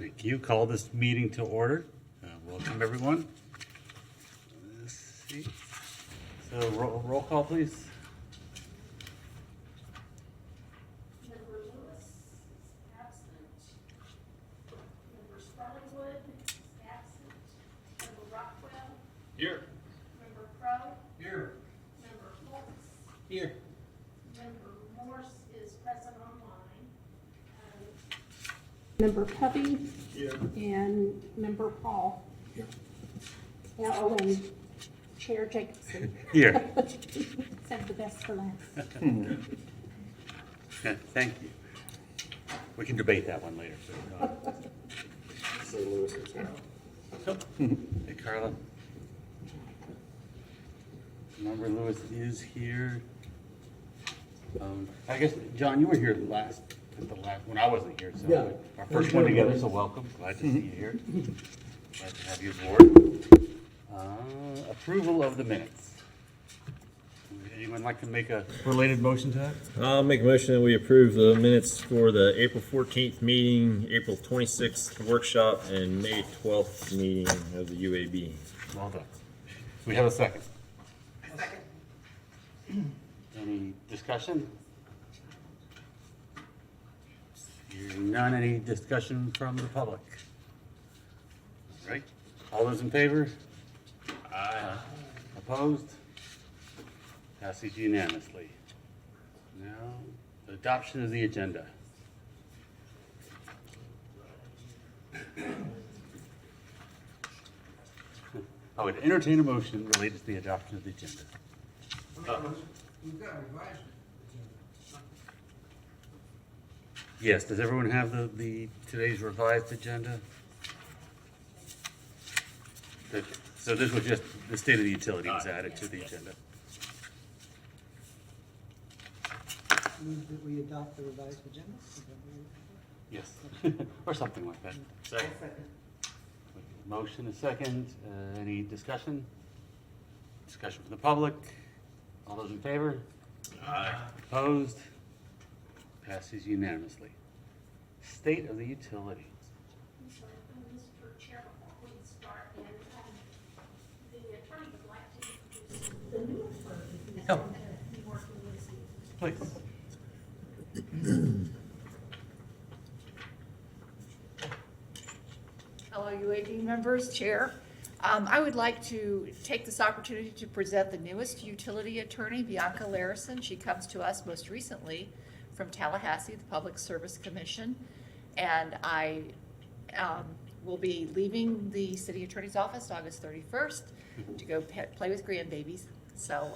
Thank you. Call this meeting to order. Welcome, everyone. Let's see. So roll call, please. Member Lewis is absent. Member Spellingwood is absent. Member Rockwell. Here. Member Crowe. Here. Member Foltz. Here. Member Morse is present online. Member Covey. Here. And Member Paul. Here. Yeah, oh, and Chair Jacobson. Here. Saved the best for last. Thank you. We can debate that one later. So Lewis is here. Hey, Carla. Member Lewis is here. I guess, John, you were here when I wasn't here, so Yeah. our first one together, so welcome. Glad to see you here. Glad to have you aboard. Approval of the minutes. Anyone like to make a related motion to that? I'll make a motion that we approve the minutes for the April 14th meeting, April 26th workshop, and May 12th meeting of the UAB. Well done. We have a second. Any discussion? Hearing none, any discussion from the public? All right, all those in favor? Aye. Opposed? Passes unanimously. Now, adoption of the agenda. I would entertain a motion related to the adoption of the agenda. We've got to revise it. Yes, does everyone have the today's revised agenda? So this was just, the state of the utility was added to the agenda. Move that we adopt the revised agenda? Is that what you're looking Yes, or something like that. for? Second. Motion, a second, any discussion? Discussion from the public? All those in favor? Aye. Opposed? Passes unanimously. State of the utility. So, Mr. Chair, before we start, and the attorney would like to introduce the newest version who's Oh. going to be working with you. Please. Hello, UAB members, Chair. I would like to take this opportunity to present the newest utility attorney, Bianca Larison. She comes to us most recently from Tallahassee, the Public Service Commission. And I will be leaving the city attorney's office August 31st to go play with grandbabies. So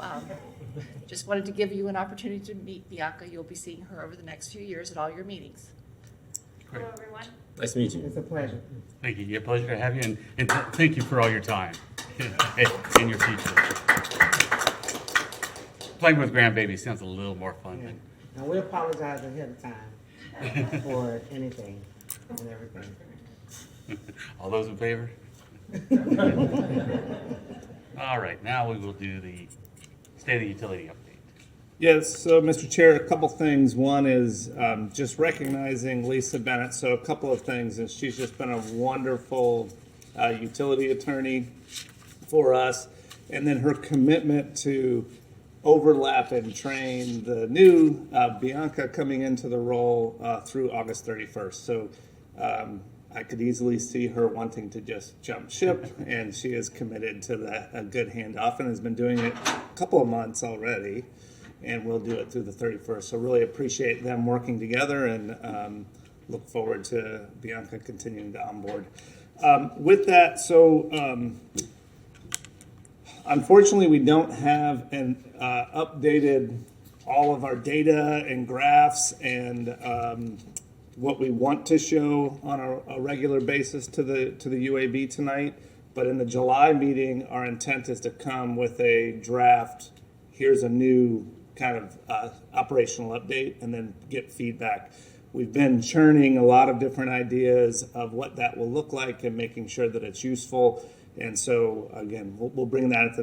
just wanted to give you an opportunity to meet Bianca. You'll be seeing her over the next few years at all your meetings. Great. Hello, everyone. Nice to meet you. It's a pleasure. Thank you. Yeah, pleasure to have you, and thank you for all your time in your future. Playing with grandbabies sounds a little more fun Yeah. than. And we apologize ahead of time for anything and everything. All those in favor? All right, now we will do the state of the utility update. Yes, so Mr. Chair, a couple things. One is just recognizing Lisa Bennett. So a couple of things, and she's just been a wonderful utility attorney for us. And then her commitment to overlap and train the new Bianca coming into the role through August 31st. So I could easily see her wanting to just jump ship, and she is committed to that, a good handoff, and has been doing it a couple of months already. And we'll do it through the 31st. So really appreciate them working together, and look forward to Bianca continuing to onboard. With that, so unfortunately we don't have an updated all of our data and graphs and what we want to show on a regular basis to the UAB tonight. But in the July meeting, our intent is to come with a draft. Here's a new kind of operational update, and then get feedback. We've been churning a lot of different ideas of what that will look like and making sure that it's useful. And so again, we'll bring that at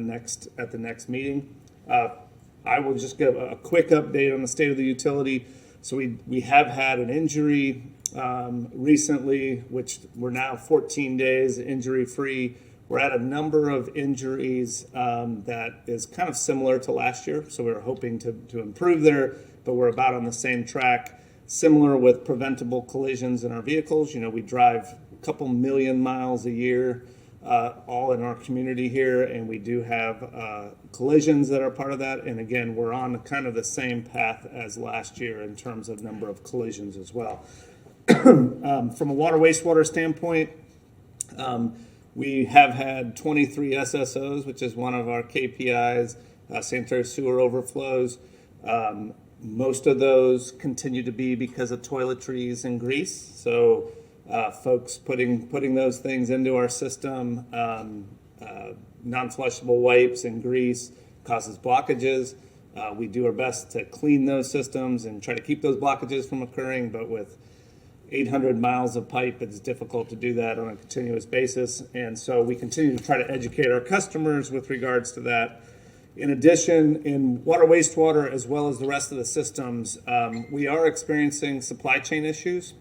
the next meeting. I will just give a quick update on the state of the utility. So we have had an injury recently, which we're now 14 days injury-free. We're at a number of injuries that is kind of similar to last year, so we're hoping to improve there, but we're about on the same track. Similar with preventable collisions in our vehicles. You know, we drive a couple million miles a year, all in our community here, and we do have collisions that are part of that. And again, we're on kind of the same path as last year in terms of number of collisions as well. From a water wastewater standpoint, we have had 23 SSOs, which is one of our KPIs, sanitary sewer overflows. Most of those continue to be because of toiletries and grease. So folks putting those things into our system, non-flushable wipes and grease causes blockages. We do our best to clean those systems and try to keep those blockages from occurring, but with 800 miles of pipe, it's difficult to do that on a continuous basis. And so we continue to try to educate our customers with regards to that. In addition, in water, wastewater, as well as the rest of the systems, we are experiencing supply chain issues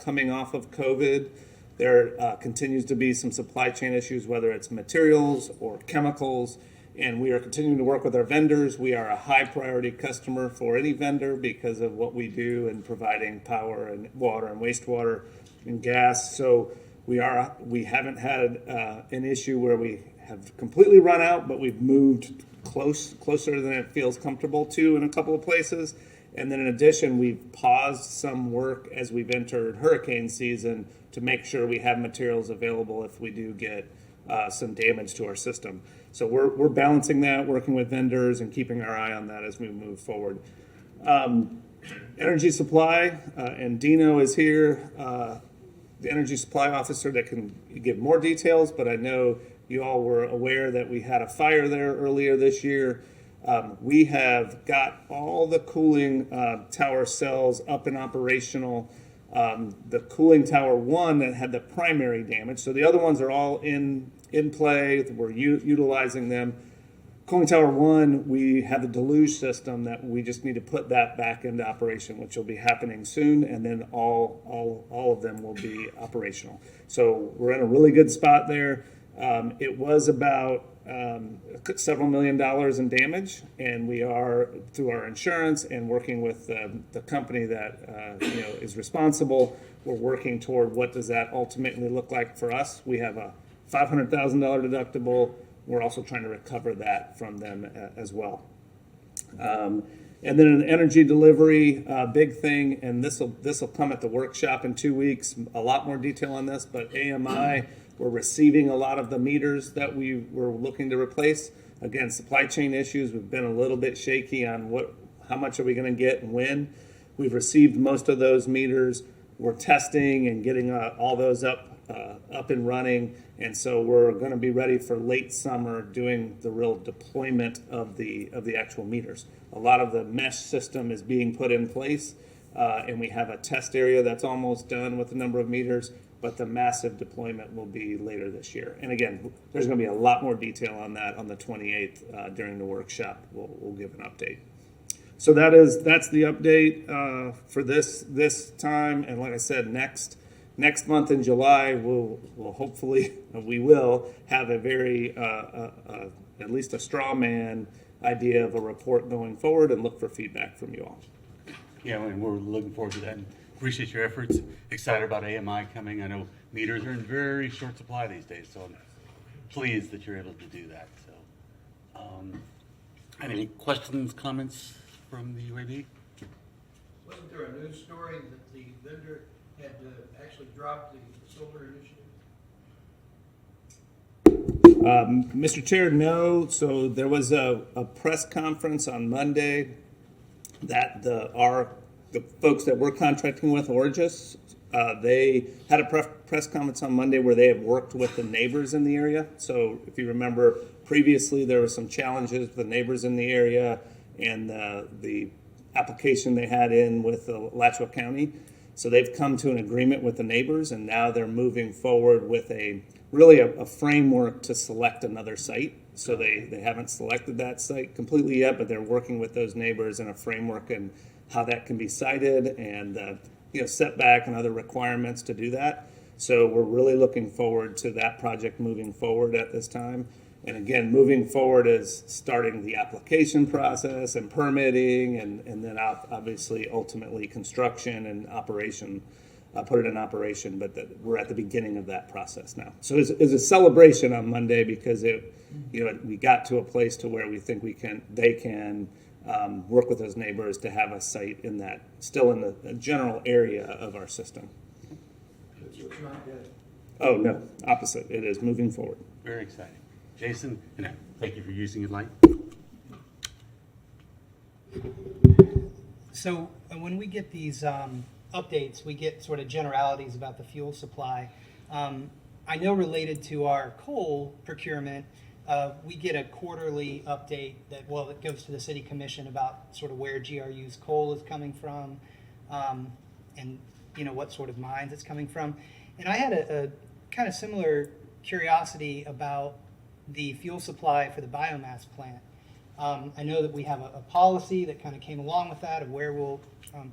coming off of COVID. There continues to be some supply chain issues, whether it's materials or chemicals, and we are continuing to work with our vendors. We are a high priority customer for any vendor because of what we do in providing power and water and wastewater and gas. So we haven't had an issue where we have completely run out, but we've moved closer than it feels comfortable to in a couple of places. And then in addition, we've paused some work as we've entered hurricane season to make sure we have materials available if we do get some damage to our system. So we're balancing that, working with vendors and keeping our eye on that as we move forward. Energy supply, and Dino is here, the energy supply officer that can give more details, but I know you all were aware that we had a fire there earlier this year. We have got all the cooling tower cells up and operational. The cooling tower 1 that had the primary damage, so the other ones are all in play. We're utilizing them. Cooling tower 1, we have a deluge system that we just need to put that back into operation, which will be happening soon, and then all of them will be operational. So we're in a really good spot there. It was about several $1 million in damage, and we are, through our insurance and working with the company that is responsible, we're working toward what does that ultimately look like for us. We have a $500,000 deductible. We're also trying to recover that from them as well. And then an energy delivery, big thing, and this will come at the workshop in 2 weeks. A lot more detail on this, but AMI, we're receiving a lot of the meters that we were looking to replace. Again, supply chain issues. We've been a little bit shaky on how much are we going to get and when. We've received most of those meters. We're testing and getting all those up and running, and so we're going to be ready for late summer doing the real deployment of the actual meters. A lot of the mesh system is being put in place, and we have a test area that's almost done with a number of meters, but the massive deployment will be later this year. And again, there's going to be a lot more detail on that on the 28th during the workshop. We'll give an update. So that's the update for this time. And like I said, next month in July, we'll hopefully we will have a very at least a straw man idea of a report going forward, and look for feedback from you all. Yeah, and we're looking forward to that. And appreciate your efforts. Excited about AMI coming. I know meters are in very short supply these days, so I'm pleased that you're able to do that. So, any questions, comments from the UAB? Wasn't there a news story that the vendor had actually dropped the solar initiative? Mr. Chair, no. So there was a press conference on Monday that the folks that we're contracting with, Origis, they had a press conference on Monday where they have worked with the neighbors in the area. So if you remember, previously there were some challenges with the neighbors in the area and the application they had in with Alachua County. So they've come to an agreement with the neighbors, and now they're moving forward with a framework to select another site. So they haven't selected that site completely yet, but they're working with those neighbors in a framework and how that can be sited. And setback and other requirements to do that. So we're really looking forward to that project moving forward at this time. And again, moving forward is starting the application process and permitting, and then obviously ultimately construction and operation, put it in operation. But we're at the beginning of that process now. So it's a celebration on Monday because we got to a place to where we think they can work with those neighbors to have a site still in the general area of our system. It's not dead. Oh, no, opposite. It is moving forward. Very exciting. Jason, thank you for using your light. So when we get these updates, we get sort of generalities about the fuel supply. I know related to our coal procurement, we get a quarterly update that goes to the city commission about sort of where GRU's coal is coming from, and what sort of mines it's coming from. And I had a kind of similar curiosity about the fuel supply for the biomass plant. I know that we have a policy that kind of came along with that of where we'll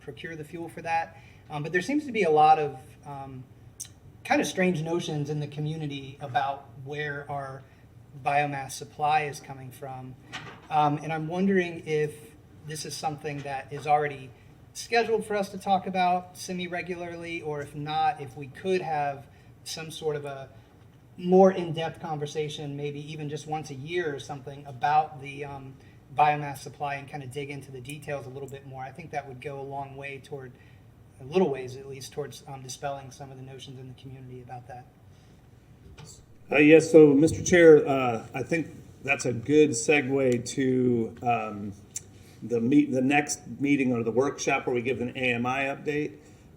procure the fuel for that. But there seems to be a lot of kind of strange notions in the community about where our biomass supply is coming from. And I'm wondering if this is something that is already scheduled for us to talk about semi-regularly, or if not, if we could have some sort of a more in-depth conversation, maybe even just once a year or something, about the biomass supply and kind of dig into the details a little bit more. I think that would go a long way toward, a little ways at least, towards dispelling some of the notions in the community about that. Yes, so Mr. Chair, I think that's a good segue to the next meeting or the workshop where we give an AMI update.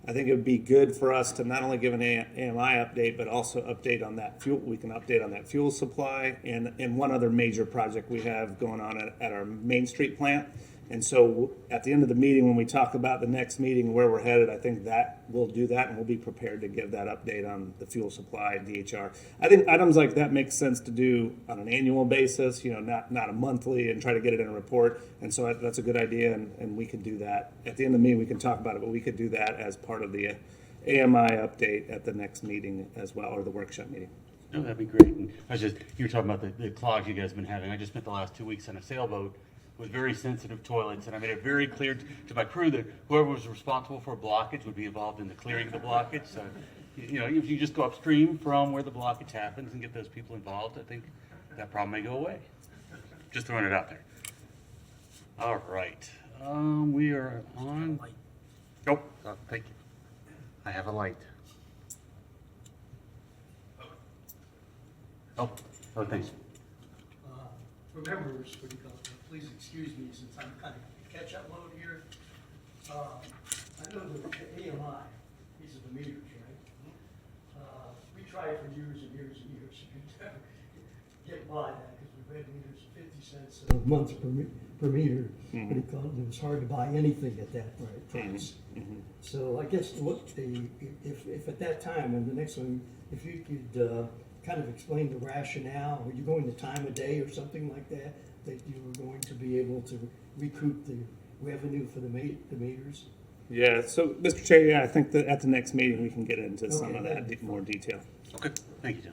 I think it would be good for us to not only give an AMI update, but also update on that fuel. We can update on that fuel supply and one other major project we have going on at our Main Street plant. And so at the end of the meeting, when we talk about the next meeting, where we're headed, I think that we'll do that, and we'll be prepared to give that update on the fuel supply and DHR. I think items like that make sense to do on an annual basis, not a monthly, and try to get it in a report. And so that's a good idea, and we can do that. At the end of the meeting, we can talk about it, but we could do that as part of the AMI update at the next meeting as well, or the workshop meeting. No, that'd be great. And you were talking about the clogs you guys have been having. I just spent the last 2 weeks on a sailboat with very sensitive toilets, and I made it very clear to my crew that whoever was responsible for a blockage would be involved in the clearing of the blockage. So, if you just go upstream from where the blockage happens and get those people involved, I think that problem may go away. Just throwing it out there. All right, we are on. Oh, thank you. I have a light. Oh, thanks. For members, please excuse me since I'm kind of catch-up mode here. I know the AMI, these are the meters, right? We tried for years and years and years to get by that because we read meters at 50 cents a month per meter, but it was hard to buy anything at that price. So I guess if at that time, and the next one, if you could kind of explain the rationale, were you going to time of day or something like that you were going to be able to recoup the revenue for the meters? Yeah, so Mr. Chair, I think that at the next meeting we can get into some of that more detail. Okay, thank you, John.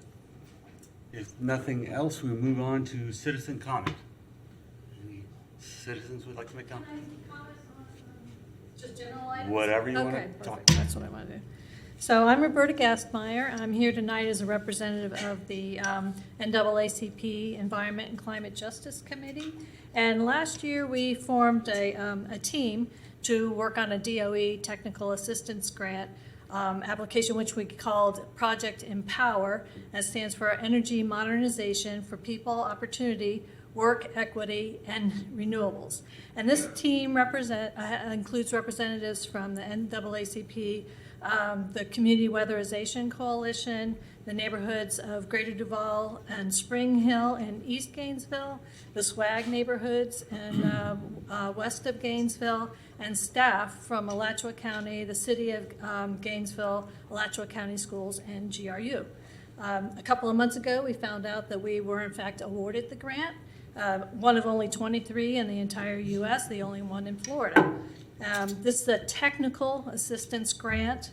If nothing else, we'll move on to citizen comment. Any citizens would like to make comment? Can I make comments on just general items? Whatever you want Okay, to talk. perfect. That's what I want to do. So I'm Roberta Gastmeyer. I'm here tonight as a representative of the NAACP Environment and Climate Justice Committee. And last year we formed a team to work on a DOE technical assistance grant application, which we called Project Empower. That stands for Energy Modernization for People, Opportunity, Work, Equity, and Renewables. And this team includes representatives from the NAACP, the Community Weatherization Coalition, the neighborhoods of Greater Duval and Spring Hill and East Gainesville, the SWAG neighborhoods and west of Gainesville, and staff from Alachua County, the City of Gainesville, Alachua County Schools, and GRU. A couple of months ago, we found out that we were in fact awarded the grant, one of only 23 in the entire U.S., the only one in Florida. This is a technical assistance grant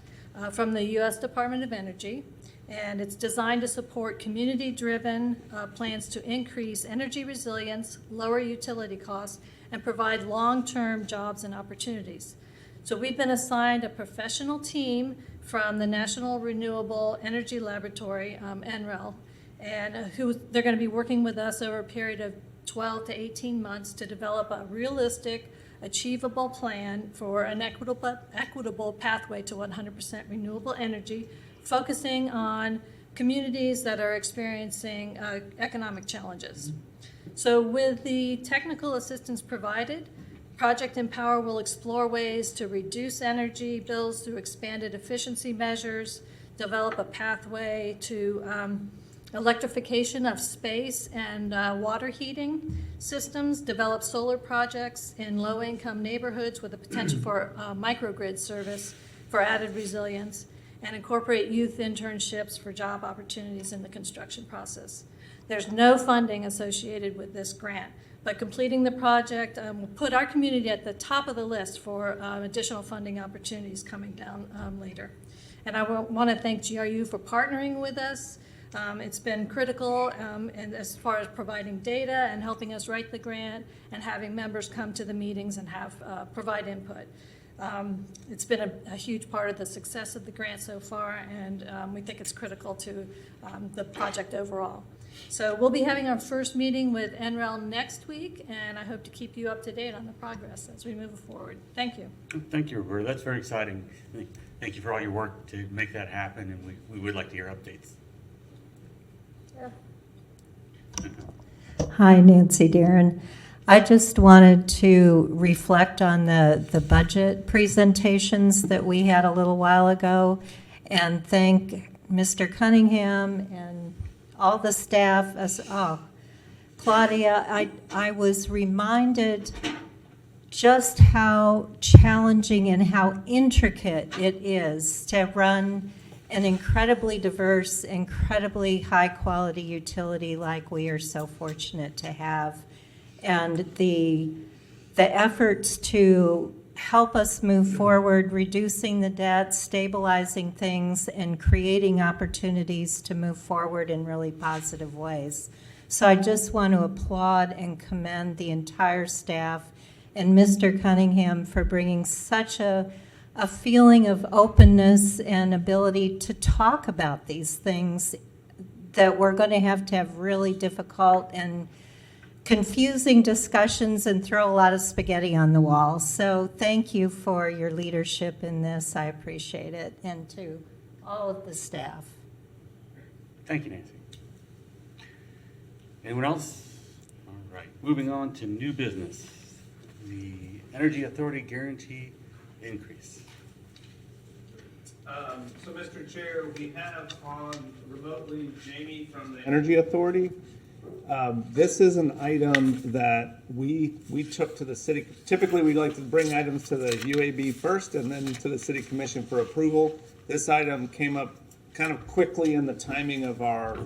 from the U.S. Department of Energy, and it's designed to support community-driven plans to increase energy resilience, lower utility costs, and provide long-term jobs and opportunities. So we've been assigned a professional team from the National Renewable Energy Laboratory, NREL, and they're going to be working with us over a period of 12 to 18 months to develop a realistic, achievable plan for an equitable pathway to 100% renewable energy, focusing on communities that are experiencing economic challenges. So with the technical assistance provided, Project Empower will explore ways to reduce energy bills through expanded efficiency measures, develop a pathway to electrification of space and water heating systems, develop solar projects in low-income neighborhoods with the potential for microgrid service for added resilience, and incorporate youth internships for job opportunities in the construction process. There's no funding associated with this grant, but completing the project will put our community at the top of the list for additional funding opportunities coming down later. And I want to thank GRU for partnering with us. It's been critical and as far as providing data and helping us write the grant and having members come to the meetings and provide input. It's been a huge part of the success of the grant so far, and we think it's critical to the project overall. So we'll be having our first meeting with NREL next week, and I hope to keep you up to date on the progress as we move forward. Thank you. Thank you, Roberta. That's very exciting. Thank you for all your work to make that happen, and we would like to hear updates. Hi, Nancy Darren. I just wanted to reflect on the budget presentations that we had a little while ago and thank Mr. Cunningham and all the staff. Claudia, I was reminded just how challenging and how intricate it is to run an incredibly diverse, incredibly high-quality utility like we are so fortunate to have. And the efforts to help us move forward, reducing the debt, stabilizing things, and creating opportunities to move forward in really positive ways. So I just want to applaud and commend the entire staff and Mr. Cunningham for bringing such a feeling of openness and ability to talk about these things that we're going to have really difficult and confusing discussions and throw a lot of spaghetti on the wall. So thank you for your leadership in this. I appreciate it. And to all of the staff. Thank you, Nancy. Anyone else? All right. Moving on to new business. The Energy Authority guarantee increase. So, Mr. Chair, we have on remotely Jamie from the Energy Authority. This is an item that we took to the city. Typically, we like to bring items to the UAB first and then to the City Commission for approval. This item came up kind of quickly in the timing of our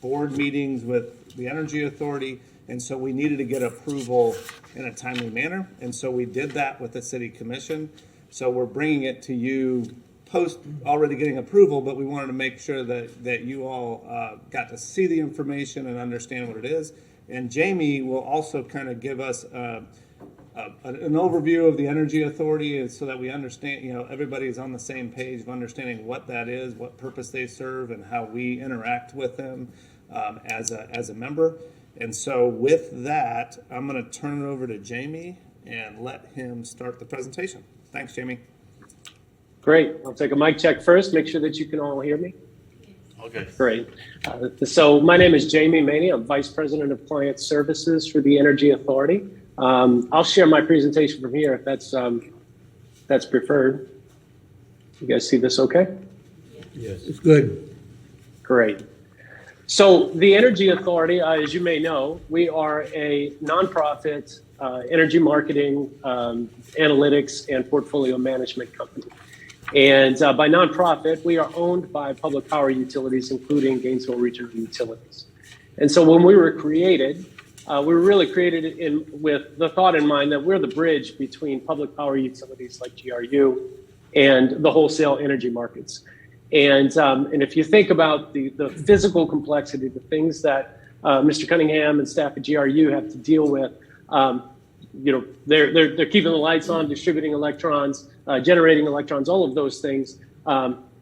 board meetings with the Energy Authority, and so we needed to get approval in a timely manner, and so we did that with the City Commission. So we're bringing it to you post already getting approval, but we wanted to make sure that you all got to see the information and understand what it is. And Jamie will also kind of give us an overview of the Energy Authority so that we understand, everybody is on the same page of understanding what that is, what purpose they serve, and how we interact with them as a member. And so with that, I'm going to turn it over to Jamie and let him start the presentation. Thanks, Jamie. Great. I'll take a mic check first, make sure that you can all hear me. Okay. Great. So my name is Jamie Maney. I'm Vice President of Client Services for the Energy Authority. I'll share my presentation from here if that's preferred. You guys see this okay? Yes, it's good. Great. So the Energy Authority, as you may know, we are a nonprofit energy marketing, analytics, and portfolio management company. And by nonprofit, we are owned by public power utilities, including Gainesville Regional Utilities. And so when we were created, we were really created with the thought in mind that we're the bridge between public power utilities like GRU and the wholesale energy markets. And if you think about the physical complexity, the things that Mr. Cunningham and staff at GRU have to deal with, they're keeping the lights on, distributing electrons, generating electrons, all of those things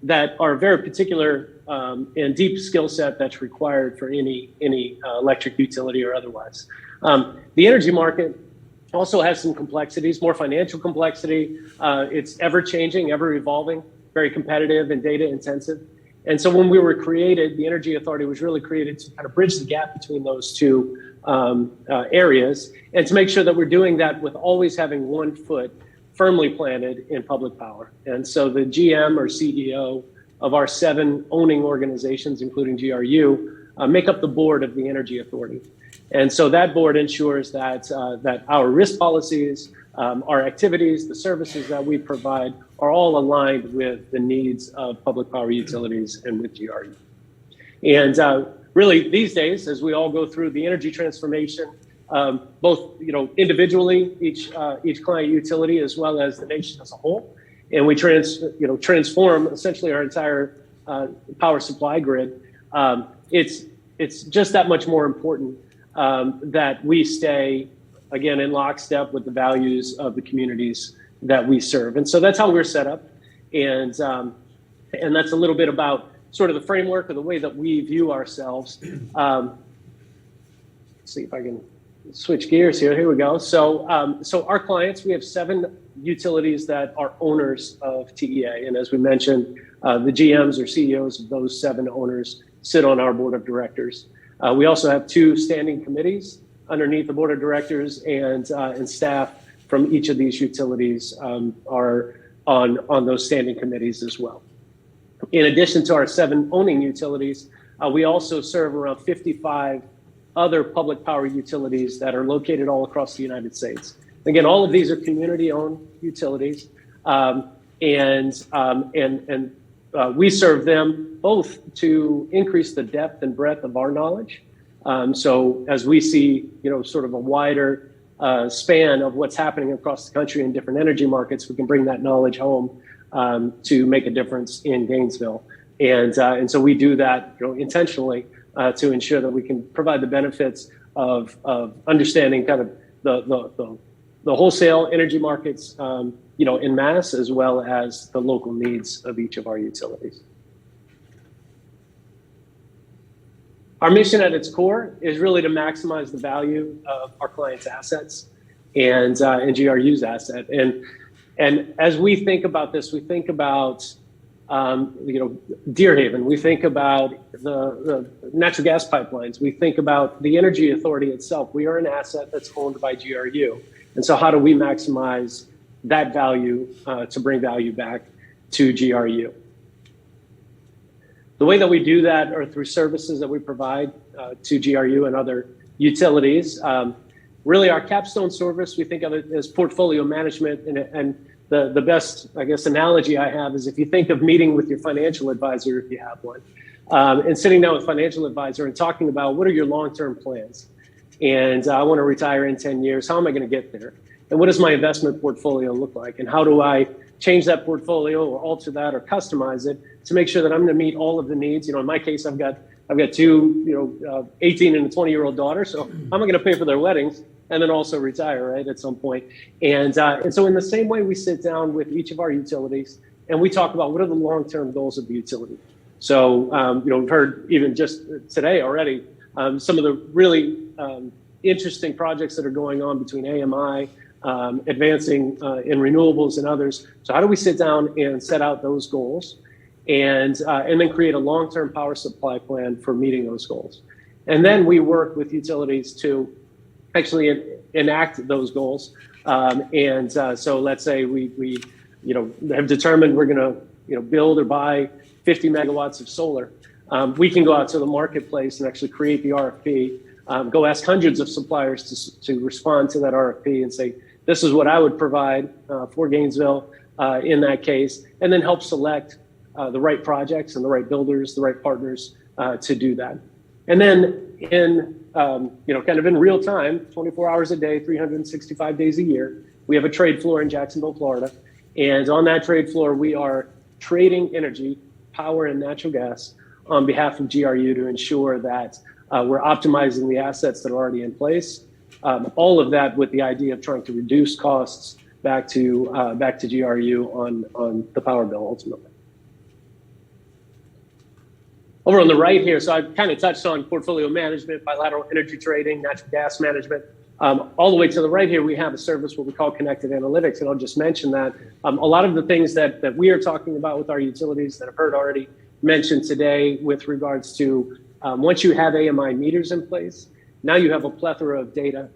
that are very particular and deep skill set that's required for any electric utility or otherwise. The energy market also has some complexities, more financial complexity. It's ever changing, ever evolving, very competitive and data intensive. And so when we were created, the Energy Authority was really created to kind of bridge the gap between those two areas and to make sure that we're doing that with always having one foot firmly planted in public power. And so the GM or CEO of our 7 owning organizations, including GRU, make up the board of the Energy Authority. And so that board ensures that that our risk policies, our activities, the services that we provide are all aligned with the needs of public power utilities and with GRU. And really these days, as we all go through the energy transformation, both individually, each client utility, as well as the nation as a whole, and we transform essentially our entire power supply grid. It's just that much more important that we stay, again, in lockstep with the values of the communities that we serve. And so that's how we're set up. And that's a little bit about sort of the framework or the way that we view ourselves. Let's see if I can switch gears here. Here we go. So our clients, we have 7 utilities that are owners of TEA. And as we mentioned, the GMs or CEOs of those 7 owners sit on our board of directors. We also have 2 standing committees underneath the board of directors, and staff from each of these utilities are on those standing committees as well. In addition to our 7 owning utilities, we also serve around 55 other public power utilities that are located all across the United States. Again, all of these are community-owned utilities, and we serve them both to increase the depth and breadth of our knowledge. So as we see, sort of a wider span of what's happening across the country in different energy markets, we can bring that knowledge home to make a difference in Gainesville. And so we do that intentionally to ensure that we can provide the benefits of understanding kind of the wholesale energy markets, in mass, as well as the local needs of each of our utilities. Our mission at its core is really to maximize the value of our clients' assets and GRU's asset. And as we think about this, we think about Deerhaven, we think about the natural gas pipelines, we think about the Energy Authority itself. We are an asset that's owned by GRU. And so how do we maximize that value to bring value back to GRU? The way that we do that are through services that we provide to GRU and other utilities. Really our capstone service, we think of it as portfolio management, and the best, I guess, analogy I have is if you think of meeting with your financial advisor, if you have one, and sitting down with a financial advisor and talking about what are your long-term plans? And I want to retire in 10 years. How am I going to get there? And what does my investment portfolio look like? And how do I change that portfolio or alter that or customize it to make sure that I'm going to meet all of the needs? In my case, I've got 2, 18 and a 20-year-old daughter. So how am I going to pay for their weddings and then also retire, right, at some point? And so in the same way, we sit down with each of our utilities and we talk about what are the long-term goals of the utility. So, we've heard even just today already some of the really interesting projects that are going on between AMI, advancing in renewables and others. So how do we sit down and set out those goals and then create a long-term power supply plan for meeting those goals? And then we work with utilities to actually enact those goals. So let's say we have determined we're going to build or buy 50 megawatts of solar. We can go out to the marketplace and actually create the RFP, go ask hundreds of suppliers to respond to that RFP and say, this is what I would provide for Gainesville in that case, and then help select the right projects and the right builders, the right partners to do that. And then in, kind of in real time, 24 hours a day, 365 days a year, we have a trade floor in Jacksonville, Florida. And on that trade floor, we are trading energy, power and natural gas on behalf of GRU to ensure that we're optimizing the assets that are already in place. All of that with the idea of trying to reduce costs back to GRU on the power bill ultimately. Over on the right here, so I kind of touched on portfolio management, bilateral energy trading, natural gas management. All the way to the right here, we have a service what we call connected analytics, and I'll just mention that a lot of the things that we are talking about with our utilities that I've heard already mentioned today with regards to once you have AMI meters in place, now you have a plethora of data,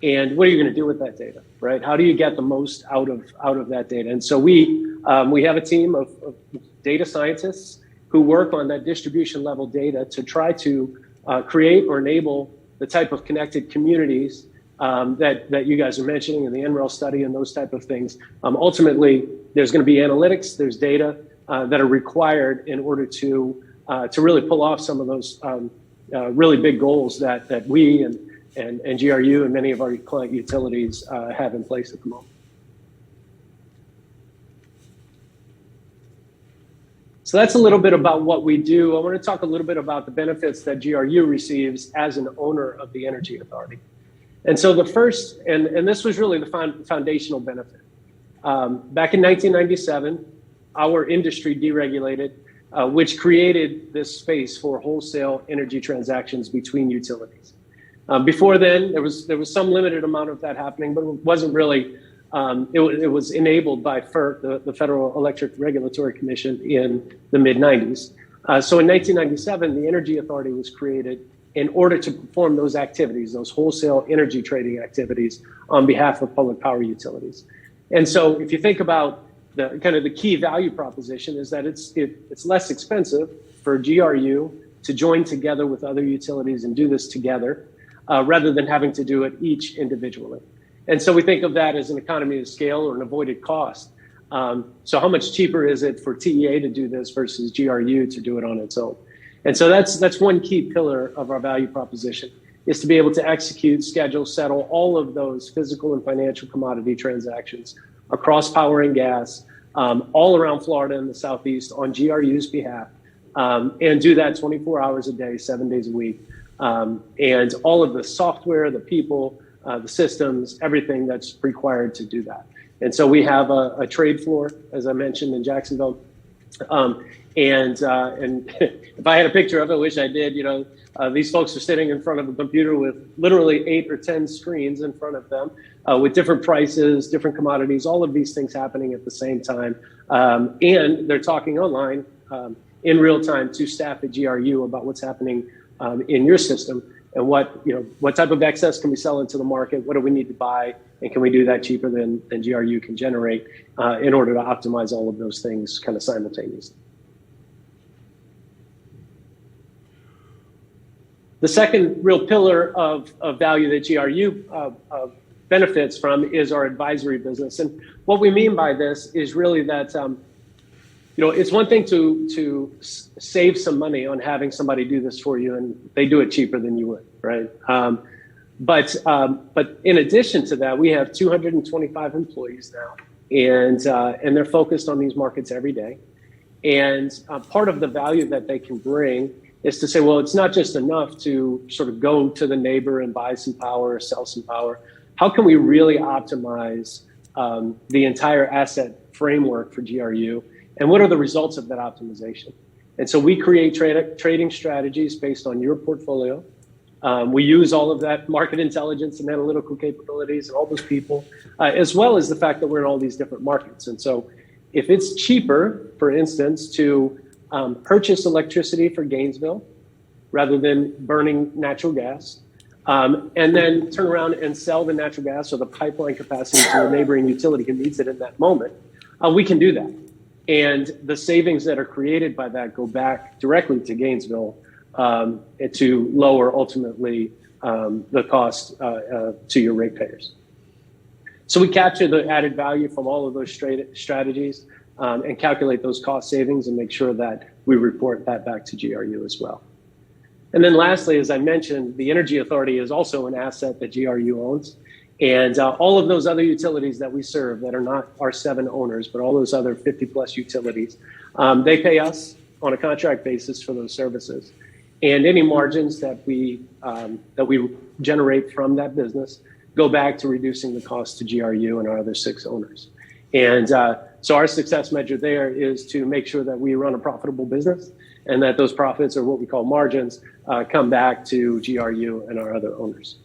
and what are you going to do with that data, right? How do you get the most out of that data? And so we have a team of data scientists who work on that distribution level data to try to create or enable the type of connected communities that you guys are mentioning in the NREL study and those type of things. Ultimately, there's going to be analytics, there's data that are required in order to really pull off some of those really big goals that we and GRU and many of our client utilities have in place at the moment. So that's a little bit about what we do. I want to talk a little bit about the benefits that GRU receives as an owner of the Energy Authority. And so the first, and this was really the foundational benefit. Back in 1997, our industry deregulated, which created this space for wholesale energy transactions between utilities. Before then, there was some limited amount of that happening, but it wasn't really. It was enabled by FERC, the Federal Electric Regulatory Commission, in the mid-90s. So in 1997, the Energy Authority was created in order to perform those activities, those wholesale energy trading activities on behalf of public power utilities. And so if you think about the key value proposition is that it's less expensive for GRU to join together with other utilities and do this together rather than having to do it each individually. And so we think of that as an economy of scale or an avoided cost. So how much cheaper is it for TEA to do this versus GRU to do it on its own? And so that's one key pillar of our value proposition, is to be able to execute, schedule, settle all of those physical and financial commodity transactions across power and gas, all around Florida and the Southeast on GRU's behalf, and do that 24 hours a day, 7 days a week. And all of the software, the people, the systems, everything that's required to do that. And so we have a trade floor, as I mentioned, in Jacksonville. And if I had a picture of it, which I did, these folks are sitting in front of a computer with literally 8 or 10 screens in front of them with different prices, different commodities, all of these things happening at the same time. And they're talking online in real time to staff at GRU about what's happening in your system and what type of excess can we sell into the market? What do we need to buy? And can we do that cheaper than GRU can generate in order to optimize all of those things kind of simultaneously? The second real pillar of value that GRU benefits from is our advisory business. And what we mean by this is really that, it's one thing to save some money on having somebody do this for you, and they do it cheaper than you would, right? But in addition to that, we have 225 employees now, and they're focused on these markets every day. And part of the value that they can bring is to say, well, it's not just enough to sort of go to the neighbor and buy some power or sell some power. How can we really optimize the entire asset framework for GRU? And what are the results of that optimization? And so we create trading strategies based on your portfolio. We use all of that market intelligence and analytical capabilities and all those people, as well as the fact that we're in all these different markets. And so if it's cheaper, for instance, to purchase electricity for Gainesville rather than burning natural gas, and then turn around and sell the natural gas or the pipeline capacity to a neighboring utility who needs it in that moment, we can do that. And the savings that are created by that go back directly to Gainesville to lower, ultimately, the cost to your ratepayers. So we capture the added value from all of those strategies and calculate those cost savings and make sure that we report that back to GRU as well. And then lastly, as I mentioned, the Energy Authority is also an asset that GRU owns. And all of those other utilities that we serve that are not our 7 owners, but all those other 50 plus utilities, they pay us on a contract basis for those services. And any margins that we generate from that business go back to reducing the cost to GRU and our other 6 owners. And so our success measure there is to make sure that we run a profitable business and that those profits, or what we call margins, come back to GRU and our other owners.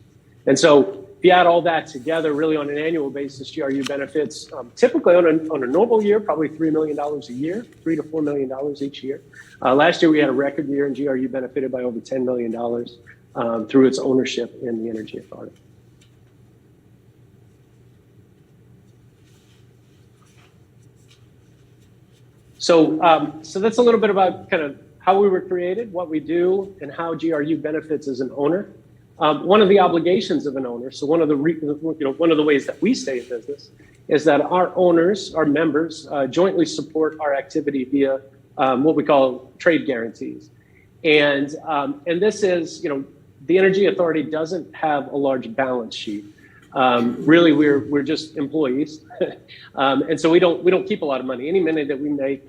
And so if you add all that together, really on an annual basis, GRU benefits typically on a normal year, probably $3 million a year, $3 to $4 million each year. Last year we had a record year, and GRU benefited by over $10 million through its ownership in the Energy Authority. So that's a little bit about kind of how we were created, what we do, and how GRU benefits as an owner. One of the obligations of an owner, so one of the ways that we stay in business, is that our owners, our members, jointly support our activity via what we call trade guarantees. And this is, the Energy Authority doesn't have a large balance sheet. Really, we're just employees, and so we don't keep a lot of money. Any money that we make,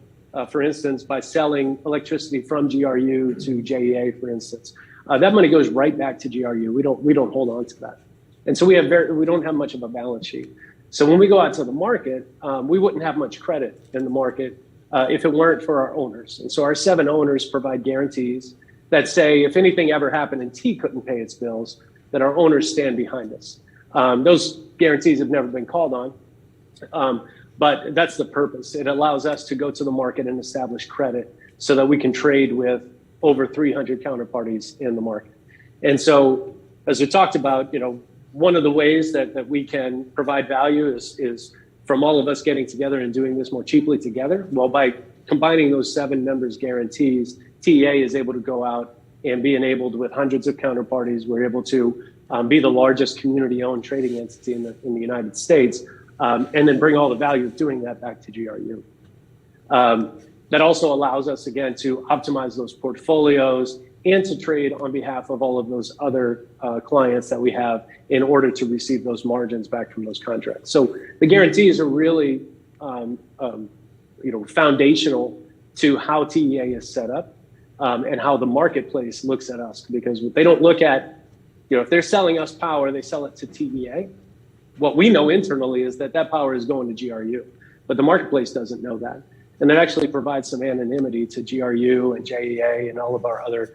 for instance, by selling electricity from GRU to JEA, for instance, that money goes right back to GRU. We don't hold on to that, and so we don't have much of a balance sheet. So when we go out to the market, we wouldn't have much credit in the market if it weren't for our owners. And so our 7 owners provide guarantees that say if anything ever happened and T couldn't pay its bills, that our owners stand behind us. Those guarantees have never been called on, but that's the purpose. It allows us to go to the market and establish credit so that we can trade with over 300 counterparties in the market. And so, as we talked about, one of the ways that we can provide value is from all of us getting together and doing this more cheaply together. Well, by combining those 7 members' guarantees, TEA is able to go out and be enabled with hundreds of counterparties. We're able to be the largest community-owned trading entity in the United States, and then bring all the value of doing that back to GRU. That also allows us, again, to optimize those portfolios and to trade on behalf of all of those other clients that we have in order to receive those margins back from those contracts. So the guarantees are really foundational to how TEA is set up and how the marketplace looks at us, because they don't look at, if they're selling us power, they sell it to TEA. What we know internally is that power is going to GRU, but the marketplace doesn't know that. And that actually provides some anonymity to GRU and JEA and all of our other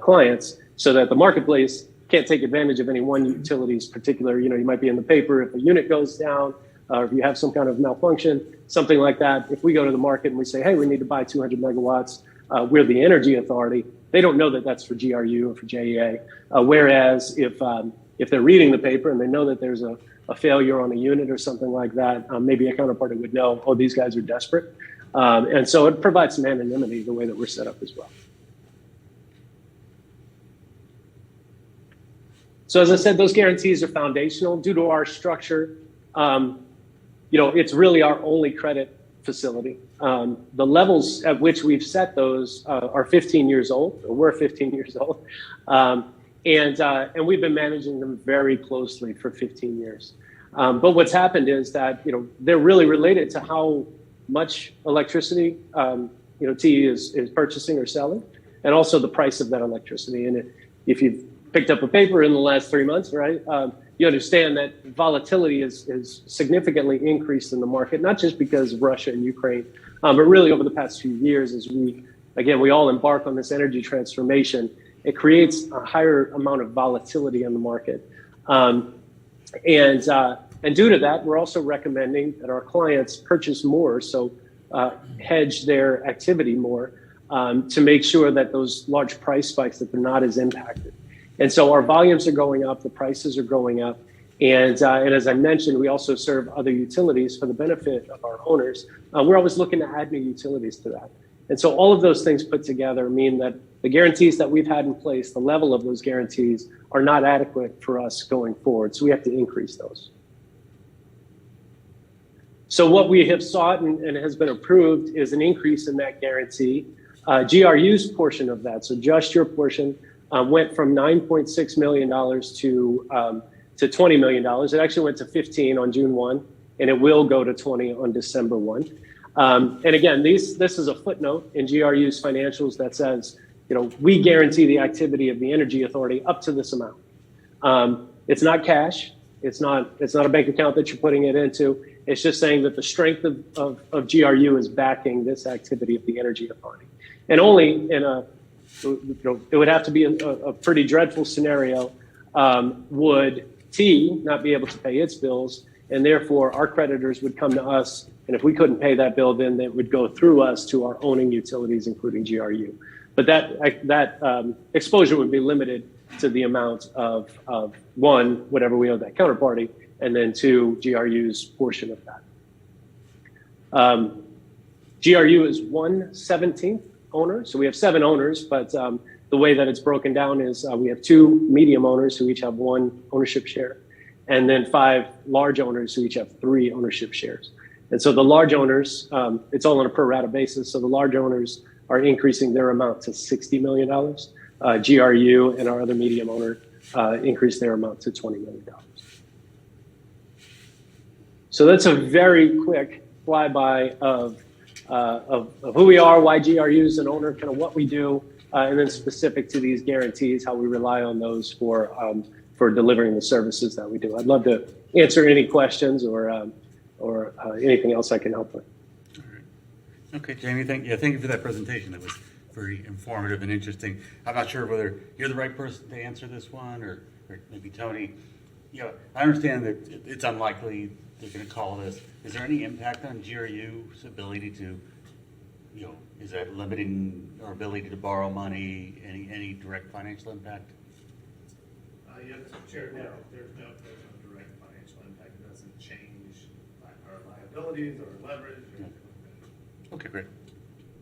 clients, so that the marketplace can't take advantage of any one utility's particular, you might be in the paper if a unit goes down, or if you have some kind of malfunction, something like that. If we go to the market and we say, hey, we need to buy 200 megawatts, we're the Energy Authority, they don't know that that's for GRU or for JEA. Whereas if they're reading the paper and they know that there's a failure on a unit or something like that, maybe a counterparty would know, oh, these guys are desperate. And so it provides some anonymity the way that we're set up as well. So as I said, those guarantees are foundational. Due to our structure, it's really our only credit facility. The levels at which we've set those are 15 years old, or we're 15 years old. And we've been managing them very closely for 15 years. But what's happened is that, they're really related to how much electricity, TE is purchasing or selling, and also the price of that electricity. And if you've picked up a paper in the last 3 months, right, you understand that volatility is significantly increased in the market, not just because of Russia and Ukraine, but really over the past few years as we all embark on this energy transformation. It creates a higher amount of volatility in the market. And due to that, we're also recommending that our clients purchase more, so hedge their activity more, to make sure that those large price spikes, that they're not as impacted. And so our volumes are going up, the prices are going up. And as I mentioned, we also serve other utilities for the benefit of our owners. We're always looking to add new utilities to that. And so all of those things put together mean that the guarantees that we've had in place, the level of those guarantees, are not adequate for us going forward. So we have to increase those. So what we have sought and has been approved is an increase in that guarantee. GRU's portion of that, so just your portion, went from $9.6 million to $20 million. It actually went to 15 on June 1, and it will go to 20 on December 1. And again, this is a footnote in GRU's financials that says, we guarantee the activity of the Energy Authority up to this amount. It's not cash. It's not a bank account that you're putting it into. It's just saying that the strength of GRU is backing this activity of the Energy Authority. And only in it would have to be a pretty dreadful scenario, would T not be able to pay its bills, and therefore our creditors would come to us, and if we couldn't pay that bill, then they would go through us to our owning utilities, including GRU. But that exposure would be limited to the amount of one, whatever we owe that counterparty, and then two, GRU's portion of that. GRU is 1/17 owner, so we have 7 owners, but the way that it's broken down is we have 2 medium owners who each have 1 ownership share, and then 5 large owners who each have 3 ownership shares. And so the large owners, it's all on a pro rata basis, so the large owners are increasing their amount to $60 million. GRU and our other medium owner increased their amount to $20 million. So that's a very quick flyby of who we are, why GRU is an owner, kind of what we do, and then specific to these guarantees, how we rely on those for delivering the services that we do. I'd love to answer any questions or anything else I can help with. All right. Okay, Jamie, thank you for that presentation. That was very informative and interesting. I'm not sure whether you're the right person to answer this one or maybe Tony. I understand that it's unlikely they're going to call this. Is there any impact on GRU's ability to, is that limiting our ability to borrow money? Any direct financial impact? Yes, Chair, no, there's no direct financial impact. It doesn't change our liabilities or leverage. Okay, great.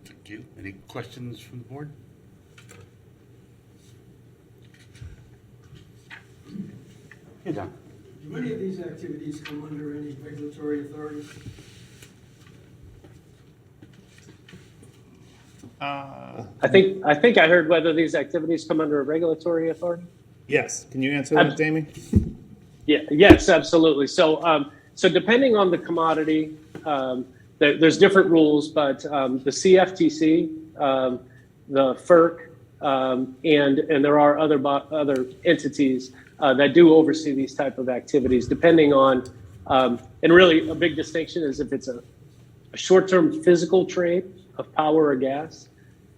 Thank you. Any questions from the board? Hey, Don. Do any of these activities come under any regulatory authority? I think I heard whether these activities come under a regulatory authority. Yes. Can you answer that, Jamie? Yeah. Yes, absolutely. So, so depending on the commodity, there's different rules, but the CFTC, the FERC, and there are other entities that do oversee these type of activities, depending on, and really a big distinction is if it's a short-term physical trade of power or gas,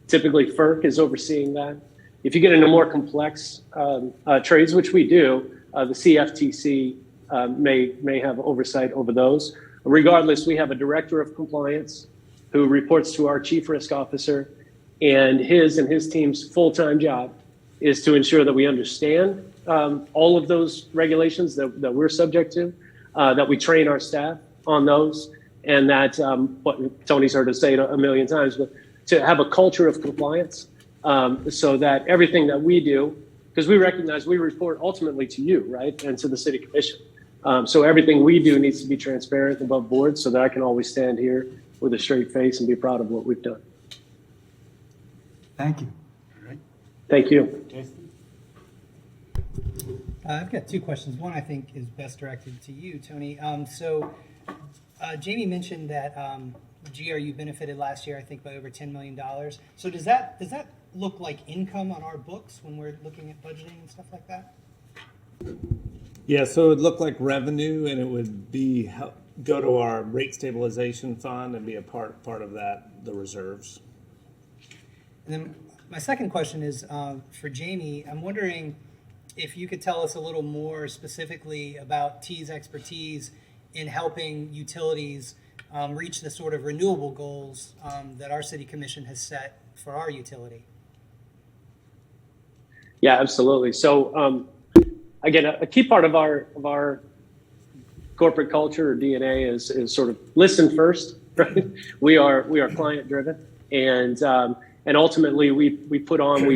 typically FERC is overseeing that. If you get into more complex trades, which we do, the CFTC may have oversight over those. Regardless, we have a director of compliance who reports to our chief risk officer, and his team's full-time job is to ensure that we understand all of those regulations that we're subject to, that we train our staff on those, and that what Tony's heard us say it a million times, but to have a culture of compliance, so that everything that we do, because we recognize we report ultimately to you, right, and to the city commission. So everything we do needs to be transparent above board so that I can always stand here with a straight face and be proud of what we've done. Thank you. All right. Thank you. Jason? I've got 2 questions. One I think is best directed to you, Tony. So Jamie mentioned that GRU benefited last year, I think, by over $10 million. So does that look like income on our books when we're looking at budgeting and stuff like that? Yeah, so it would look like revenue, and it would be go to our rate stabilization fund and be a part of that, the reserves. And then my second question is for Jamie. I'm wondering if you could tell us a little more specifically about T's expertise in helping utilities reach the sort of renewable goals that our city commission has set for our utility. Yeah, absolutely. So again, a key part of our corporate culture or DNA is sort of listen first, right? We are client driven, and ultimately we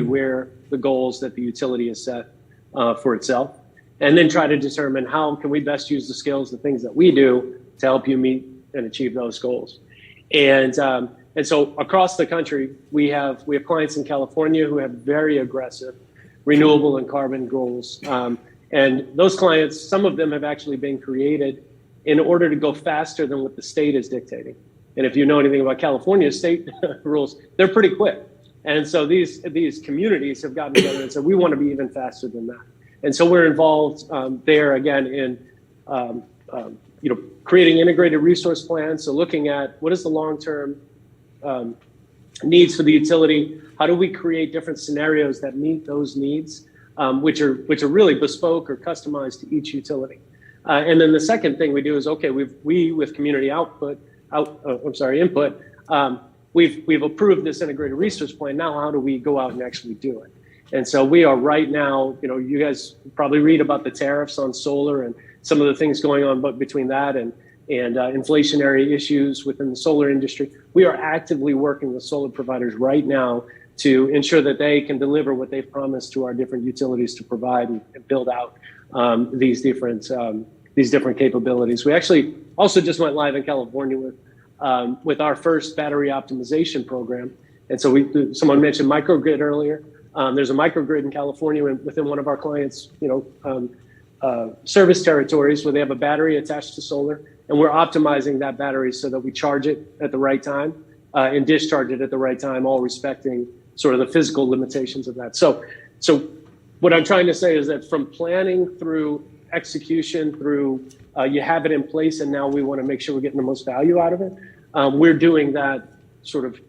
wear the goals that the utility has set for itself, and then try to determine how can we best use the skills, the things that we do to help you meet and achieve those goals. And so across the country, we have clients in California who have very aggressive renewable and carbon goals. And those clients, some of them have actually been created in order to go faster than what the state is dictating. And if you know anything about California state rules, they're pretty quick. And so these communities have gotten together and said, we want to be even faster than that. And so we're involved there again in creating integrated resource plans. So looking at what is the long-term needs for the utility? How do we create different scenarios that meet those needs, which are really bespoke or customized to each utility? And then the second thing we do is, okay, we with community input, we've approved this integrated resource plan. Now, how do we go out and actually do it? And so we are right now, you guys probably read about the tariffs on solar and some of the things going on, but between that and inflationary issues within the solar industry, we are actively working with solar providers right now to ensure that they can deliver what they've promised to our different utilities to provide and build out these different capabilities. We actually also just went live in California with our first battery optimization program. And so someone mentioned microgrid earlier. There's a microgrid in California within one of our clients, service territories where they have a battery attached to solar, and we're optimizing that battery so that we charge it at the right time and discharge it at the right time, all respecting sort of the physical limitations of that. So what I'm trying to say is that from planning through execution through you have it in place and now we want to make sure we're getting the most value out of it. We're doing that sort of,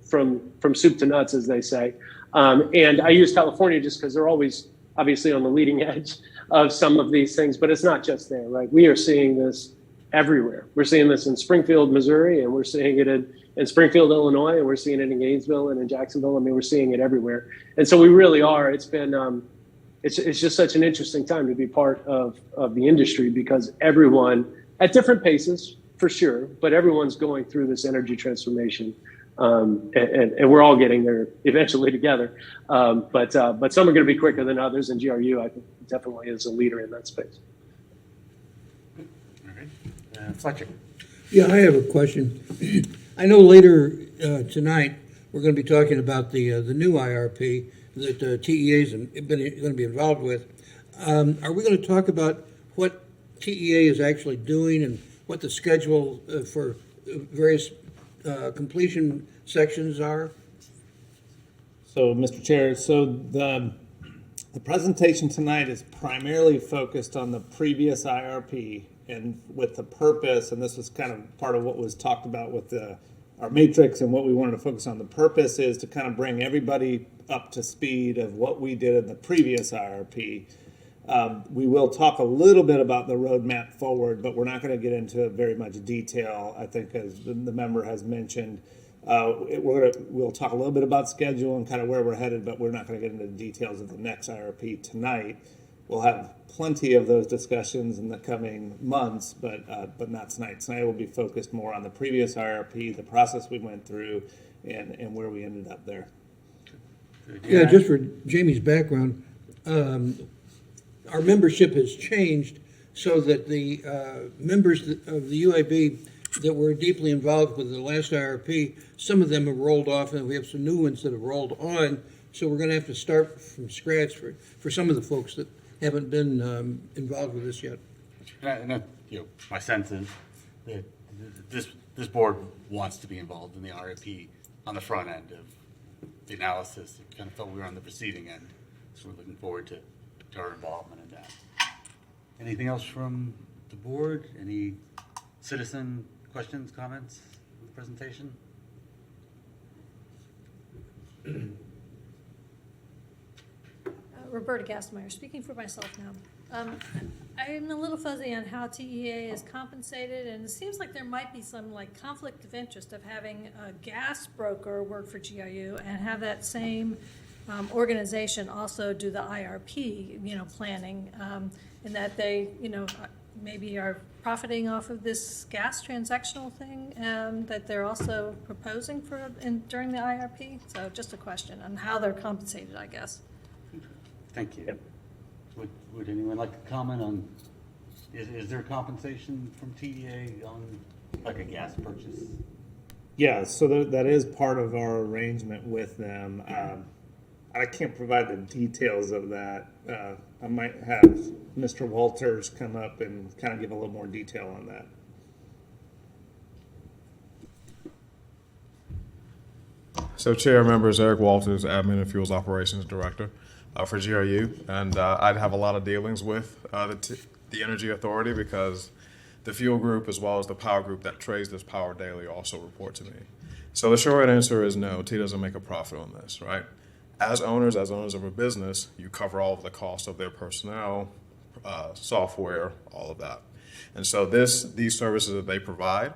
from soup to nuts, as they say. And I use California just because they're always obviously on the leading edge of some of these things, but it's not just there, right? We are seeing this everywhere. We're seeing this in Springfield, Missouri, and we're seeing it in Springfield, Illinois, and we're seeing it in Gainesville and in Jacksonville. I mean, we're seeing it everywhere. And so we really are. It's been, it's just such an interesting time to be part of the industry because everyone, at different paces, for sure, but everyone's going through this energy transformation. And we're all getting there eventually together. But some are going to be quicker than others, and GRU, I think, definitely is a leader in that space. All right. Fletcher. Yeah, I have a question. I know later tonight we're going to be talking about the new IRP that TEA is going to be involved with. Are we going to talk about what TEA is actually doing and what the schedule for various completion sections are? So, Mr. Chair, the presentation tonight is primarily focused on the previous IRP and with the purpose, and this was kind of part of what was talked about with our matrix and what we wanted to focus on. The purpose is to kind of bring everybody up to speed of what we did in the previous IRP. We will talk a little bit about the roadmap forward, but we're not going to get into very much detail. I think, as the member has mentioned, we'll talk a little bit about schedule and kind of where we're headed, but we're not going to get into the details of the next IRP tonight. We'll have plenty of those discussions in the coming months, but not tonight. Tonight will be focused more on the previous IRP, the process we went through, and where we ended up there. Yeah, just for Jamie's background, our membership has changed so that the members of the UAB that were deeply involved with the last IRP, some of them have rolled off, and we have some new ones that have rolled on. So we're going to have to start from scratch for some of the folks that haven't been involved with this yet. And my sense is that this board wants to be involved in the IRP on the front end of the analysis. It kind of felt we were on the receiving end, so we're looking forward to our involvement in that. Anything else from the board? Any citizen questions, comments on the presentation? Roberta Gastmeyer, speaking for myself now. I'm a little fuzzy on how TEA is compensated, and it seems like there might be some conflict of interest of having a gas broker work for GRU and have that same organization also do the IRP, planning, and that they, maybe are profiting off of this gas transactional thing that they're also proposing during the IRP. So just a question on how they're compensated, I guess. Thank you. Yep. Would anyone like to comment on, is there compensation from TEA on a gas purchase? Yeah, so that is part of our arrangement with them. I can't provide the details of that. I might have Mr. Walters come up and kind of give a little more detail on that. So, Chair, members, Eric Walters, Admin and Fuels Operations Director for GRU, and I'd have a lot of dealings with the Energy Authority because the fuel group as well as the power group that trades this power daily also report to me. So the short answer is no, T doesn't make a profit on this, right? As owners of a business, you cover all of the cost of their personnel, software, all of that. And so these services that they provide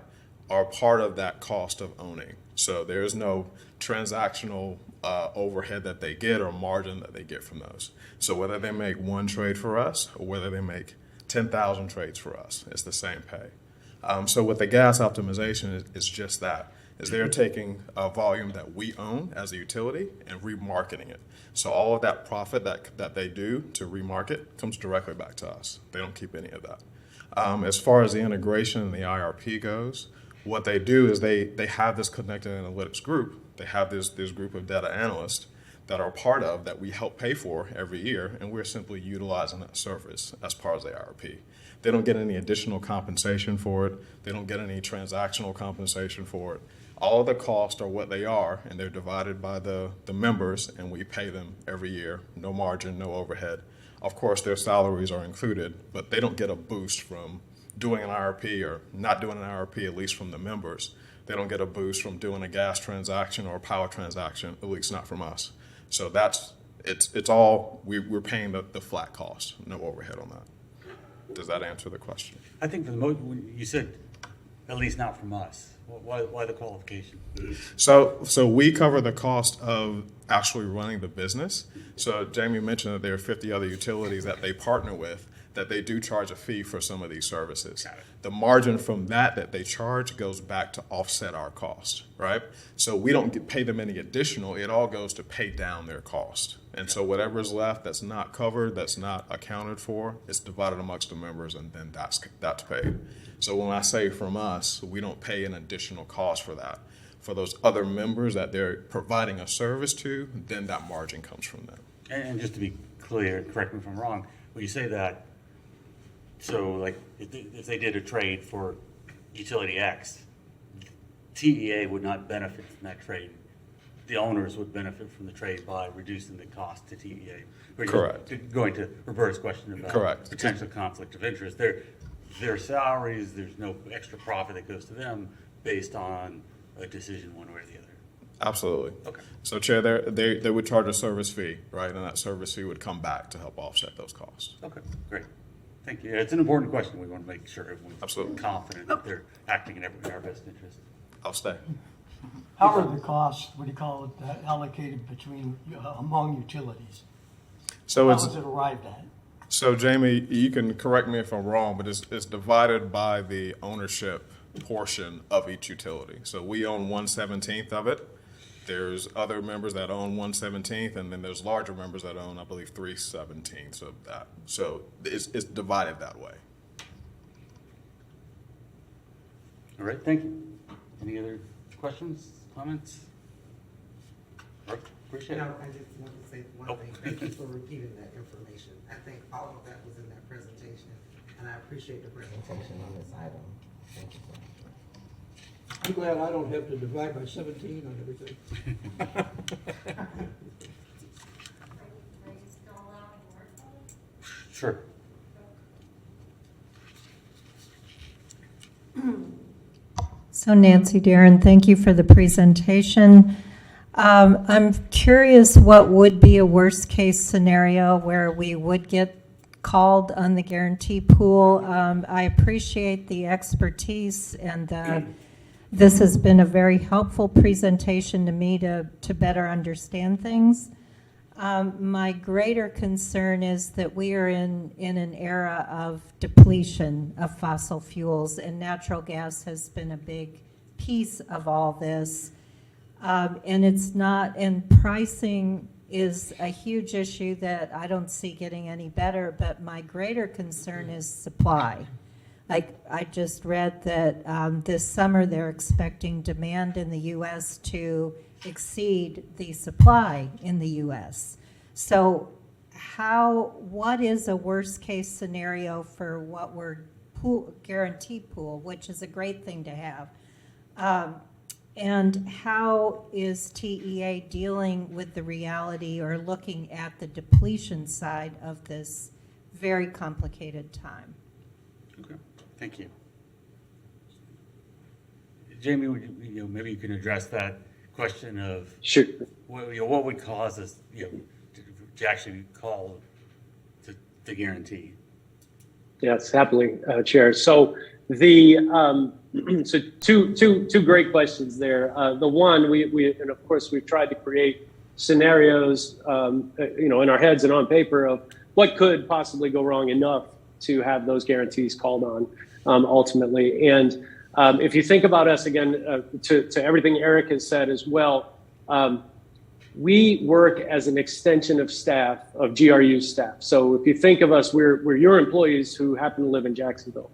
are part of that cost of owning. So there's no transactional overhead that they get or margin that they get from those. So whether they make one trade for us or whether they make 10,000 trades for us, it's the same pay. So with the gas optimization, it's just that. Is they're taking a volume that we own as a utility and remarketing it. So all of that profit that they do to remarket comes directly back to us. They don't keep any of that. As far as the integration and the IRP goes, what they do is they have this connected analytics group. They have this group of data analysts that are part of that we help pay for every year, and we're simply utilizing that service as part of the IRP. They don't get any additional compensation for it. They don't get any transactional compensation for it. All of the costs are what they are, and they're divided by the members, and we pay them every year. No margin, no overhead. Of course, their salaries are included, but they don't get a boost from doing an IRP or not doing an IRP, at least from the members. They don't get a boost from doing a gas transaction or a power transaction, at least not from us. So it's all, we're paying the flat cost, no overhead on that. Does that answer the question? I think for the most, you said, at least not from us. Why the qualification? So we cover the cost of actually running the business. So Jamie mentioned that there are 50 other utilities that they partner with that they do charge a fee for some of these services. The margin from that they charge goes back to offset our cost, right? So we don't pay them any additional. It all goes to pay down their cost. And so whatever is left that's not covered, that's not accounted for, it's divided amongst the members, and then that's paid. So when I say from us, we don't pay an additional cost for that. For those other members that they're providing a service to, then that margin comes from them. And just to be clear, correct me if I'm wrong, when you say that, so like if they did a trade for utility X, TEA would not benefit from that trade. The owners would benefit from the trade by reducing the cost to TEA. Correct. Going to Roberta's question about Correct. potential conflict of interest. Their salaries, there's no extra profit that goes to them based on a decision one way or the other. Absolutely. Okay. So Chair, they would charge a service fee, right? And that service fee would come back to help offset those costs. Okay, great. Thank you. It's an important question. We want to make sure everyone's Absolutely. confident that they're acting in our best interest. I'll stay. How are the costs, allocated between, among utilities? So How it's is it arrived at? So Jamie, you can correct me if I'm wrong, but it's divided by the ownership portion of each utility. So we own 1/17 of it. There's other members that own 1/17, and then there's larger members that own, I believe, 3/17 of that. So it's divided that way. All right, thank you. Any other questions, comments? All right, appreciate it. No, I just want to say one thing. Thank you for repeating that information. I think all of that was in that presentation, and I appreciate the presentation on this item. Thank you so much. I'm glad I don't have to divide by 17 on everything. Sure. So Nancy Darren, thank you for the presentation. I'm curious what would be a worst case scenario where we would get called on the guarantee pool. I appreciate the expertise, and this has been a very helpful presentation to me to better understand things. My greater concern is that we are in an era of depletion of fossil fuels, and natural gas has been a big piece of all this. And it's not, and pricing is a huge issue that I don't see getting any better, but my greater concern is supply. I just read that this summer they're expecting demand in the U.S. to exceed the supply in the US. So what is a worst case scenario for what we're guarantee pool, which is a great thing to have? And how is TEA dealing with the reality or looking at the depletion side of this very complicated time? Okay, thank you. Jamie, maybe you can address that question of Sure. what would cause us, to actually call to guarantee. Yes, happily, Chair. So so two great questions there. The one, and of course we've tried to create scenarios, in our heads and on paper of what could possibly go wrong enough to have those guarantees called on ultimately. And if you think about us again, to everything Eric has said as well, we work as an extension of staff, of GRU staff. So if you think of us, we're your employees who happen to live in Jacksonville.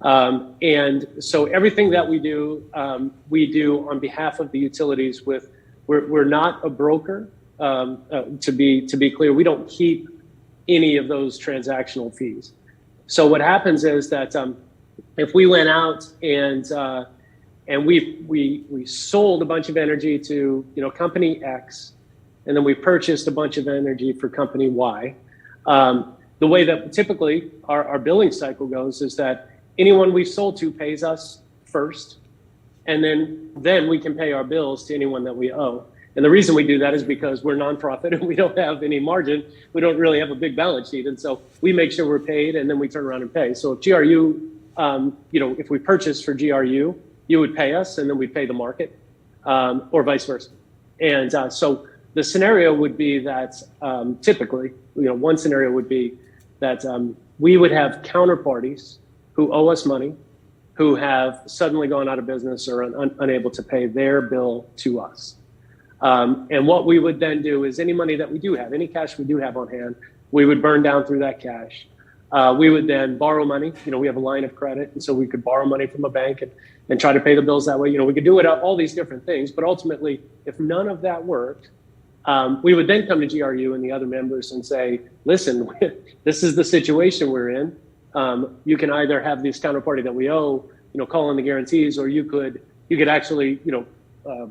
And so everything that we do on behalf of the utilities we're not a broker. To be clear, we don't keep any of those transactional fees. So what happens is that if we went out and we sold a bunch of energy to company X, and then we purchased a bunch of energy for company Y. The way that typically our billing cycle goes is that anyone we've sold to pays us first, and then we can pay our bills to anyone that we owe. And the reason we do that is because we're nonprofit and we don't have any margin. We don't really have a big balance sheet, and so we make sure we're paid, and then we turn around and pay. So if GRU, if we purchase for GRU, you would pay us, and then we pay the market, or vice versa. And so the scenario would be that typically, one scenario would be that we would have counterparties who owe us money, who have suddenly gone out of business or unable to pay their bill to us. And what we would then do is any money that we do have, any cash we do have on hand, we would burn down through that cash. We would then borrow money. We have a line of credit, and so we could borrow money from a bank and try to pay the bills that way. We could do it all these different things, but ultimately, if none of that worked, we would then come to GRU and the other members and say, listen, this is the situation we're in. You can either have this counterparty that we owe, call in the guarantees, or you could actually,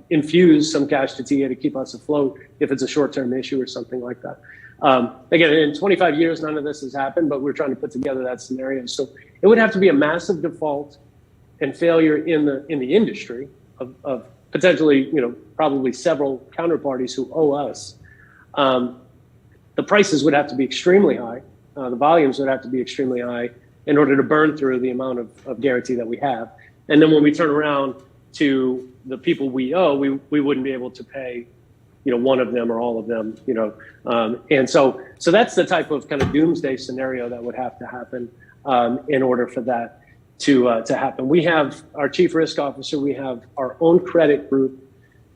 infuse some cash to TA to keep us afloat if it's a short-term issue or something like that. Again, in 25 years, none of this has happened, but we're trying to put together that scenario. So it would have to be a massive default and failure in the industry of potentially, probably several counterparties who owe us. The prices would have to be extremely high. The volumes would have to be extremely high in order to burn through the amount of guarantee that we have. And then when we turn around to the people we owe, we wouldn't be able to pay, one of them or all of them, and so that's the type of kind of doomsday scenario that would have to happen in order for that to happen. We have our chief risk officer, we have our own credit group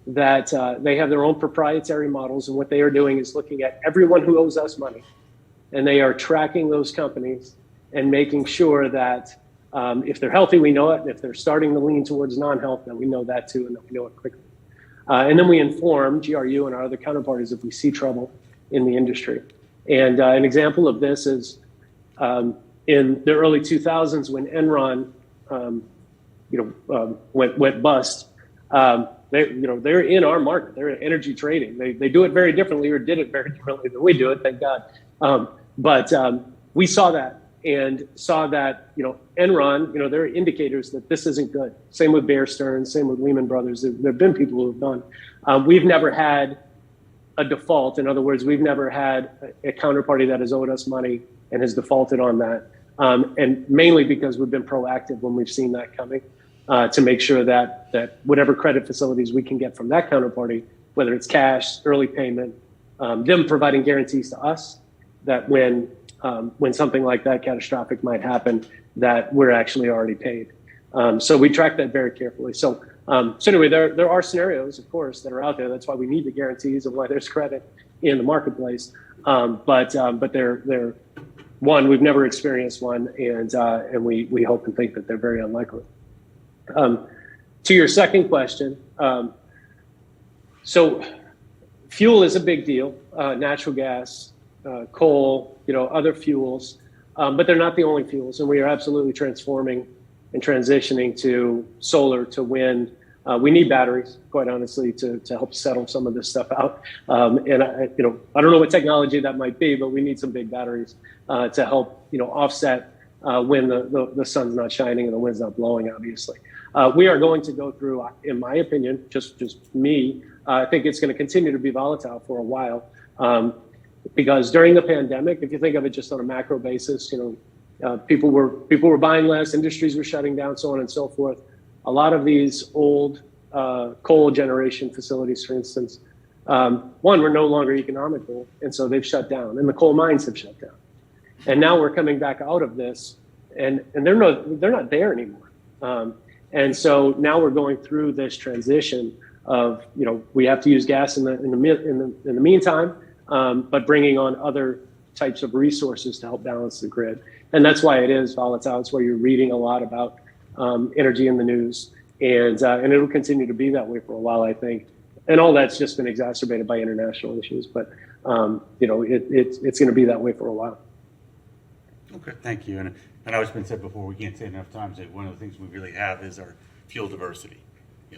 that they have their own proprietary models, and what they are doing is looking at everyone who owes us money, and they are tracking those companies and making sure that if they're healthy, we know it, and if they're starting to lean towards non-health, then we know that too, and that we know it quickly. And then we inform GRU and our other counterparties if we see trouble in the industry. And an example of this is in the early 2000s when Enron, went bust. They're in our market. They're in energy trading. They do it very differently, or did it very differently than we do it. Thank God. But we saw that. And saw that, Enron, there are indicators that this isn't good. Same with Bear Stearns, same with Lehman Brothers. There have been people who have done. We've never had a default. In other words, we've never had a counterparty that has owed us money and has defaulted on that. And mainly because we've been proactive when we've seen that coming to make sure that whatever credit facilities we can get from that counterparty, whether it's cash, early payment, them providing guarantees to us that when something like that catastrophic might happen, that we're actually already paid. So we track that very carefully. So anyway, there are scenarios, of course, that are out there. That's why we need the guarantees and why there's credit in the marketplace. But they're one, we've never experienced one, and we hope and think that they're very unlikely. To your second question, So fuel is a big deal, natural gas, coal, other fuels, but they're not the only fuels. And we are absolutely transforming and transitioning to solar, to wind. We need batteries, quite honestly, to help settle some of this stuff out. And I don't know what technology that might be, but we need some big batteries to help, offset when the sun's not shining and the wind's not blowing, obviously. We are going to go through, in my opinion, just me, I think it's going to continue to be volatile for a while. Because during the pandemic, if you think of it just on a macro basis, people were buying less, industries were shutting down, so on and so forth. A lot of these old coal generation facilities, for instance, one, were no longer economical, and so they've shut down, and the coal mines have shut down. And now we're coming back out of this, and they're not there anymore. And so now we're going through this transition of, we have to use gas in the meantime, but bringing on other types of resources to help balance the grid. And that's why it is volatile. It's why you're reading a lot about energy in the news, and it'll continue to be that way for a while, I think. And all that's just been exacerbated by international issues, but it's going to be that way for a while. Okay, thank you. And I know it's been said before, we can't say enough times that one of the things we really have is our fuel diversity.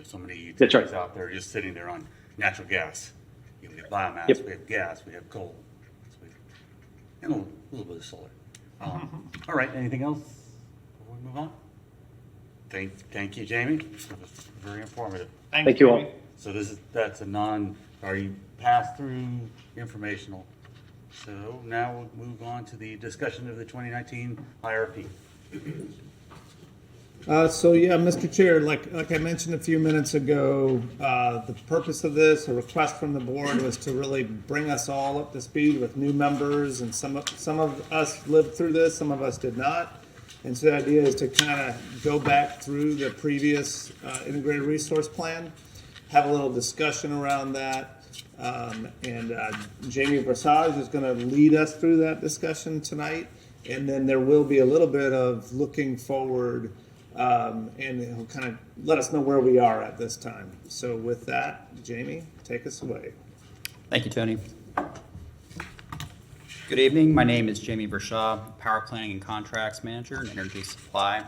So many utilities out there just sitting there on natural gas. We have biomass, we have gas, we have coal, and a little bit of solar. All right, anything else before we move on? Thank you, Jamie. That was very informative. Thank you all. So that's a pass-through informational. So now we'll move on to the discussion of the 2019 IRP. Mr. Chair, like I mentioned a few minutes ago, the purpose of this, a request from the board, was to really bring us all up to speed with new members, and some of us lived through this, some of us did not. And so the idea is to kind of go back through the previous integrated resource plan, have a little discussion around that. Jamie Versage is going to lead us through that discussion tonight. And then there will be a little bit of looking forward, and he'll kind of let us know where we are at this time. So with that, Jamie, take us away. Thank you, Tony. Good evening. My name is Jamie Vershaw, Power Planning and Contracts Manager and Energy Supply.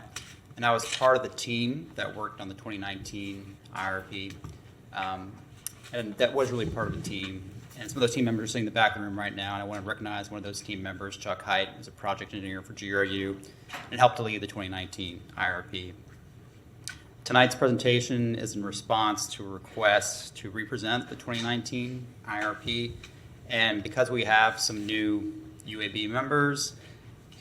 And I was part of the team that worked on the 2019 IRP. And that was really part of the team. And some of those team members are sitting in the back of the room right now, and I want to recognize one of those team members, Chuck Height, who's a project engineer for GRU, and helped to lead the 2019 IRP. Tonight's presentation is in response to a request to represent the 2019 IRP, and because we have some new UAB members,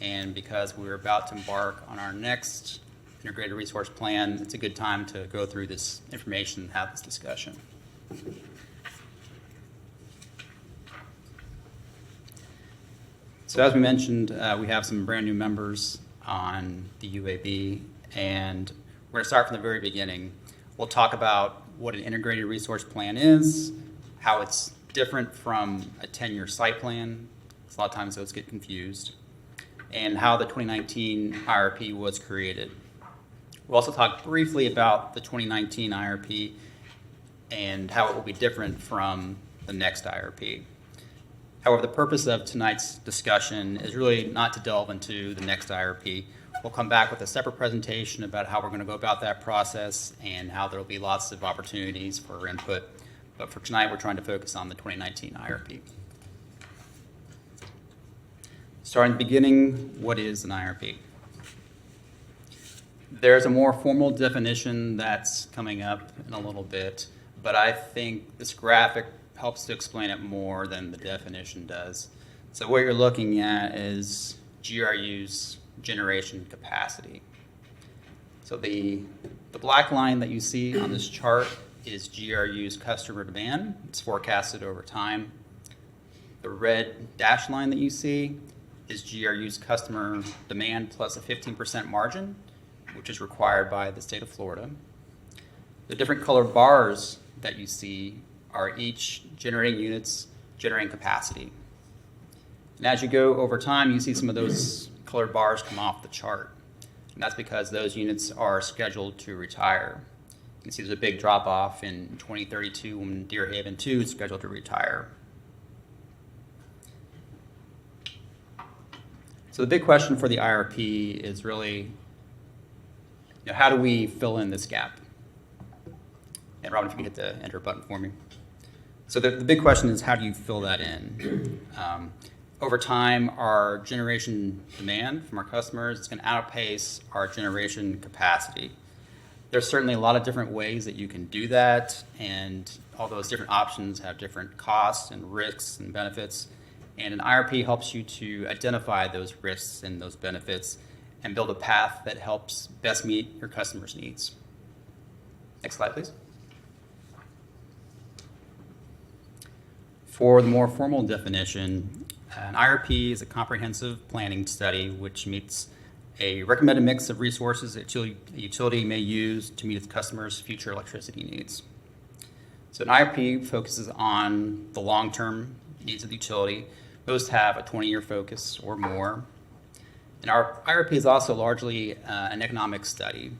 and because we're about to embark on our next integrated resource plan, it's a good time to go through this information and have this discussion. So as we mentioned, we have some brand new members on the UAB, and we're going to start from the very beginning. We'll talk about what an integrated resource plan is, how it's different from a 10-year site plan, because a lot of times those get confused, and how the 2019 IRP was created. We'll also talk briefly about the 2019 IRP and how it will be different from the next IRP. However, the purpose of tonight's discussion is really not to delve into the next IRP. We'll come back with a separate presentation about how we're going to go about that process and how there will be lots of opportunities for input. But for tonight, we're trying to focus on the 2019 IRP. Starting at the beginning, what is an IRP? There's a more formal definition that's coming up in a little bit, but I think this graphic helps to explain it more than the definition does. So what you're looking at is GRU's generation capacity. So the black line that you see on this chart is GRU's customer demand. It's forecasted over time. The red dashed line that you see is GRU's customer demand plus a 15% margin, which is required by the state of Florida. The different colored bars that you see are each generating units generating capacity. And as you go over time, you see some of those colored bars come off the chart. And that's because those units are scheduled to retire. can see there's a big drop off in 2032 when Deer Haven 2 is scheduled to retire. So the big question for the IRP is really, how do we fill in this gap? And Robin, if you can hit the enter button for me. So the big question is, how do you fill that in? Over time, our generation demand from our customers is going to outpace our generation capacity. There's certainly a lot of different ways that you can do that, and all those different options have different costs and risks and benefits. And an IRP helps you to identify those risks and those benefits and build a path that helps best meet your customers' needs. Next slide, please. For the more formal definition, an IRP is a comprehensive planning study which meets a recommended mix of resources that a utility may use to meet its customers' future electricity needs. So an IRP focuses on the long-term needs of the utility. Most have a 20-year focus or more. And our IRP is also largely an economic study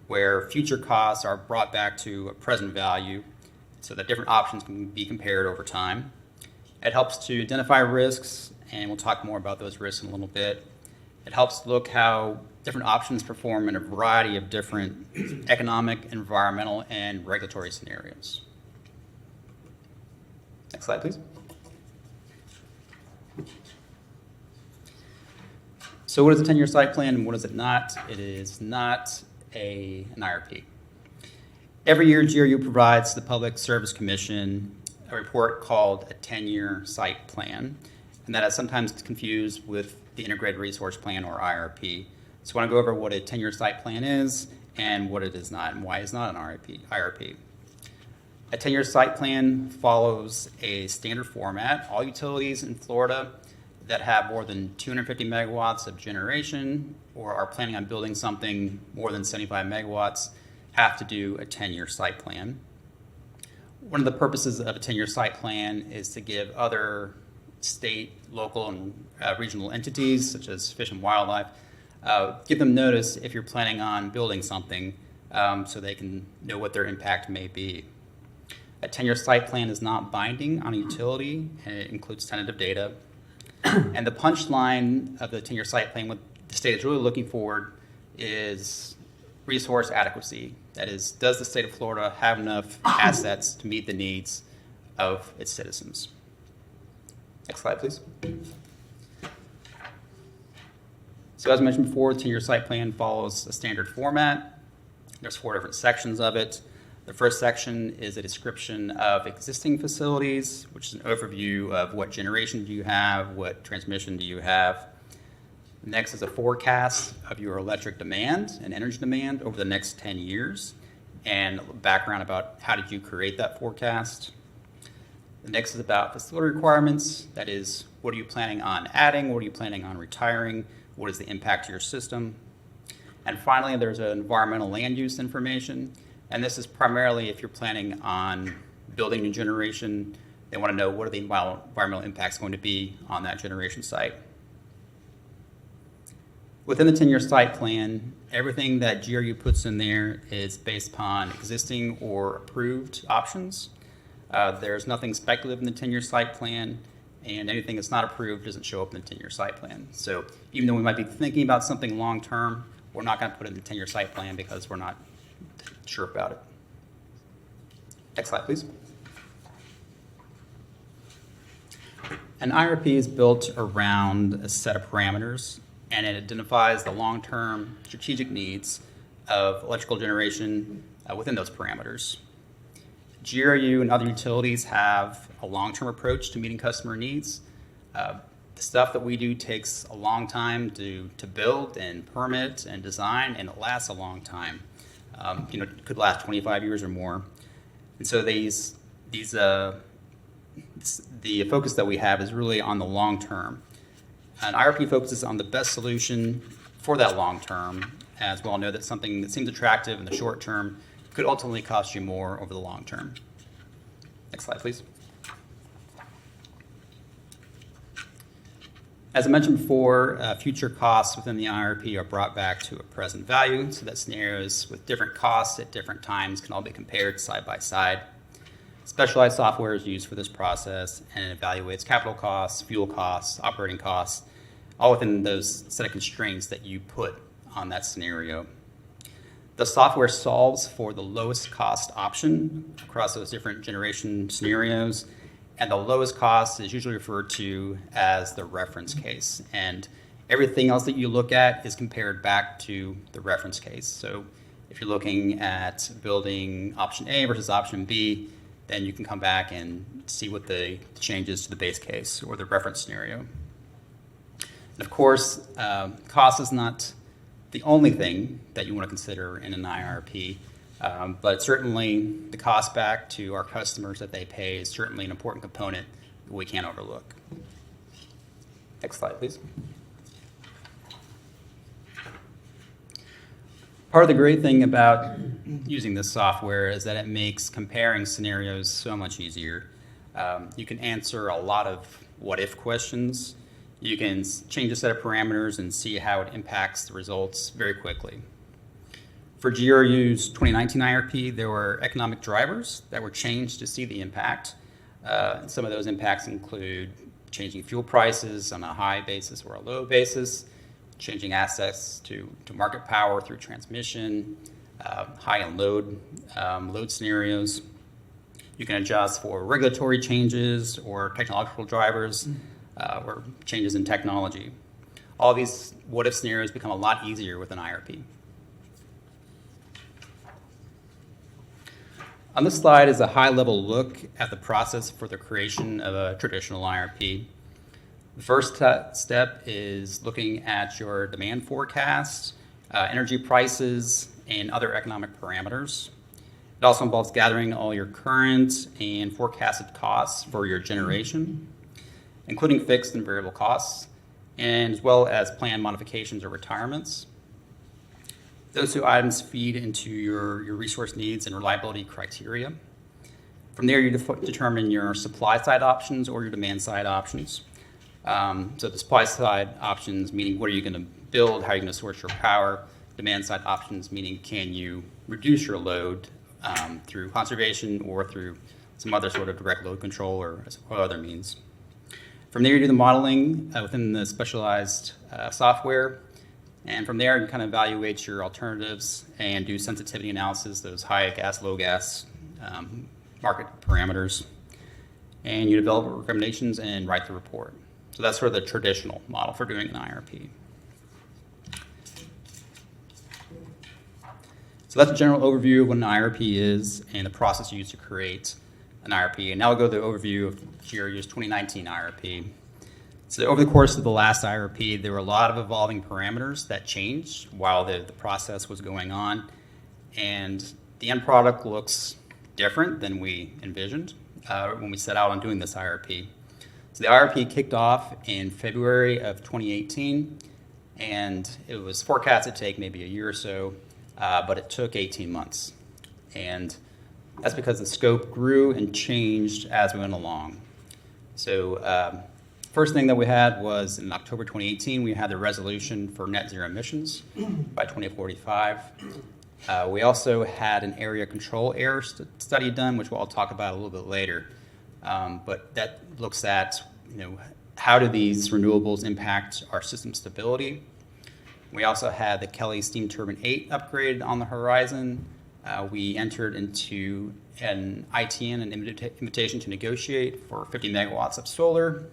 where future costs are brought back to a present value so that different options can be compared over time. It helps to identify risks, and we'll talk more about those risks in a little bit. It helps look how different options perform in a variety of different economic, environmental, and regulatory scenarios. Next slide, please. So what is a 10-year site plan and what is it not? It is not an IRP. Every year, GRU provides the Public Service Commission a report called a 10-year site plan, and that is sometimes confused with the Integrated Resource Plan, or IRP. So I want to go over what a 10-year site plan is and what it is not, and why it's not an IRP. A 10-year site plan follows a standard format. All utilities in Florida that have more than 250 megawatts of generation or are planning on building something more than 75 megawatts have to do a 10-year site plan. One of the purposes of a 10-year site plan is to give other state, local, and regional entities, such as Fish and Wildlife, give them notice if you're planning on building something so they can know what their impact may be. A 10-year site plan is not binding on a utility, and it includes tentative data. And the punchline of the 10-year site plan, what the state is really looking for, is resource adequacy. That is, does the state of Florida have enough assets to meet the needs of its citizens? Next slide, please. So as I mentioned before, the 10-year site plan follows a standard format. There's 4 different sections of it. The first section is a description of existing facilities, which is an overview of what generation do you have, what transmission do you have. Next is a forecast of your electric demand and energy demand over the next 10 years, and background about how did you create that forecast. The next is about facility requirements. That is, what are you planning on adding? What are you planning on retiring? What is the impact to your system? And finally, there's an environmental land use information. And this is primarily if you're planning on building new generation, they want to know what are the environmental impacts going to be on that generation site. Within the 10-year site plan, everything that GRU puts in there is based upon existing or approved options. There's nothing speculative in the 10-year site plan, and anything that's not approved doesn't show up in the 10-year site plan. So even though we might be thinking about something long-term, we're not going to put it in the 10-year site plan because we're not sure about it. Next slide, please. An IRP is built around a set of parameters, and it identifies the long-term strategic needs of electrical generation within those parameters. GRU and other utilities have a long-term approach to meeting customer needs. The stuff that we do takes a long time to build and permit and design, and it lasts a long time. It could last 25 years or more. And so the focus that we have is really on the long term. An IRP focuses on the best solution for that long term, as we all know that something that seems attractive in the short term could ultimately cost you more over the long term. Next slide, please. As I mentioned before, future costs within the IRP are brought back to a present value so that scenarios with different costs at different times can all be compared side by side. Specialized software is used for this process and it evaluates capital costs, fuel costs, operating costs, all within those set of constraints that you put on that scenario. The software solves for the lowest cost option across those different generation scenarios, and the lowest cost is usually referred to as the reference case. And everything else that you look at is compared back to the reference case. So if you're looking at building option A versus option B, then you can come back and see what the changes to the base case or the reference scenario. And of course, cost is not the only thing that you want to consider in an IRP, but certainly the cost back to our customers that they pay is certainly an important component that we can't overlook. Next slide, please. Part of the great thing about using this software is that it makes comparing scenarios so much easier. You can answer a lot of what-if questions. You can change a set of parameters and see how it impacts the results very quickly. For GRU's 2019 IRP, there were economic drivers that were changed to see the impact. Some of those impacts include changing fuel prices on a high basis or a low basis, changing access to market power through transmission, high and load scenarios. You can adjust for regulatory changes or technological drivers or changes in technology. All these what-if scenarios become a lot easier with an IRP. On this slide is a high-level look at the process for the creation of a traditional IRP. The first step is looking at your demand forecast, energy prices, and other economic parameters. It also involves gathering all your current and forecasted costs for your generation, including fixed and variable costs, and as well as planned modifications or retirements. Those two items feed into your resource needs and reliability criteria. From there, you determine your supply side options or your demand side options. So the supply side options, meaning what are you going to build, how are you going to source your power. Demand side options, meaning can you reduce your load through conservation or through some other sort of direct load control or other means. From there, you do the modeling within the specialized software. And from there, you kind of evaluate your alternatives and do sensitivity analysis, those high gas, low gas market parameters. And you develop recommendations and write the report. So that's sort of the traditional model for doing an IRP. So that's a general overview of what an IRP is and the process used to create an IRP. And now we'll go to the overview of GRU's 2019 IRP. So over the course of the last IRP, there were a lot of evolving parameters that changed while the process was going on. And the end product looks different than we envisioned when we set out on doing this IRP. So the IRP kicked off in February of 2018, and it was forecasted to take maybe a year or so, but it took 18 months. And that's because the scope grew and changed as we went along. So first thing that we had was in October 2018, we had the resolution for net zero emissions by 2045. We also had an area control error study done, which we'll talk about a little bit later. But that looks at, how do these renewables impact our system stability? We also had the Kelly Steam Turbine 8 upgrade on the horizon. We entered into an ITN, an invitation to negotiate for 50 megawatts of solar.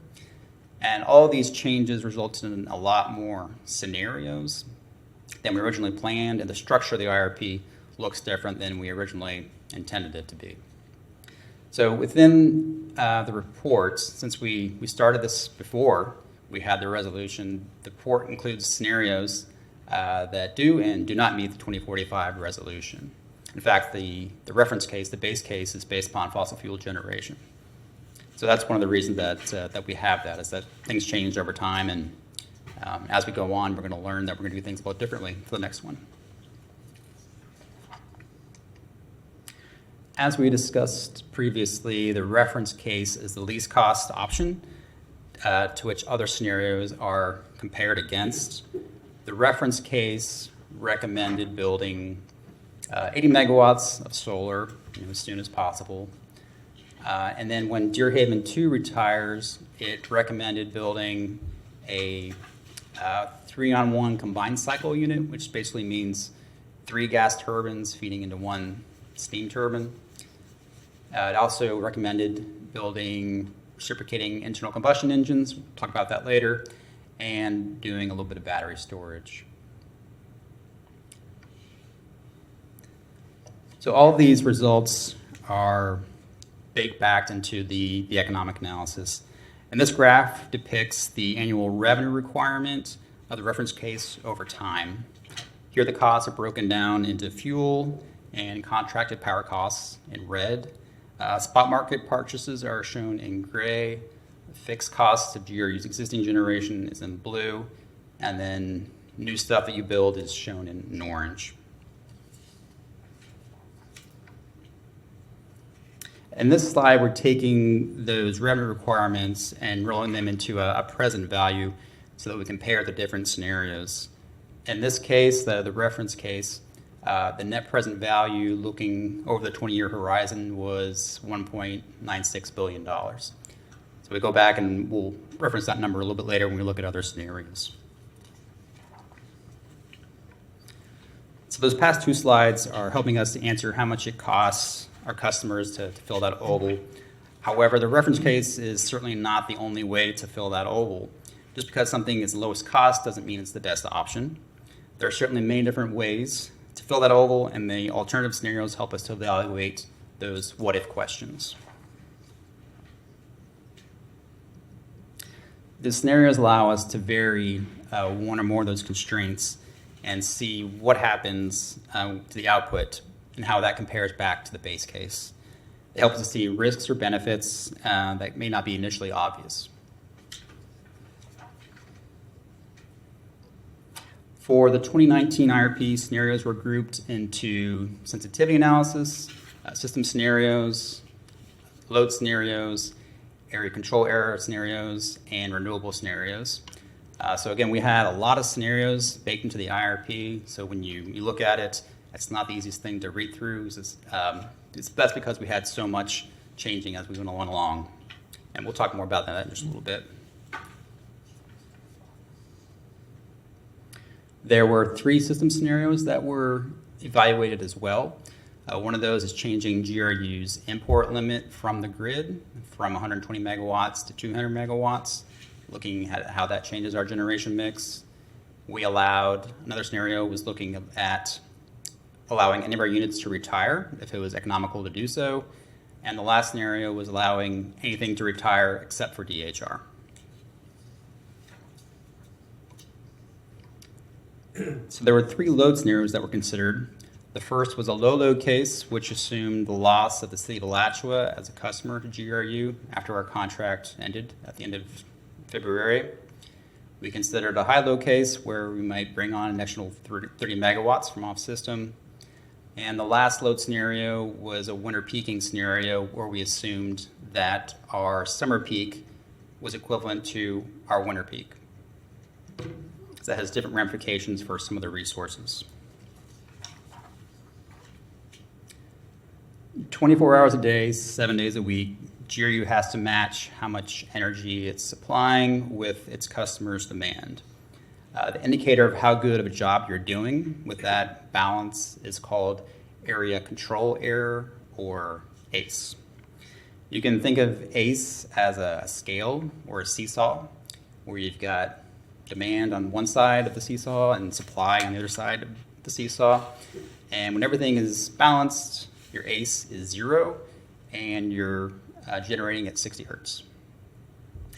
And all these changes resulted in a lot more scenarios than we originally planned, and the structure of the IRP looks different than we originally intended it to be. So within the reports, since we started this before we had the resolution, the report includes scenarios that do and do not meet the 2045 resolution. In fact, the reference case, the base case, is based upon fossil fuel generation. So that's one of the reasons that we have that, is that things change over time, and as we go on, we're going to learn that we're going to do things a little differently for the next one. As we discussed previously, the reference case is the least cost option, to which other scenarios are compared against. The reference case recommended building 80 megawatts of solar as soon as possible. And then when Deer Haven 2 retires, it recommended building a 3-on-1 combined cycle unit, which basically means 3 gas turbines feeding into 1 steam turbine. It also recommended building reciprocating internal combustion engines, we'll talk about that later, and doing a little bit of battery storage. So all of these results are baked back into the economic analysis. And this graph depicts the annual revenue requirement of the reference case over time. Here the costs are broken down into fuel and contracted power costs in red. Spot market purchases are shown in gray. Fixed costs of GRU's existing generation is in blue. And then new stuff that you build is shown in orange. In this slide, we're taking those revenue requirements and rolling them into a present value so that we compare the different scenarios. In this case, the reference case, the net present value looking over the 20-year horizon was $1.96 billion. So we go back and we'll reference that number a little bit later when we look at other scenarios. So those past 2 slides are helping us to answer how much it costs our customers to fill that oval. However, the reference case is certainly not the only way to fill that oval. Just because something is lowest cost doesn't mean it's the best option. There are certainly many different ways to fill that oval, and the alternative scenarios help us to evaluate those what-if questions. The scenarios allow us to vary one or more of those constraints and see what happens to the output and how that compares back to the base case. It helps us see risks or benefits that may not be initially obvious. For the 2019 IRP, scenarios were grouped into sensitivity analysis, system scenarios, load scenarios, area control error scenarios, and renewable scenarios. So again, we had a lot of scenarios baked into the IRP. So when you look at it, it's not the easiest thing to read through. That's because we had so much changing as we went along. And we'll talk more about that in just a little bit. There were 3 system scenarios that were evaluated as well. One of those is changing GRU's import limit from the grid from 120 megawatts to 200 megawatts, looking at how that changes our generation mix. Another scenario was looking at allowing any of our units to retire if it was economical to do so. And the last scenario was allowing anything to retire except for DHR. So there were 3 load scenarios that were considered. The first was a low load case, which assumed the loss of the city of Alachua as a customer to GRU after our contract ended at the end of February. We considered a high load case where we might bring on an additional 30 megawatts from off system. And the last load scenario was a winter peaking scenario where we assumed that our summer peak was equivalent to our winter peak. So that has different ramifications for some of the resources. 24 hours a day, 7 days a week, GRU has to match how much energy it's supplying with its customers' demand. The indicator of how good of a job you're doing with that balance is called area control error, or ACE. You can think of ACE as a scale or a seesaw, where you've got demand on one side of the seesaw and supply on the other side of the seesaw. And when everything is balanced, your ACE is 0 and you're generating at 60 hertz.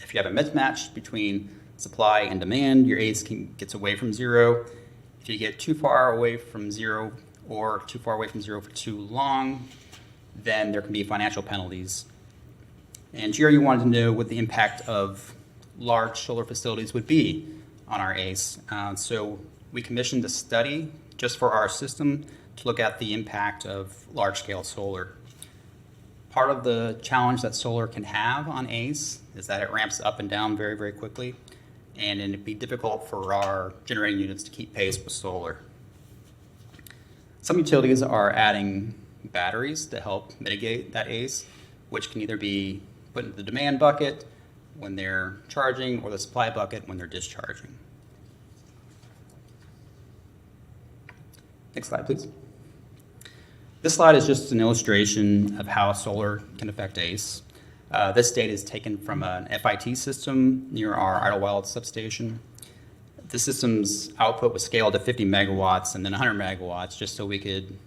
If you have a mismatch between supply and demand, your ACE gets away from 0. If you get too far away from 0 or too far away from 0 for too long, then there can be financial penalties. And GRU wanted to know what the impact of large solar facilities would be on our ACE. So we commissioned a study just for our system to look at the impact of large-scale solar. Part of the challenge that solar can have on ACE is that it ramps up and down very, very quickly, and it'd be difficult for our generating units to keep pace with solar. Some utilities are adding batteries to help mitigate that ACE, which can either be put into the demand bucket when they're charging or the supply bucket when they're discharging. Next slide, please. This slide is just an illustration of how solar can affect ACE. This data is taken from an FIT system near our Idlewild substation. The system's output was scaled to 50 megawatts and then 100 megawatts just so we could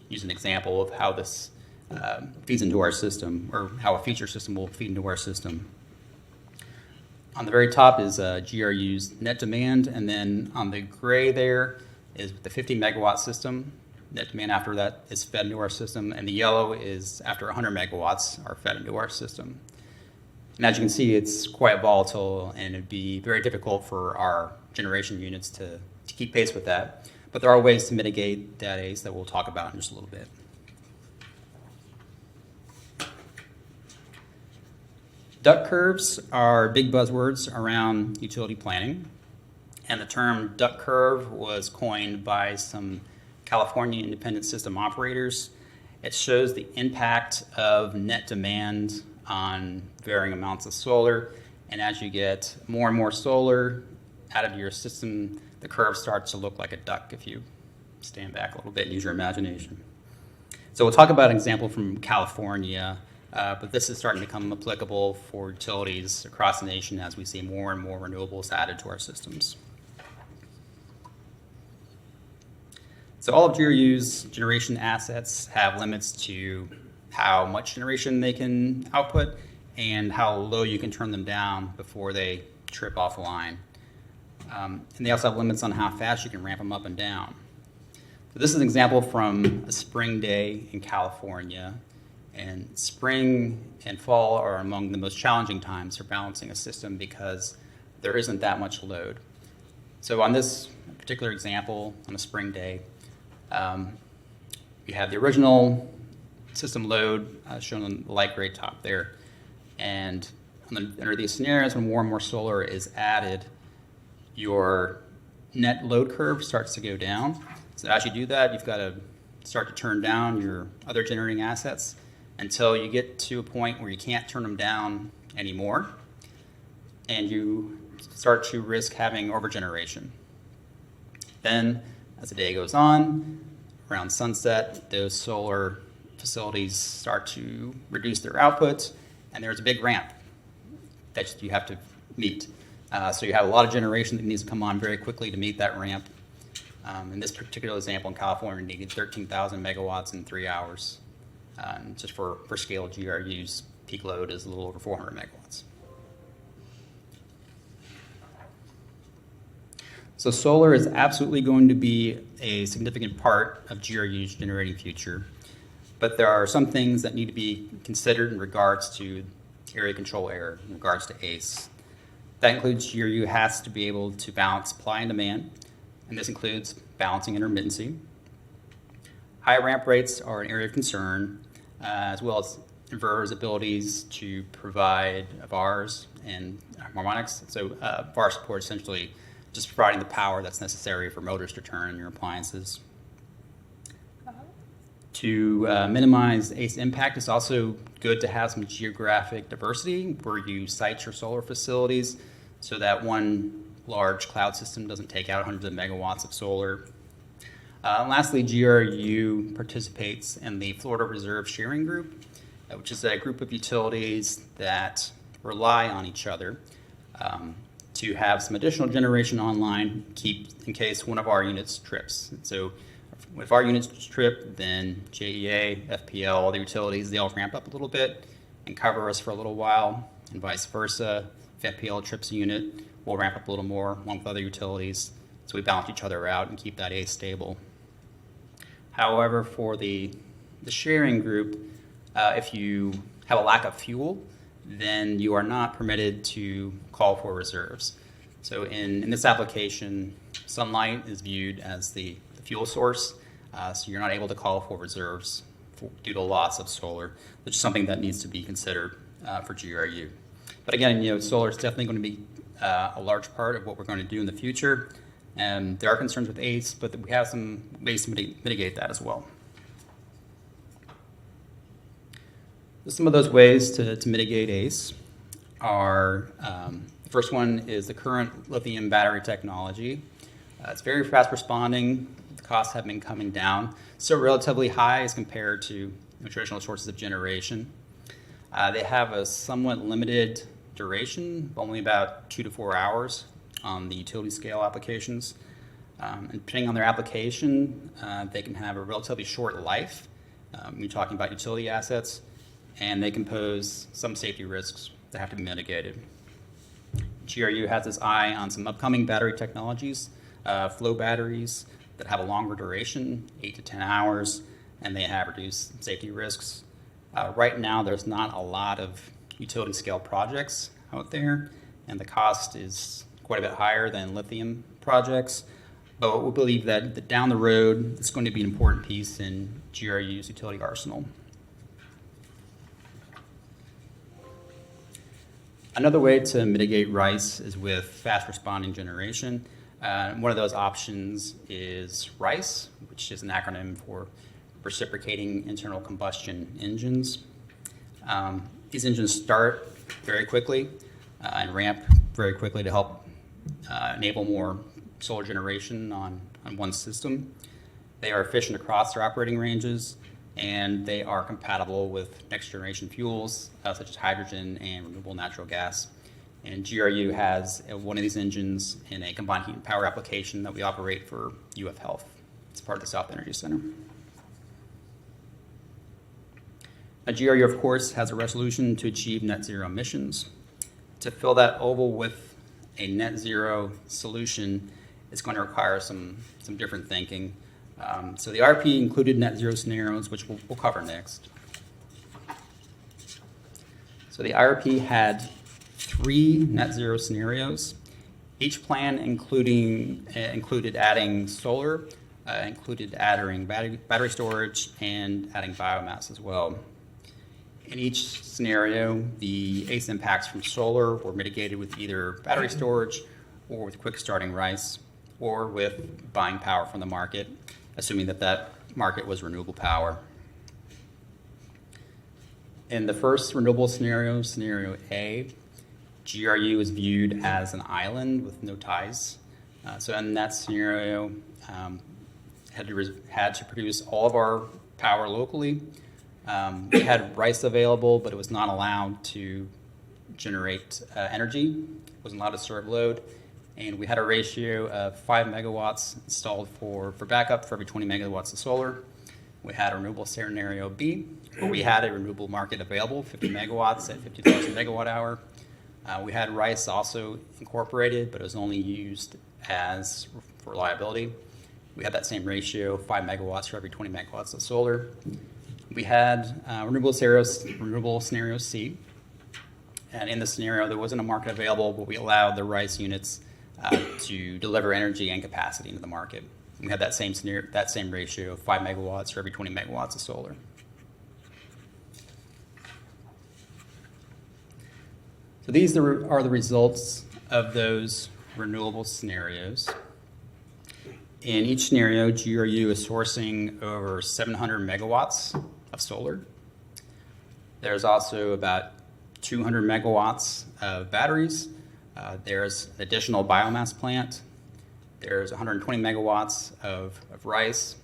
use an example of how this feeds into our system, or how a feature system will feed into our system. On the very top is GRU's net demand, and then on the gray there is the 50 megawatt system. Net demand after that is fed into our system, and the yellow is after 100 megawatts are fed into our system. And as you can see, it's quite volatile, and it'd be very difficult for our generation units to keep pace with that. But there are ways to mitigate that ACE that we'll talk about in just a little bit. Duck curves are big buzzwords around utility planning, and the term duck curve was coined by some California independent system operators. It shows the impact of net demand on varying amounts of solar, and as you get more and more solar added to your system, the curve starts to look like a duck if you stand back a little bit and use your imagination. So we'll talk about an example from California, but this is starting to become applicable for utilities across the nation as we see more and more renewables added to our systems. So all of GRU's generation assets have limits to how much generation they can output and how low you can turn them down before they trip offline. And they also have limits on how fast you can ramp them up and down. So this is an example from a spring day in California. And spring and fall are among the most challenging times for balancing a system because there isn't that much load. So on this particular example, on a spring day, we have the original system load shown on the light gray top there. And under these scenarios, when more and more solar is added, your net load curve starts to go down. So as you do that, you've got to start to turn down your other generating assets until you get to a point where you can't turn them down anymore, and you start to risk having overgeneration. Then, as the day goes on, around sunset, those solar facilities start to reduce their output, and there's a big ramp that you have to meet. So you have a lot of generation that needs to come on very quickly to meet that ramp. In this particular example in California, we needed 13,000 megawatts in 3 hours. Just for scale, GRU's peak load is a little over 400 megawatts. So solar is absolutely going to be a significant part of GRU's generating future, but there are some things that need to be considered in regards to area control error, in regards to ACE. That includes GRU has to be able to balance supply and demand, and this includes balancing intermittency. High ramp rates are an area of concern, as well as inverters' abilities to provide VARs and harmonics. So VAR support essentially just providing the power that's necessary for motors to turn in your appliances. To minimize ACE impact, it's also good to have some geographic diversity where you site your solar facilities so that one large cloud system doesn't take out hundreds of megawatts of solar. Lastly, GRU participates in the Florida Reserve Sharing Group, which is a group of utilities that rely on each other to have some additional generation online in case one of our units trips. So if our units trip, then JEA, FPL, all the utilities, they all ramp up a little bit and cover us for a little while, and vice versa. If FPL trips a unit, we'll ramp up a little more along with other utilities, so we balance each other out and keep that ACE stable. However, for the sharing group, if you have a lack of fuel, then you are not permitted to call for reserves. So in this application, sunlight is viewed as the fuel source, so you're not able to call for reserves due to loss of solar, which is something that needs to be considered for GRU. But again, solar is definitely going to be a large part of what we're going to do in the future. And there are concerns with ACE, but we have some ways to mitigate that as well. Some of those ways to mitigate ACE are, the first one is the current lithium battery technology. It's very fast responding. The costs have been coming down, still relatively high as compared to traditional sources of generation. They have a somewhat limited duration, only about 2 to 4 hours on the utility scale applications. And depending on their application, they can have a relatively short life. You're talking about utility assets, and they can pose some safety risks that have to be mitigated. GRU has its eye on some upcoming battery technologies, flow batteries that have a longer duration, 8 to 10 hours, and they have reduced safety risks. Right now, there's not a lot of utility scale projects out there, and the cost is quite a bit higher than lithium projects. But we believe that down the road, it's going to be an important piece in GRU's utility arsenal. Another way to mitigate RICE is with fast responding generation. One of those options is RICE, which is an acronym for reciprocating internal combustion engines. These engines start very quickly and ramp very quickly to help enable more solar generation on one system. They are efficient across their operating ranges, and they are compatible with next generation fuels such as hydrogen and renewable natural gas. And GRU has one of these engines in a combined heat and power application that we operate for UF Health. It's part of the South Energy Center. Now, GRU, of course, has a resolution to achieve net zero emissions. To fill that oval with a net zero solution, it's going to require some different thinking. So the RP included net zero scenarios, which we'll cover next. So the IRP had 3 net zero scenarios. Each plan included adding solar, included adding battery storage, and adding biomass as well. In each scenario, the ACE impacts from solar were mitigated with either battery storage or with quick starting RICE or with buying power from the market, assuming that market was renewable power. In the first renewable scenario, scenario A, GRU is viewed as an island with no ties. So in that scenario, had to produce all of our power locally. We had RICE available, but it was not allowed to generate energy. It wasn't allowed to serve load. And we had a ratio of 5 megawatts installed for backup for every 20 megawatts of solar. We had a renewable scenario B, where we had a renewable market available, 50 megawatts at 50,000 megawatt hour. We had RICE also incorporated, but it was only used as for reliability. We had that same ratio, 5 megawatts for every 20 megawatts of solar. We had renewable scenario C. And in this scenario, there wasn't a market available, but we allowed the RICE units to deliver energy and capacity into the market. We had that same ratio of 5 megawatts for every 20 megawatts of solar. So these are the results of those renewable scenarios. In each scenario, GRU is sourcing over 700 megawatts of solar. There's also about 200 megawatts of batteries. There's an additional biomass plant. There's 120 megawatts of RICE.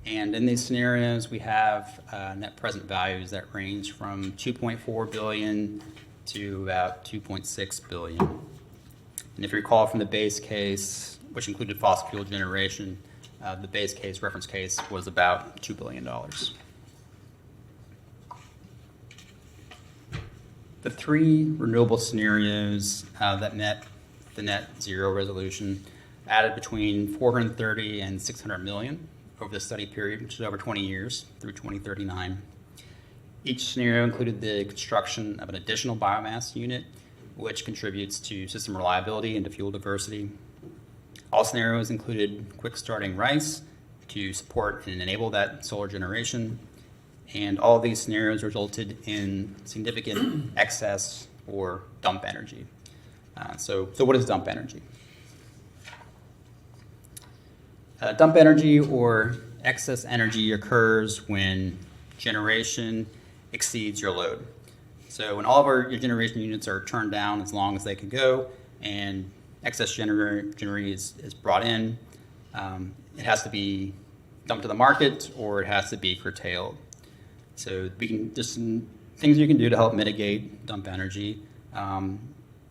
And in these scenarios, we have net present values that range from 2.4 billion to about 2.6 billion. And if you recall from the base case, which included fossil fuel generation, the base case, reference case, was about $2 billion. The 3 renewable scenarios that met the net zero resolution added between 430 and 600 million over the study period, which is over 20 years through 2039. Each scenario included the construction of an additional biomass unit, which contributes to system reliability and to fuel diversity. All scenarios included quick starting RICE to support and enable that solar generation. And all these scenarios resulted in significant excess or dump energy. So what is dump energy? Dump energy or excess energy occurs when generation exceeds your load. So when all of your generation units are turned down as long as they can go and excess generation is brought in, it has to be dumped to the market or it has to be curtailed. So just some things you can do to help mitigate dump energy.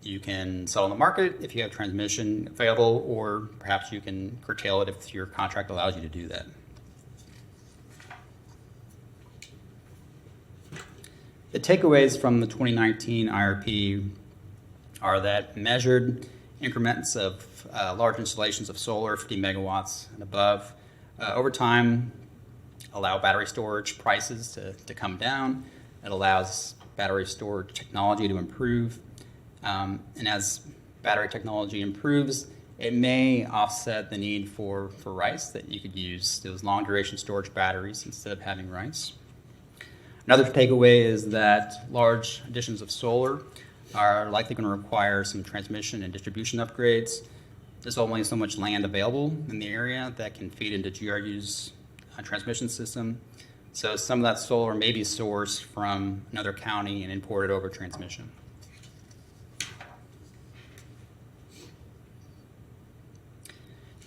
You can sell on the market if you have transmission available, or perhaps you can curtail it if your contract allows you to do that. The takeaways from the 2019 IRP are that measured increments of large installations of solar, 50 megawatts and above, over time allow battery storage prices to come down. It allows battery storage technology to improve. And as battery technology improves, it may offset the need for RICE, that you could use those long duration storage batteries instead of having RICE. Another takeaway is that large additions of solar are likely going to require some transmission and distribution upgrades. There's only so much land available in the area that can feed into GRU's transmission system. So some of that solar may be sourced from another county and imported over transmission.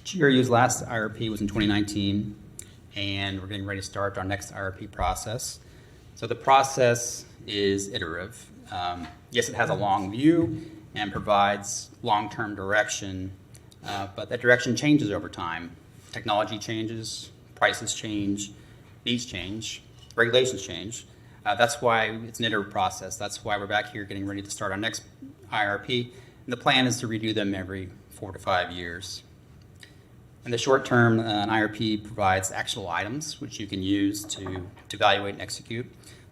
GRU's last IRP was in 2019, and we're getting ready to start our next IRP process. So the process is iterative. Yes, it has a long view and provides long-term direction, but that direction changes over time. Technology changes, prices change, needs change, regulations change. That's why it's an iterative process. That's why we're back here getting ready to start our next IRP. And the plan is to redo them every 4 to 5 years. In the short term, an IRP provides actionable items which you can use to evaluate and execute.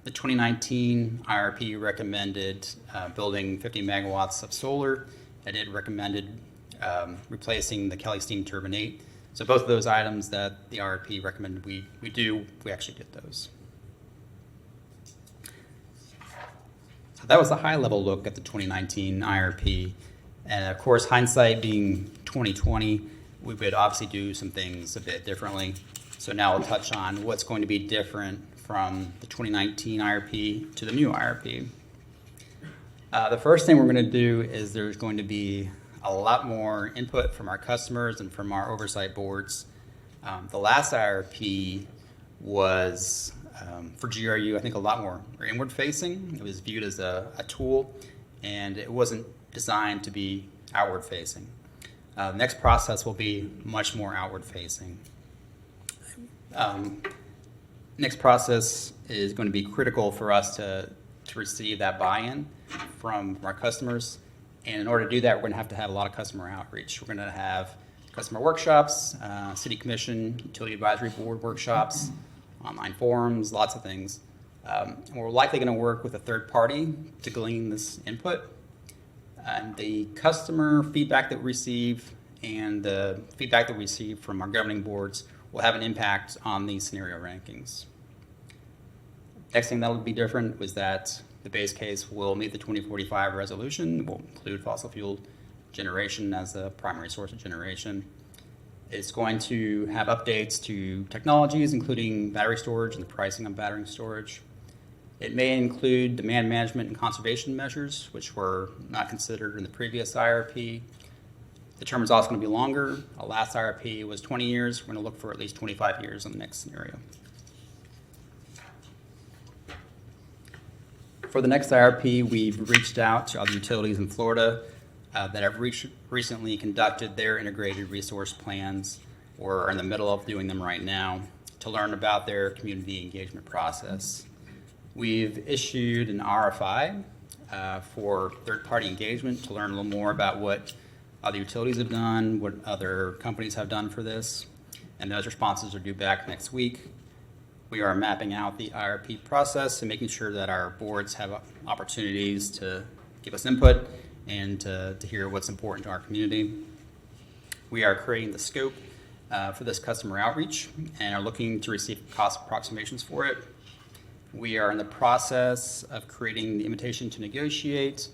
The 2019 IRP recommended building 50 megawatts of solar, and it recommended replacing the Kelly Steam Turbine 8. So both of those items that the IRP recommended we actually did those. So that was a high-level look at the 2019 IRP. And of course, hindsight being 2020, we would obviously do some things a bit differently. So now I'll touch on what's going to be different from the 2019 IRP to the new IRP. The first thing we're going to do is there's going to be a lot more input from our customers and from our oversight boards. The last IRP was, for GRU, I think a lot more inward facing. It was viewed as a tool, and it wasn't designed to be outward facing. The next process will be much more outward facing. Next process is going to be critical for us to receive that buy-in from our customers. And in order to do that, we're going to have a lot of customer outreach. We're going to have customer workshops, city commission, utility advisory board workshops, online forums, lots of things. And we're likely going to work with a third party to glean this input. And the customer feedback that we receive and the feedback that we receive from our governing boards will have an impact on these scenario rankings. Next thing that will be different was that the base case will meet the 2045 resolution. It will include fossil fuel generation as the primary source of generation. It's going to have updates to technologies, including battery storage and the pricing of battery storage. It may include demand management and conservation measures, which were not considered in the previous IRP. The term is also going to be longer. Our last IRP was 20 years. We're going to look for at least 25 years on the next scenario. For the next IRP, we've reached out to other utilities in Florida that have recently conducted their integrated resource plans or are in the middle of doing them right now to learn about their community engagement process. We've issued an RFI for third-party engagement to learn a little more about what other utilities have done, what other companies have done for this, and those responses are due back next week. We are mapping out the IRP process and making sure that our boards have opportunities to give us input and to hear what's important to our community. We are creating the scope for this customer outreach and are looking to receive cost approximations for it. We are in the process of creating the invitation to negotiate,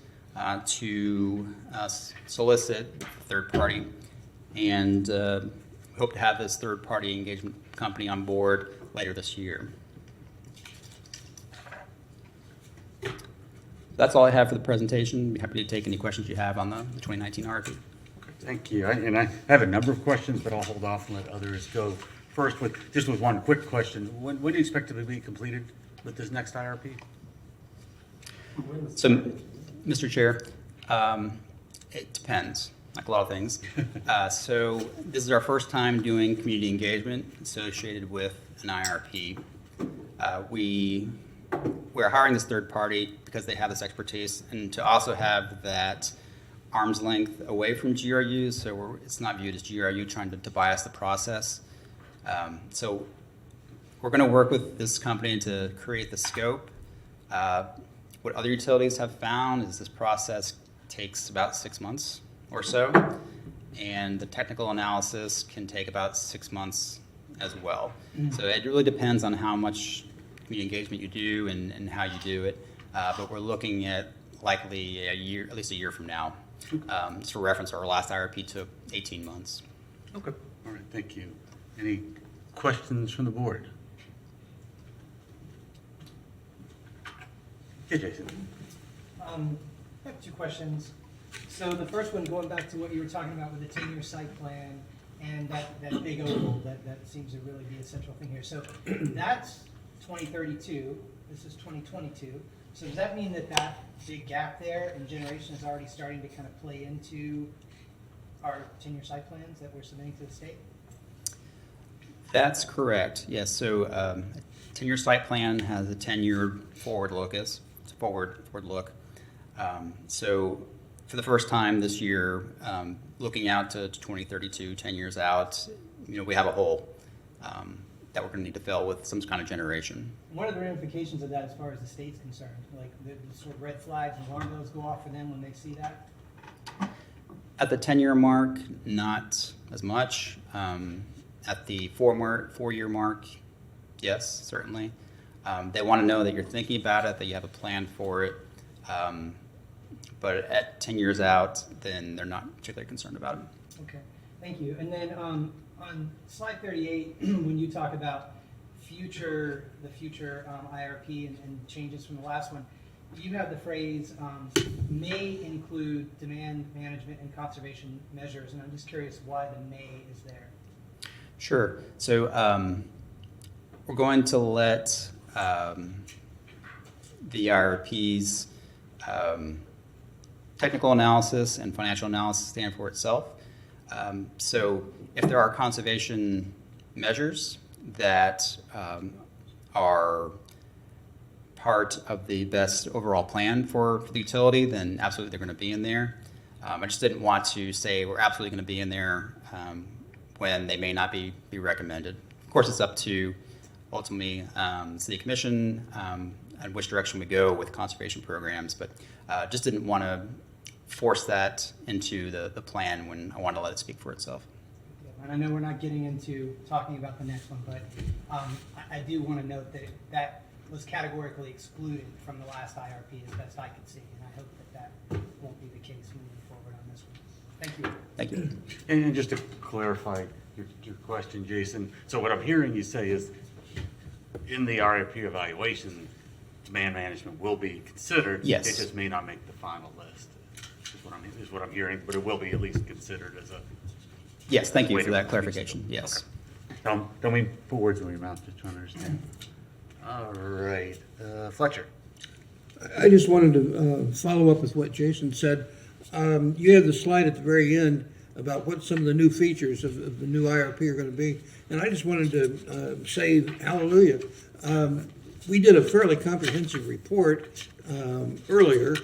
to solicit a third party, and hope to have this third party engagement company on board later this year. That's all I have for the presentation. Be happy to take any questions you have on the 2019 RFP. Thank you. And I have a number of questions, but I'll hold off and let others go. First, with one quick question. When do you expect to be completed with this next IRP? So, Mr. Chair, it depends, like a lot of things. So this is our first time doing community engagement associated with an IRP. We're hiring this third party because they have this expertise and to also have that arm's length away from GRU, so it's not viewed as GRU trying to bias the process. So we're going to work with this company to create the scope. What other utilities have found is this process takes about 6 months or so, and the technical analysis can take about 6 months as well. So it really depends on how much community engagement you do and how you do it, but we're looking at likely a year, at least a year from now. Just for reference, our last IRP took 18 months. Okay. All right. Thank you. Any questions from the board? Yeah, Jason. I have two questions. So the first one, going back to what you were talking about with the 10-year site plan and that big oval that seems to really be a central thing here. So that's 2032. This is 2022. So does that mean that big gap there in generation is already starting to kind of play into our 10-year site plans that we're submitting to the state? That's correct. Yes. So, 10-year site plan has a 10-year forward look. It's a forward look. So, for the first time this year, looking out to 2032, 10 years out, we have a hole that we're going to need to fill with some kind of generation. What are the ramifications of that as far as the state's concerned? Like the sort of red flags and alarm bells go off for them when they see that? At the 10-year mark, not as much. At the 4-year mark, yes, certainly. They want to know that you're thinking about it, that you have a plan for it. But at 10 years out, then they're not particularly concerned about it. Okay, thank you. And then on slide 38, when you talk about the future IRP and changes from the last one, you have the phrase may include demand management and conservation measures, and I'm just curious why the may is there. Sure. So we're going to let the IRP's technical analysis and financial analysis stand for itself. So if there are conservation measures that are part of the best overall plan for the utility, then absolutely they're going to be in there. I just didn't want to say we're absolutely going to be in there when they may not be recommended. Of course, it's up to ultimately the City Commission and which direction we go with conservation programs, but just didn't want to force that into the plan when I wanted to let it speak for itself. And I know we're not getting into talking about the next one, but I do want to note that that was categorically excluded from the last IRP as best I could see, and I hope that won't be the case moving forward on this one. Thank you. Thank you. And just to clarify your question, Jason, so what I'm hearing you say is in the RFP evaluation, demand management will be considered. Yes. It just may not make the final list, is what I'm hearing, but it will be at least considered as a... Yes, thank you for that clarification. Yes. Okay. Don't mean put words in your mouth, just trying to understand. All right. Fletcher. I just wanted to follow up with what Jason said. You had the slide at the very end about what some of the new features of the new IRP are going to be, and I just wanted to say hallelujah. We did a fairly comprehensive report earlier,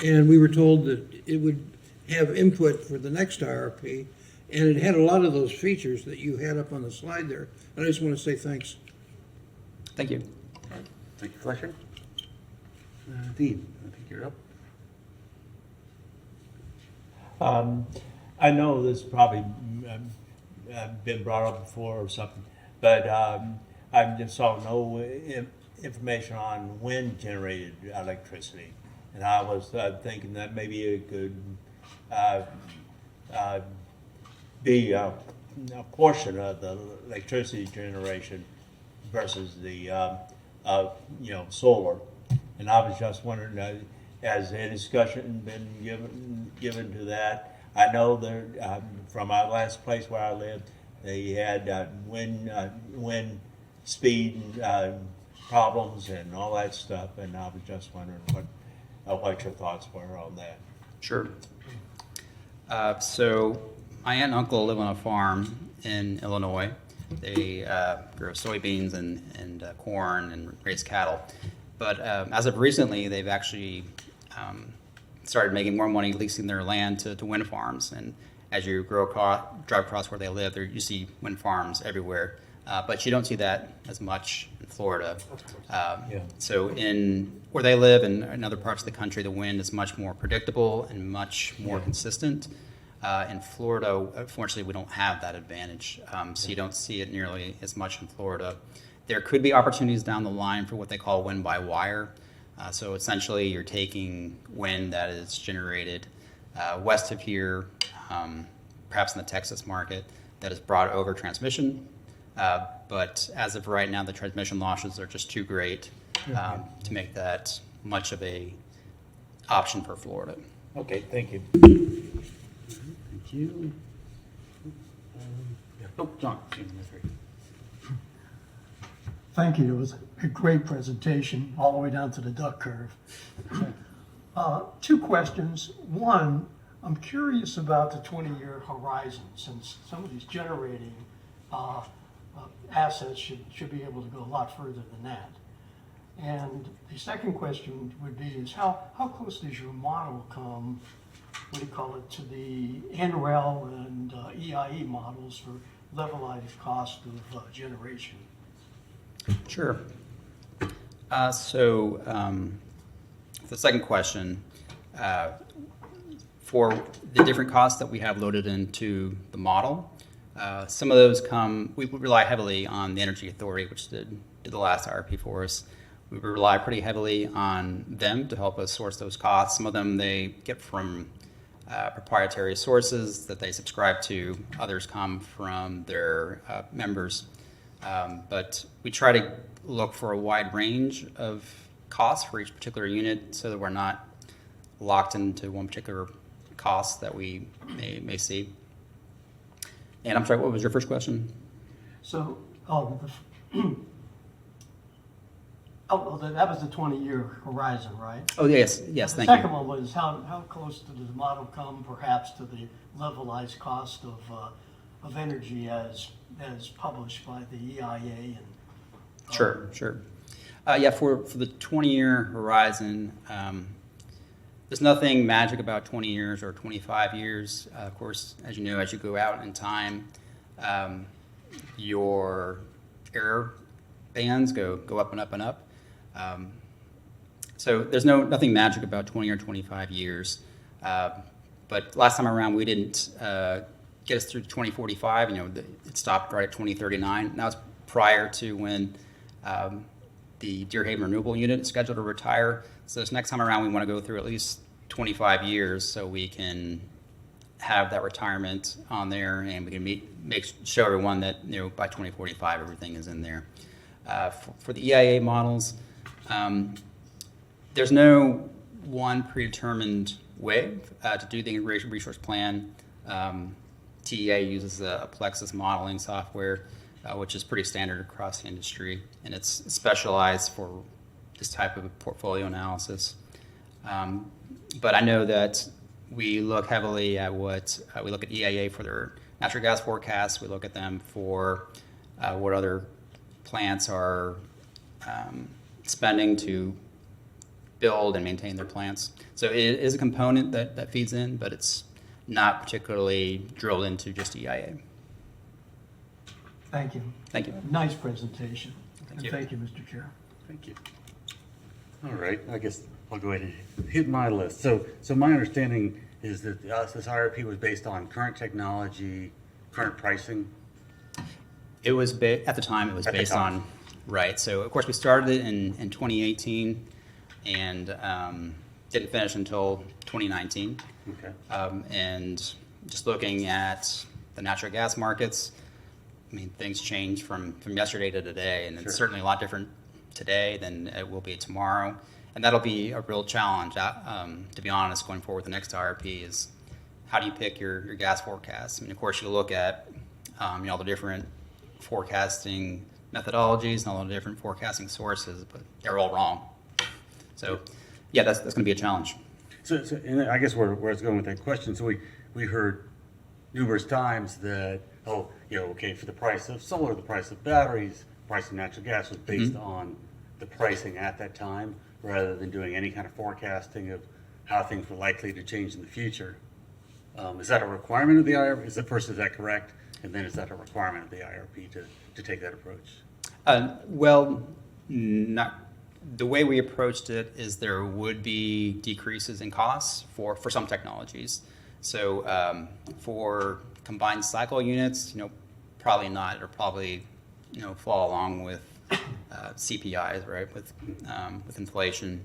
and we were told that it would have input for the next IRP, and it had a lot of those features that you had up on the slide there. And I just want to say thanks. Thank you. Thank you, Fletcher. Dean, I think you're up. I know this probably been brought up before or something, but I just don't know information on wind-generated electricity. And I was thinking that maybe it could be a portion of the electricity generation versus the, solar. And I was just wondering, has any discussion been given to that? I know there, from my last place where I lived, they had wind speed problems and all that stuff, and I was just wondering what your thoughts were on that. Sure. So my aunt and uncle live on a farm in Illinois. They grow soybeans and corn and raise cattle. But as of recently, they've actually started making more money leasing their land to wind farms. And as you drive across where they live, you see wind farms everywhere. But you don't see that as much in Florida. So in where they live and in other parts of the country, the wind is much more predictable and much more consistent. In Florida, unfortunately, we don't have that advantage. So you don't see it nearly as much in Florida. There could be opportunities down the line for what they call wind by wire. So essentially, you're taking wind that is generated west of here, perhaps in the Texas market, that is brought over transmission. But as of right now, the transmission losses are just too great to make that much of a option for Florida. Okay, thank you. Thank you. John. Thank you. It was a great presentation, all the way down to the duck curve. Two questions. One, I'm curious about the 20-year horizon, since some of these generating assets should be able to go a lot further than that. And the second question would be is how close does your model come, what do you call it, to the NREL and EIE models for levelized cost of generation? Sure. So the second question, for the different costs that we have loaded into the model, some of those we rely heavily on the Energy Authority, which did the last IRP for us. We rely pretty heavily on them to help us source those costs. Some of them they get from proprietary sources that they subscribe to. Others come from their members. But we try to look for a wide range of costs for each particular unit so that we're not locked into one particular cost that we may see. And I'm sorry, what was your first question? So, that was the 20-year horizon, right? Oh, yes, thank you. The second one was how close did the model come perhaps to the levelized cost of energy as published by the EIA? And Sure. Yeah, for the 20-year horizon, there's nothing magic about 20 years or 25 years. Of course, as you know, as you go out in time, your error bands go up and up and up. So there's nothing magic about 20 or 25 years. But last time around, we didn't get us through 2045. It stopped right at 2039. And that was prior to when the Deerhaven Renewable Unit is scheduled to retire. So this next time around, we want to go through at least 25 years so we can have that retirement on there, and we can show everyone that by 2045 everything is in there. For the EIA models, there's no one predetermined way to do the integrated resource plan. TEA uses a Plexus modeling software, which is pretty standard across the industry, and it's specialized for this type of portfolio analysis. But I know that we look heavily at we look at EIA for their natural gas forecasts. We look at them for what other plants are spending to build and maintain their plants. So it is a component that feeds in, but it's not particularly drilled into just EIA. Thank you. Thank you. Nice presentation. Thank you. Thank you, Mr. Chair. Thank you. All right, I guess I'll go ahead and hit my list. So my understanding is that this IRP was based on current technology, current pricing. It was at the time. It was based on Right. So of course we started it in 2018 and didn't finish until 2019. Okay. And just looking at the natural gas markets, I mean, things change from yesterday to today, and Sure. it's certainly a lot different today than it will be tomorrow. And that'll be a real challenge, to be honest, going forward with the next IRP is how do you pick your gas forecasts? I mean, of course, you look at all the different forecasting methodologies and all the different forecasting sources, but they're all wrong. So, yeah, that's going to be a challenge. So, and I guess where it's going with that question, so we heard numerous times that, okay, for the price of solar, the price of batteries, price of natural gas was based on the pricing at that time, rather than doing any kind of forecasting of how things were likely to change in the future. Is that a requirement of the IRP? Is that correct? And then is that a requirement of the IRP to take that approach? Well, not. The way we approached it is there would be decreases in costs for some technologies. So for combined cycle units, probably not. It'll probably, fall along with CPIs, right? With inflation.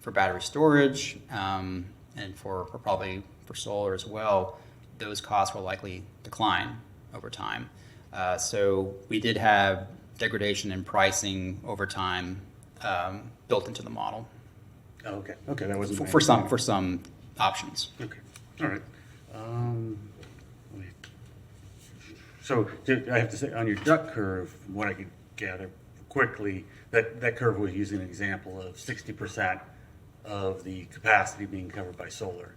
For battery storage and for probably for solar as well, those costs will likely decline over time. So we did have degradation in pricing over time built into the model. Oh, okay. Okay, that wasn't for some options. Okay. All right. So I have to say, on your duck curve, from what I could gather quickly, that curve was using an example of 60% of the capacity being covered by solar.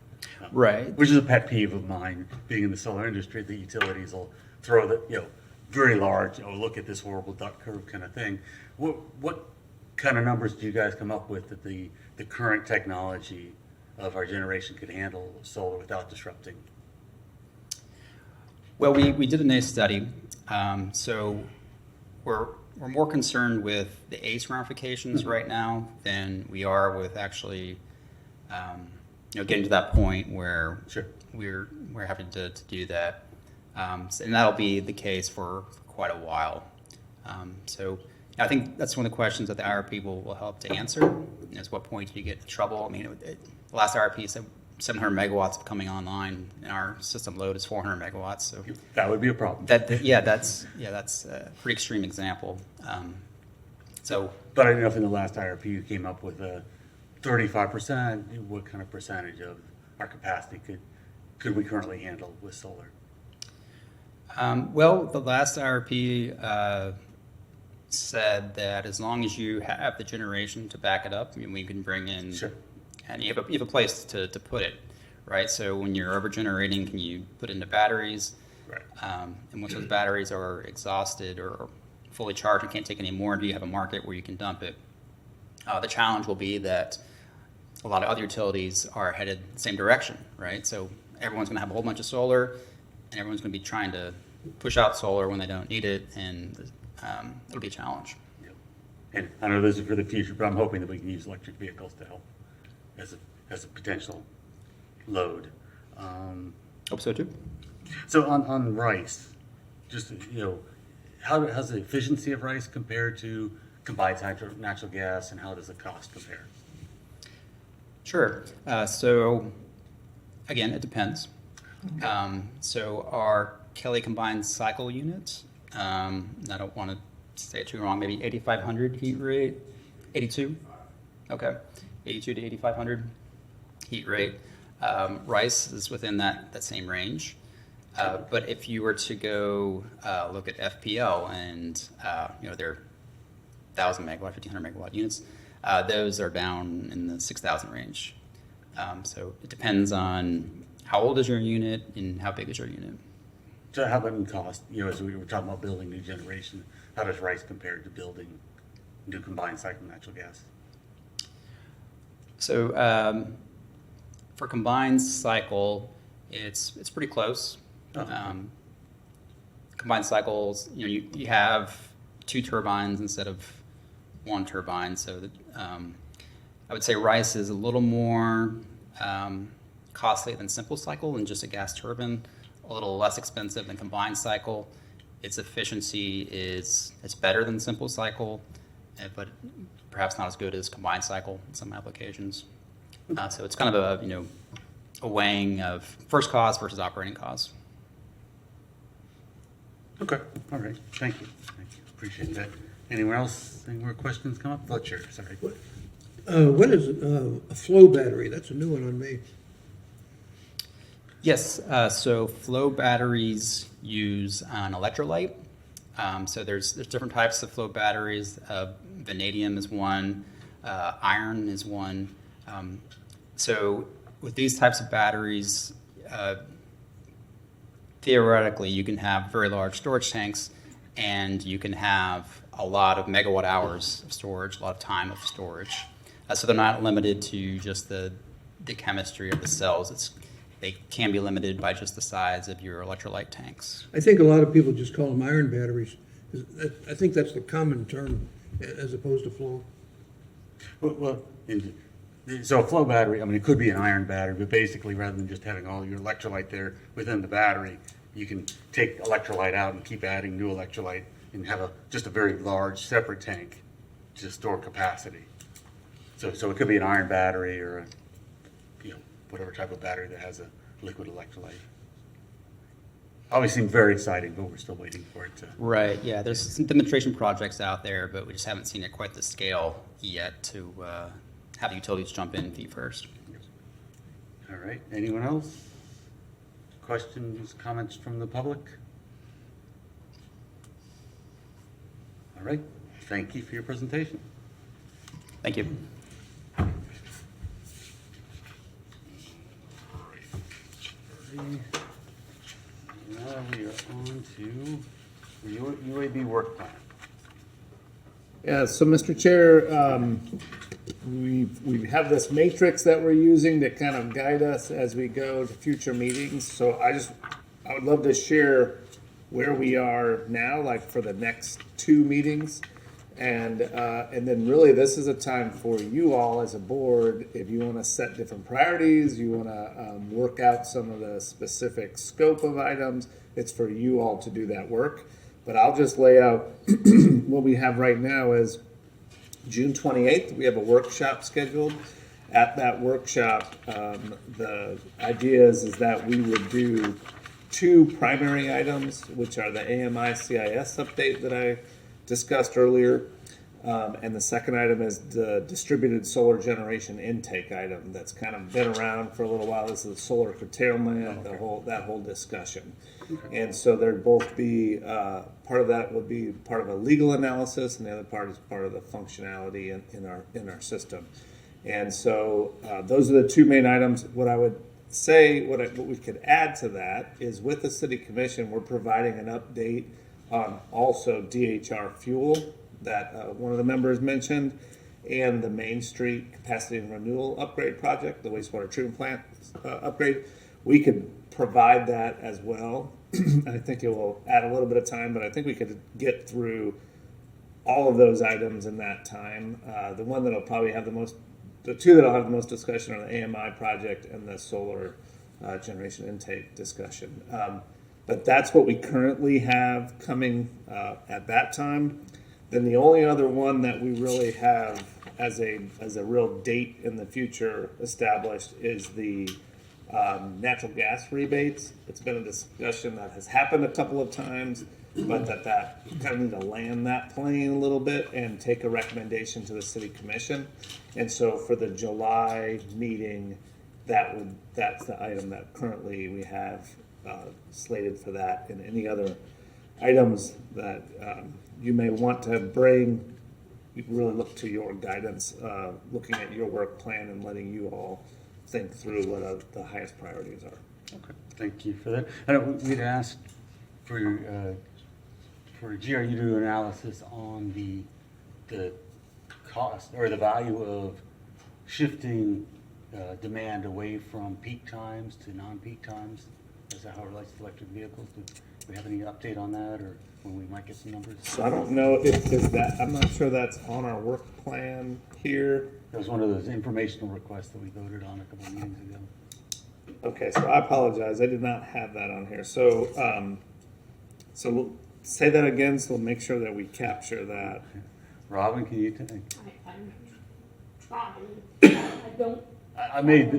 Right. Which is a pet peeve of mine, being in the solar industry. The utilities will throw the very large, look at this horrible duck curve kind of thing. What kind of numbers do you guys come up with that the current technology of our generation could handle solar without disrupting? Well, we did a nice study. So we're more concerned with the ACE ramifications right now than we are with actually getting to that point where we're having to do that. And that'll be the case for quite a while. So I think that's one of the questions that the IRP will help to answer, is what point do you get in trouble? I mean, the last IRP said 700 megawatts of coming online, and our system load is 400 megawatts. So that would be a problem. That's a pretty extreme example. But I don't know if in the last IRP you came up with a 35%. What kind of percentage of our capacity could we currently handle with solar? Well, the last IRP said that as long as you have the generation to back it up, I mean, we can bring in, and you have a place to put it, right? So when you're over generating, can you put into batteries? Right. And once those batteries are exhausted or fully charged and can't take any more, do you have a market where you can dump it? The challenge will be that a lot of other utilities are headed the same direction, right? So everyone's going to have a whole bunch of solar, and everyone's going to be trying to push out solar when they don't need it, and it'll be a challenge. Yep. And I know this is for the future, but I'm hoping that we can use electric vehicles to help as a potential load. Hope so too. So on rice, just how's the efficiency of rice compared to combined natural gas, and how does the cost compare? Sure. So again, it depends. So our Kelly combined cycle units, I don't want to say it too wrong, maybe 8,500 heat rate, 82? Okay, 82 to 8,500 heat rate. Rice is within that same range. But if you were to go look at FPL and their 1,000 megawatt, 1,500 megawatt units, those are down in the 6,000 range. So it depends on how old is your unit and how big is your unit. So how about in cost? As we were talking about building new generation, how does rice compare to building new combined cycle natural gas? So for combined cycle, it's pretty close. Combined cycles, you have 2 turbines instead of 1 turbine. So that, I would say rice is a little more costly than simple cycle and just a gas turbine, a little less expensive than combined cycle, its efficiency it's better than simple cycle, but perhaps not as good as combined cycle in some applications. So it's kind of a weighing of first cost versus operating costs. Okay, all right, thank you, appreciate that. Anyone else, any more questions come up? Fletcher, sorry. What is a flow battery? That's a new one on me. Yes, so flow batteries use an electrolyte. So there's different types of flow batteries. Vanadium is one, iron is one. So with these types of batteries, theoretically, you can have very large storage tanks, and you can have a lot of megawatt hours of storage, a lot of time of storage. So they're not limited to just the chemistry of the cells. They can be limited by just the size of your electrolyte tanks. I think a lot of people just call them iron batteries. I think that's the common term as opposed to flow. Well, so a flow battery, I mean, it could be an iron battery, but basically rather than just having all your electrolyte there within the battery, you can take electrolyte out and keep adding new electrolyte and have just a very large separate tank to store capacity. So it could be an iron battery or whatever type of battery that has a liquid electrolyte. Always seemed very exciting, but we're still waiting for it to. Right, yeah, there's some demonstration projects out there, but we just haven't seen it quite the scale yet to have utilities jump in feet first. All right, anyone else? Questions, comments from the public? All right, thank you for your presentation. Thank you. Now we are on to the UAB work plan. Yeah, so Mr. Chair, we have this matrix that we're using to kind of guide us as we go to future meetings. So I would love to share where we are now, like for the next 2 meetings. And then really this is a time for you all as a board, if you want to set different priorities, you want to work out some of the specific scope of items, it's for you all to do that work. But I'll just lay out what we have right now is June 28th, we have a workshop scheduled. At that workshop, the idea is that we would do 2 primary items, which are the AMI CIS update that I discussed earlier. And the second item is the distributed solar generation intake item that's kind of been around for a little while. This is the solar curtailment, that whole discussion. And so there'd both be, part of that would be part of a legal analysis, and the other part is part of the functionality in our system. And so those are the 2 main items. What I would say, what we could add to that is with the City Commission, we're providing an update on also DHR fuel that one of the members mentioned, and the Main Street Capacity and Renewal Upgrade Project, the wastewater treatment plant upgrade. We could provide that as well. I think it will add a little bit of time, but I think we could get through all of those items in that time. The one that'll probably have the 2 that'll have the most discussion are the AMI project and the solar generation intake discussion. But that's what we currently have coming at that time. Then the only other one that we really have as a real date in the future established is the natural gas rebates. It's been a discussion that has happened a couple of times, but that kind of need to land that plane a little bit and take a recommendation to the City Commission. And so for the July meeting, that's the item that currently we have slated for that, and any other items that you may want to bring. We really look to your guidance, looking at your work plan and letting you all think through what the highest priorities are. Okay, thank you for that. I know we'd asked for GRU to do an analysis on the cost or the value of shifting demand away from peak times to non-peak times. Is that how it relates to electric vehicles? Do we have any update on that, or when we might get some numbers? So I don't know if that, I'm not sure that's on our work plan here. That was one of those informational requests that we voted on a couple of meetings ago. Okay, so I apologize. I did not have that on here. So, Say that again, so we'll make sure that we capture that. Robin, can you take? I'm trying. I don't. I made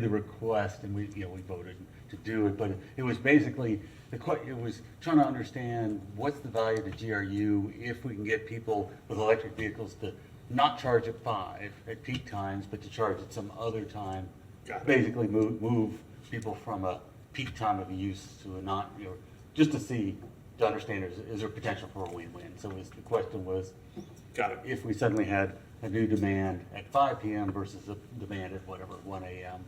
the request, and we voted to do it, but it was basically, it was trying to understand what's the value to GRU if we can get people with electric vehicles to not charge at 5 at peak times, but to charge at some other time. Basically move people from a peak time of use to a not, just to understand is there potential for a win-win. So the question was, if we suddenly had a new demand at 5 p.m. versus a demand at whatever, 1 a.m.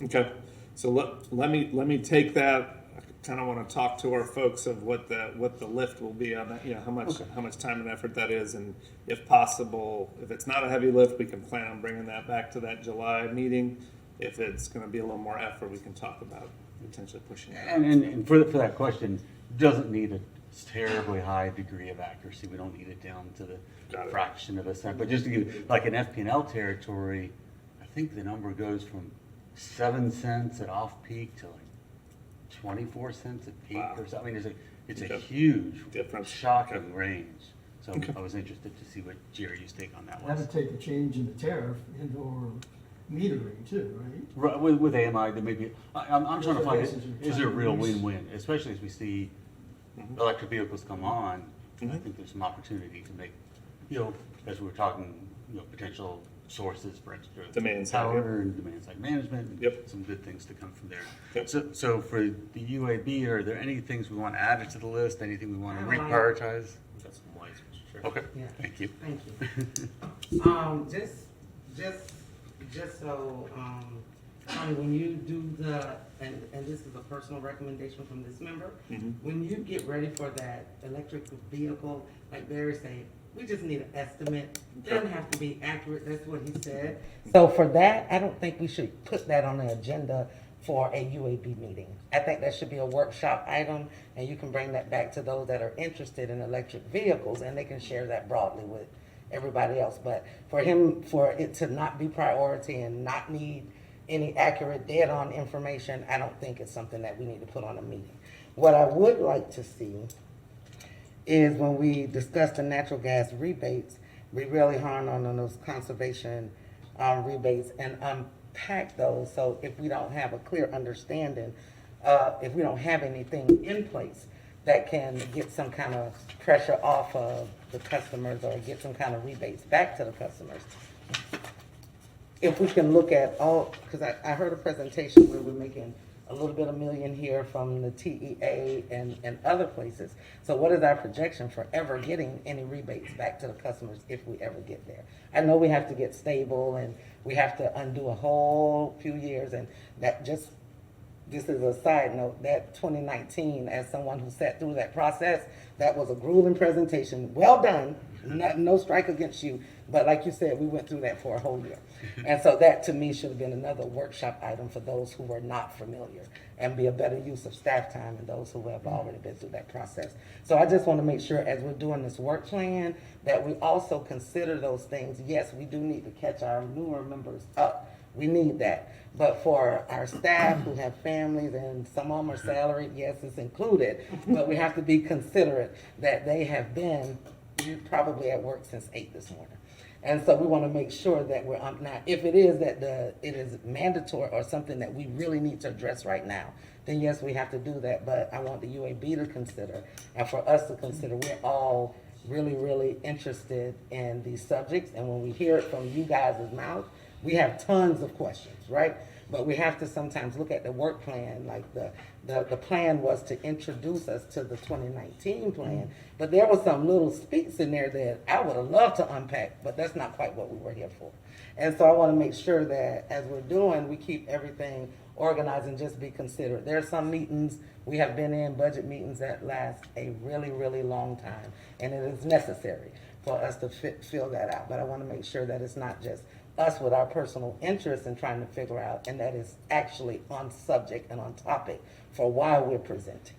Okay, so let me take that. I kind of want to talk to our folks of what the lift will be on that. How much time and effort that is, and if possible, if it's not a heavy lift, we can plan on bringing that back to that July meeting. If it's going to be a little more effort, we can talk about potentially pushing it. And for that question, doesn't need a terribly high degree of accuracy. We don't need it down to the fraction of a cent. But just to give, like in FP&L territory, I think the number goes from 7 cents at off-peak to like 24 cents at peak or something. I mean, it's a huge difference, shocking range. So I was interested to see what GRU's take on that was. That'd take a change in the tariff and/or metering too, right? Right, with AMI, there may be, I'm trying to find, is there a real win-win, especially as we see electric vehicles come on. I think there's some opportunity to make, as we were talking, potential sources for extra demand side power and demand side management, and some good things to come from there. So for the UAB, are there any things we want added to the list? Anything we want to reprioritize? That's some lights, Mr. Chair. Okay, Yeah. thank you. Thank you. Just so, Tony, when you do and this is a personal recommendation from this member, when you get ready for that electric vehicle, like Barry said, we just need an estimate. It doesn't have to be accurate, that's what he said. So for that, I don't think we should put that on the agenda for a UAB meeting. I think that should be a workshop item, and you can bring that back to those that are interested in electric vehicles, and they can share that broadly with everybody else. But for it to not be priority and not need any accurate dead-on information, I don't think it's something that we need to put on a meeting. What I would like to see is when we discuss the natural gas rebates, we really hone on those conservation rebates and unpack those. So if we don't have a clear understanding, if we don't have anything in place that can get some kind of pressure off of the customers or get some kind of rebates back to the customers. If we can look at all, because I heard a presentation where we're making a little bit of million here from the TEA and other places. So what is our projection for ever getting any rebates back to the customers if we ever get there? I know we have to get stable and we have to undo a whole few years, and that just, this is a side note, that 2019, as someone who sat through that process, that was a grueling presentation. Well done, no strike against you, but like you said, we went through that for a whole year. And so that to me should have been another workshop item for those who were not familiar and be a better use of staff time and those who have already been through that process. So I just want to make sure as we're doing this work plan that we also consider those things. Yes, we do need to catch our newer members up. We need that. But for our staff who have families and some of them are salaried, yes, it's included, but we have to be considerate that they have been probably at work since 8 this morning. And so we want to make sure that we're now, if it is that it is mandatory or something that we really need to address right now, then yes, we have to do that. But I want the UAB to consider, and for us to consider, we're all really, really interested in these subjects. And when we hear it from you guys' mouth, we have tons of questions, right? But we have to sometimes look at the work plan, like the plan was to introduce us to the 2019 plan, but there was some little speaks in there that I would have loved to unpack, but that's not quite what we were here for. And so I want to make sure that as we're doing, we keep everything organized and just be considerate. There are some meetings we have been in, budget meetings that last a really, really long time, and it is necessary for us to fill that out. But I want to make sure that it's not just us with our personal interest in trying to figure out, and that is actually on subject and on topic for why we're presenting.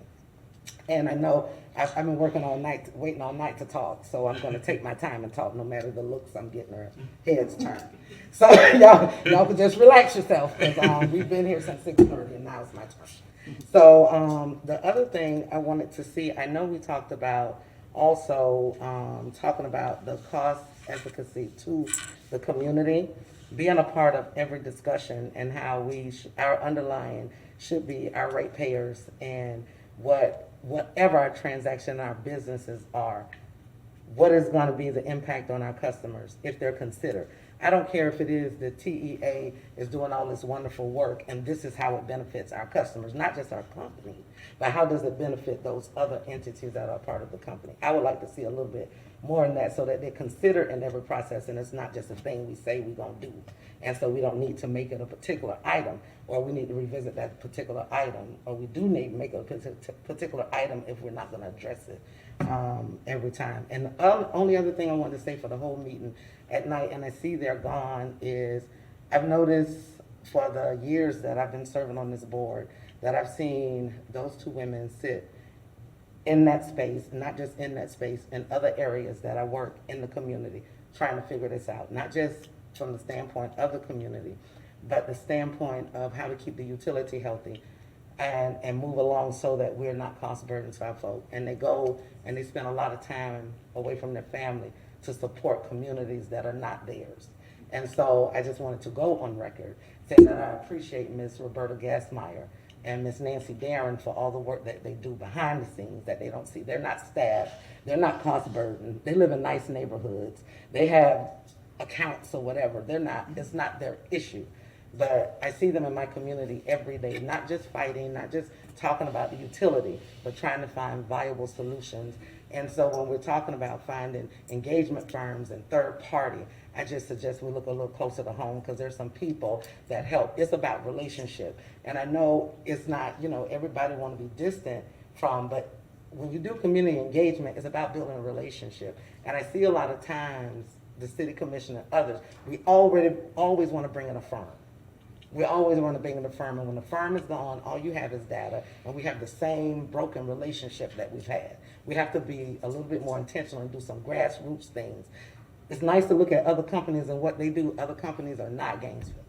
And I know I've been working all night, waiting all night to talk, so I'm going to take my time and talk no matter the looks I'm getting or heads turned. So y'all can just relax yourself, because we've been here since 6:30 and now it's my turn. So, the other thing I wanted to see, I know we talked about also, talking about the cost advocacy to the community, being a part of every discussion and how our underlying should be our ratepayers and whatever our transaction, our businesses are, what is going to be the impact on our customers if they're considered. I don't care if it is the TEA is doing all this wonderful work and this is how it benefits our customers, not just our company, but how does it benefit those other entities that are part of the company. I would like to see a little bit more in that so that they're considered in every process and it's not just a thing we say we're going to do. And so we don't need to make it a particular item, or we need to revisit that particular item, or we do need to make a particular item if we're not going to address it every time. And the only other thing I wanted to say for the whole meeting at night, and I see they're gone, is I've noticed for the years that I've been serving on this board that I've seen those two women sit in that space, not just in that space, in other areas that I work in the community, trying to figure this out, not just from the standpoint of the community, but the standpoint of how to keep the utility healthy and move along so that we're not cost burdens to our folk. And they go and they spend a lot of time away from their family to support communities that are not theirs. And so I just wanted to go on record saying that I appreciate Ms. Roberta Gassmeyer and Ms. Nancy Barron for all the work that they do behind the scenes that they don't see. They're not staff, they're not cost burden, they live in nice neighborhoods, they have accounts or whatever. It's not their issue. But I see them in my community every day, not just fighting, not just talking about the utility, but trying to find viable solutions. And so when we're talking about finding engagement firms and third party, I just suggest we look a little closer to home because there's some people that help. It's about relationship. And I know it's not, everybody want to be distant from, but when you do community engagement, it's about building a relationship. And I see a lot of times the city commission and others, we always want to bring in a firm. We always want to bring in a firm, and when the firm is gone, all you have is data, and we have the same broken relationship that we've had. We have to be a little bit more intentional and do some grassroots things. It's nice to look at other companies and what they do. Other companies are not Gainesville.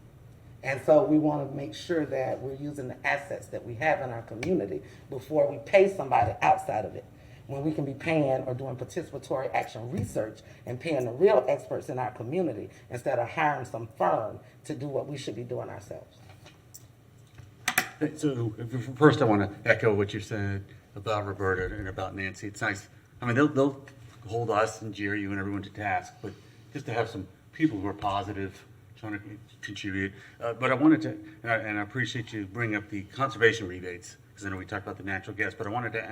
And so we want to make sure that we're using the assets that we have in our community before we pay somebody outside of it, when we can be paying or doing participatory action research and paying the real experts in our community instead of hiring some firm to do what we should be doing ourselves. So first I want to echo what you said about Roberta and about Nancy. It's nice. I mean, they'll hold us and GRU and everyone to task, but just to have some people who are positive, trying to contribute. But I wanted to, and I appreciate you bringing up the conservation rebates, because I know we talked about the natural gas, but I wanted to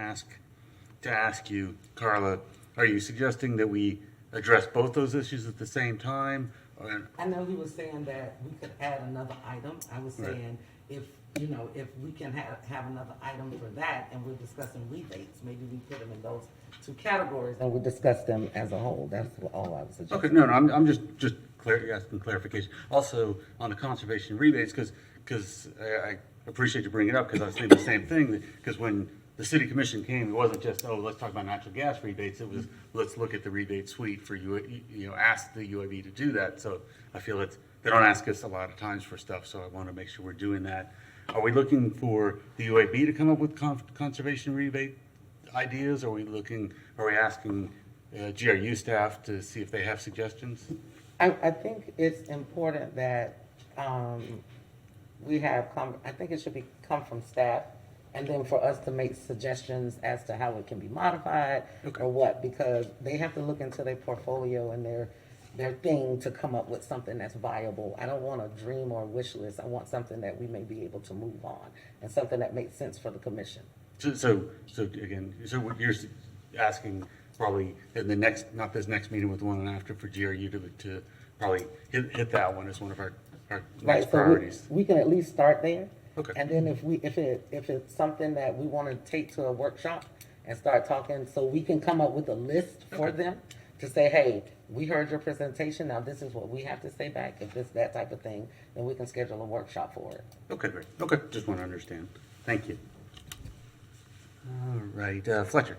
ask you, Carla, are you suggesting that we address both those issues at the same time? I know he was saying that we could add another item. I was saying if we can have another item for that and we're discussing rebates, maybe we put them in those two categories and we discuss them as a whole. That's all I was suggesting. Okay, no, I'm just asking clarification. Also, on the conservation rebates, because I appreciate you bringing it up, because I was thinking the same thing, because when the city commission came, it wasn't just, let's talk about natural gas rebates. It was, let's look at the rebate suite for ask the UAB to do that. So I feel that they don't ask us a lot of times for stuff, so I want to make sure we're doing that. Are we looking for the UAB to come up with conservation rebate ideas? Are we asking GRU staff to see if they have suggestions? I think it's important that I think it should come from staff, and then for us to make suggestions as to how it can be modified or what, because they have to look into their portfolio and their thing to come up with something that's viable. I don't want a dream or a wish list. I want something that we may be able to move on and something that makes sense for the commission. So what you're asking probably in the not this next meeting, with the one after, for GRU to probably hit that one as one of our next priorities. So we can at least start there. Okay. And then if it's something that we want to take to a workshop and start talking, so we can come up with a list for them to say, hey, we heard your presentation, now this is what we have to say back. If it's that type of thing, then we can schedule a workshop for it. Okay, great. Okay, just want to understand. Thank you. All right, Fletcher.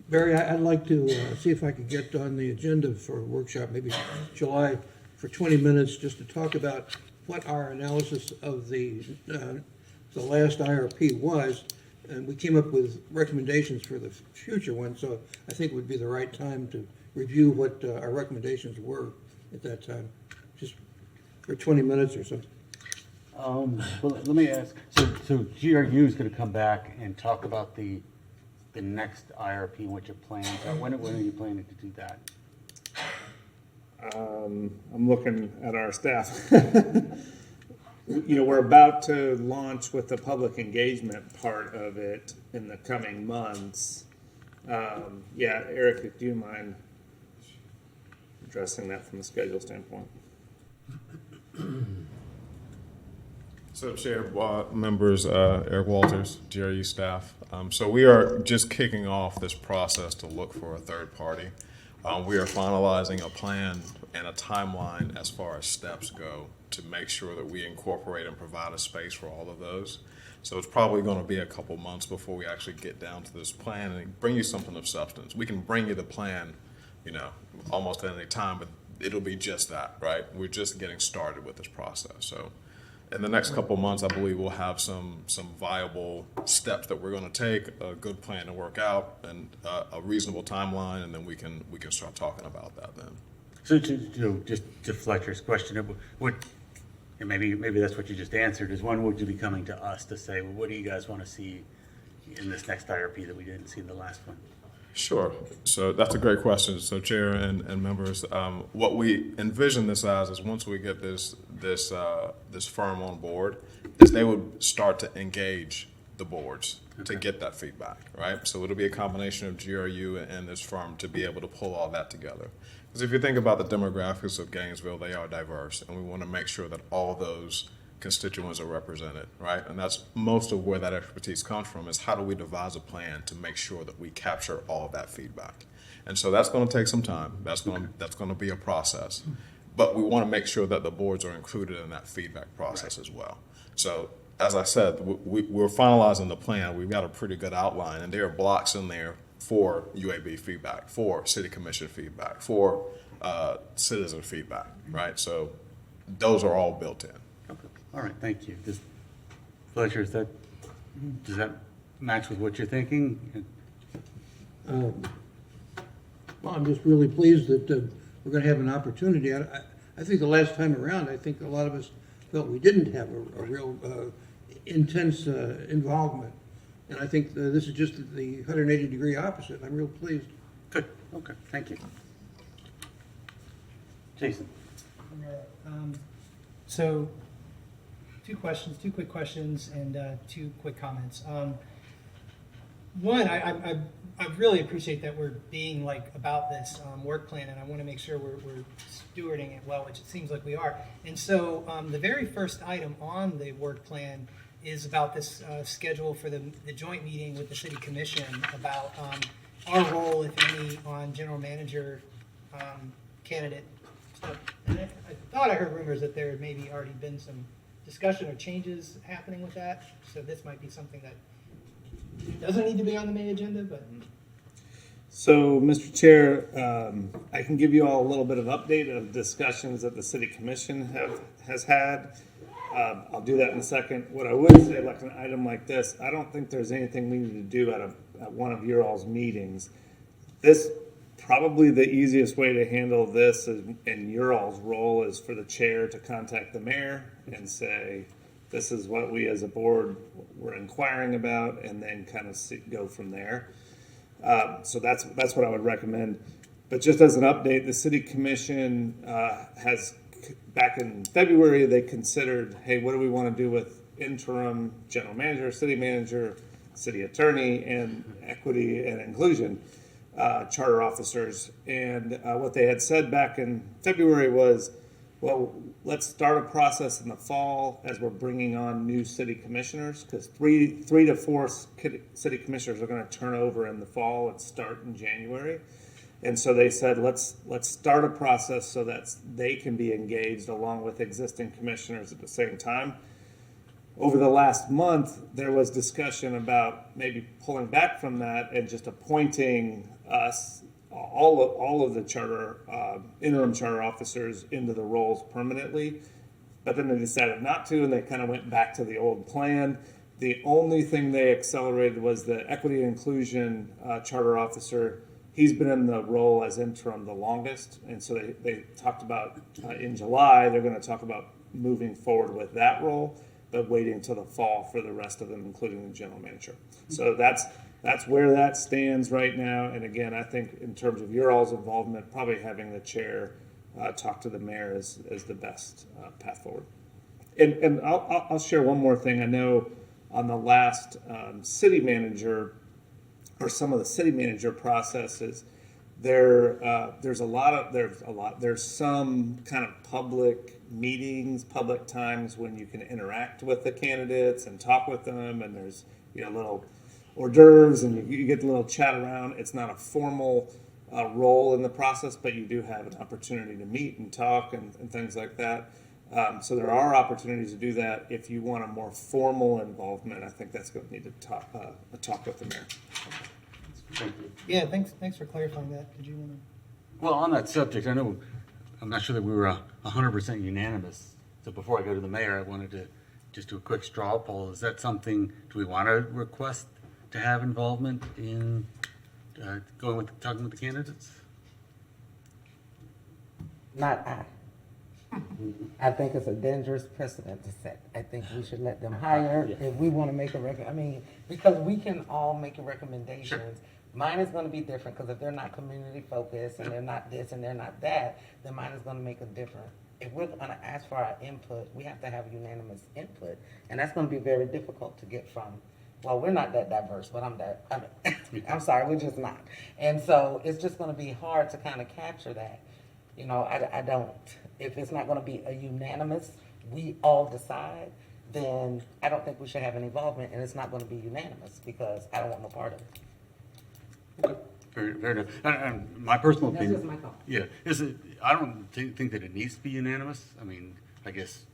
Barry, I'd like to see if I could get on the agenda for a workshop, maybe July, for 20 minutes, just to talk about what our analysis of the last IRP was, and we came up with recommendations for the future one, so I think it would be the right time to review what our recommendations were at that time, just for 20 minutes or so. Well, let me ask, so GRU is gonna come back and talk about the next IRP and what your plans are. When are you planning to do that? I'm looking at our staff. We're about to launch with the public engagement part of it in the coming months. Yeah, Eric, do you mind addressing that from a schedule standpoint? So, Chair, members, Eric Walters, GRU staff. So we are just kicking off this process to look for a third party. We are finalizing a plan and a timeline as far as steps go to make sure that we incorporate and provide a space for all of those. So it's probably going to be a couple months before we actually get down to this plan and bring you something of substance. We can bring you the plan, almost at any time, but it'll be just that, right? We're just getting started with this process. So in the next couple months, I believe we'll have some viable steps that we're going to take, a good plan to work out, and a reasonable timeline, and then we can start talking about that then. So just to Fletcher's question, and maybe that's what you just answered, is when would you be coming to us to say, well, what do you guys want to see in this next IRP that we didn't see in the last one? Sure. So that's a great question. So, Chair and members, what we envision this as is once we get this firm on board, is they would start to engage the boards to get that feedback, right? So it'll be a combination of GRU and this firm to be able to pull all that together. Because if you think about the demographics of Gainesville, they are diverse, and we want to make sure that all those constituents are represented, right? And that's most of where that expertise comes from, is how do we devise a plan to make sure that we capture all of that feedback. And so that's going to take some time. That's going to be a process. But we want to make sure that the boards are included in that feedback process as well. So as I said, we're finalizing the plan. We've got a pretty good outline, and there are blocks in there for UAB feedback, for city commission feedback, for citizen feedback, right? So those are all built in. Okay. All right, thank you. Fletcher, does that match with what you're thinking? Well, I'm just really pleased that we're going to have an opportunity. I think the last time around, I think a lot of us felt we didn't have a real intense involvement. And I think this is just the 180-degree opposite. I'm real pleased. Good. Okay, thank you. Jason. So, two quick questions, and two quick comments. One, I really appreciate that we're being about this work plan, and I want to make sure we're stewarding it well, which it seems like we are. And so the very first item on the work plan is about this schedule for the joint meeting with the city commission about our role, if any, on general manager candidate stuff. And I thought I heard rumors that there had maybe already been some discussion or changes happening with that. So this might be something that doesn't need to be on the main agenda, but. So, Mr. Chair, I can give you all a little bit of update of discussions that the City Commission has had. I'll do that in a second. What I would say, like an item like this, I don't think there's anything we need to do at one of your all's meetings. This, probably the easiest way to handle this in your all's role is for the chair to contact the mayor and say, this is what we as a board were inquiring about, and then kind of go from there. So that's what I would recommend. But just as an update, the City Commission has, back in February, they considered, hey, what do we want to do with interim general manager, city attorney, and equity and inclusion charter officers. And what they had said back in February was, well, let's start a process in the fall as we're bringing on new city commissioners, because three to four city commissioners are going to turn over in the fall and start in January. And so they said, let's start a process so that they can be engaged along with existing commissioners at the same time. Over the last month, there was discussion about maybe pulling back from that and just appointing us, all of the charter interim charter officers into the roles permanently. but then they decided not to, and they kind of went back to the old plan. The only thing they accelerated was the equity and inclusion charter officer. He's been in the role as interim the longest, and so they talked about in July they're going to talk about moving forward with that role, but waiting until the fall for the rest of them, including the general manager. So that's where that stands right now. And again, I think in terms of your all's involvement, probably having the chair talk to the mayor is the best path forward. And I'll share one more thing. I know on the last city manager, or some of the city manager processes, there's some kind of public meetings, public times when you can interact with the candidates and talk with them, and there's little hors d'oeuvres and you get a little chat around. It's not a formal role in the process, but you do have an opportunity to meet and talk and things like that. So there are opportunities to do that. If you want a more formal involvement, I think that's going to need to talk with the mayor. Thank you. Yeah, thanks for clarifying that. Did you want to? Well, on that subject, I'm not sure that we were 100% unanimous. So before I go to the mayor, I wanted to just do a quick straw poll. Is that something, do we want to request to have involvement in talking with the candidates? Not I. I think it's a dangerous precedent to set. I think we should let them hire if we want to make a because we can all make recommendations. Sure. Mine is going to be different because if they're not community focused and they're not this and they're not that, then mine is going to make a difference. If we're going to ask for our input, we have to have unanimous input, and that's going to be very difficult to get from. Well, we're not that diverse, but I'm sorry, we're just not. And so it's just going to be hard to kind of capture that. I don't. If it's not going to be a unanimous, we all decide, then I don't think we should have an involvement, and it's not going to be unanimous because I don't want no part of it. Okay. Fair enough. And my personal opinion. That's just my thought. Yeah. I don't think that it needs to be unanimous. I mean, I guess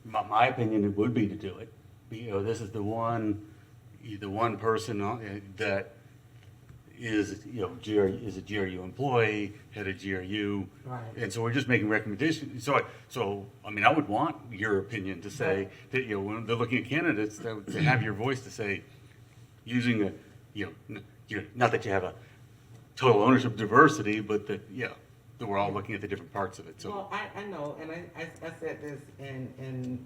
my opinion it would be to do it. This is the one person that is is a GRU employee, head of GRU, Right. And so we're just making recommendations. So I mean, I would want your opinion to say that when they're looking at candidates, to have your voice to say, using not that you have a total ownership diversity, but that we're all looking at the different parts of it. So well, I know, and I said this in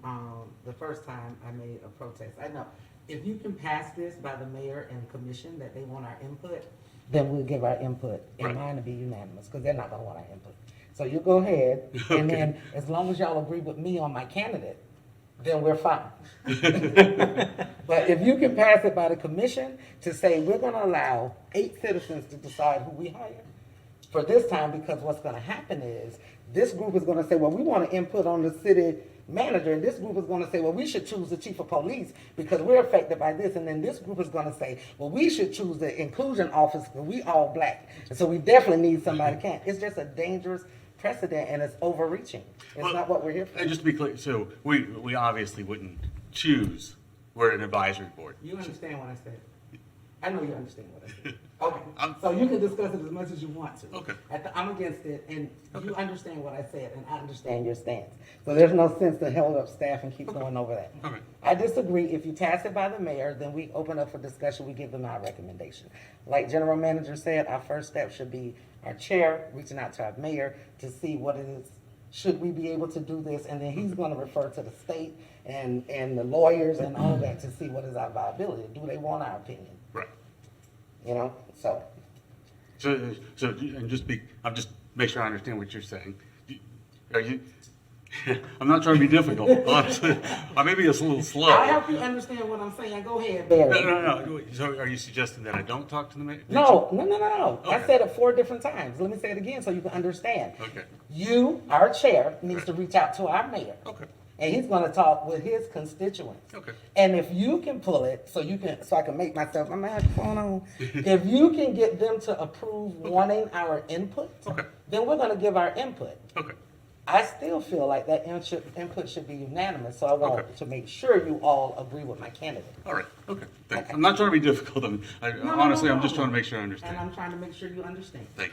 the first time I made a protest. I know if you can pass this by the mayor and commission that they want our input, then we'll give our input, and mine to be unanimous because they're not going to want our input. So you go ahead, and then as long as y'all agree with me on my candidate, then we're fine. But if you can pass it by the commission to say we're going to allow 8 citizens to decide who we hire for this time, because what's going to happen is this group is going to say, well, we want to input on the city manager, and this group is going to say, well, we should choose the chief of police because we're affected by this, and then this group is going to say, well, we should choose the inclusion office because we all black, and so we definitely need somebody who can. It's just a dangerous precedent, and it's overreaching. It's not what we're here for. And just to be clear, so we obviously wouldn't choose. We're an advisory board. You understand what I said? I know you understand what I said. Okay, so you can discuss it as much as you want to. Okay. I'm against it, and you understand what I said, and I understand your stance. So there's no sense to hold up staff and keep going over that. Okay. I disagree. If you pass it by the mayor, then we open up for discussion. We give them our recommendation. Like General Manager said, our first step should be our chair reaching out to our mayor to see what it is. Should we be able to do this? And then he's going to refer to the state and the lawyers and all that to see what is our viability. Do they want our opinion? Right. So and I'm just make sure I understand what you're saying. Are you? I'm not trying to be difficult, honestly. I may be a little slow. I'll help you understand what I'm saying. Go ahead, Barry. No. So are you suggesting that I don't talk to the mayor? No. Okay. I said it 4 different times. Let me say it again so you can understand. Okay. You, our chair, needs to reach out to our mayor. Okay. And he's going to talk with his constituents. Okay. And if you can pull it, so I can make myself my microphone on. If you can get them to approve wanting our input, then we're going to give our input. Okay. I still feel like that input should be unanimous, so I want to make sure you all agree with my candidate. All right. Okay. Thanks. I'm not trying to be difficult. Honestly, I'm just trying to make sure I understand. And I'm trying to make sure you understand. Thank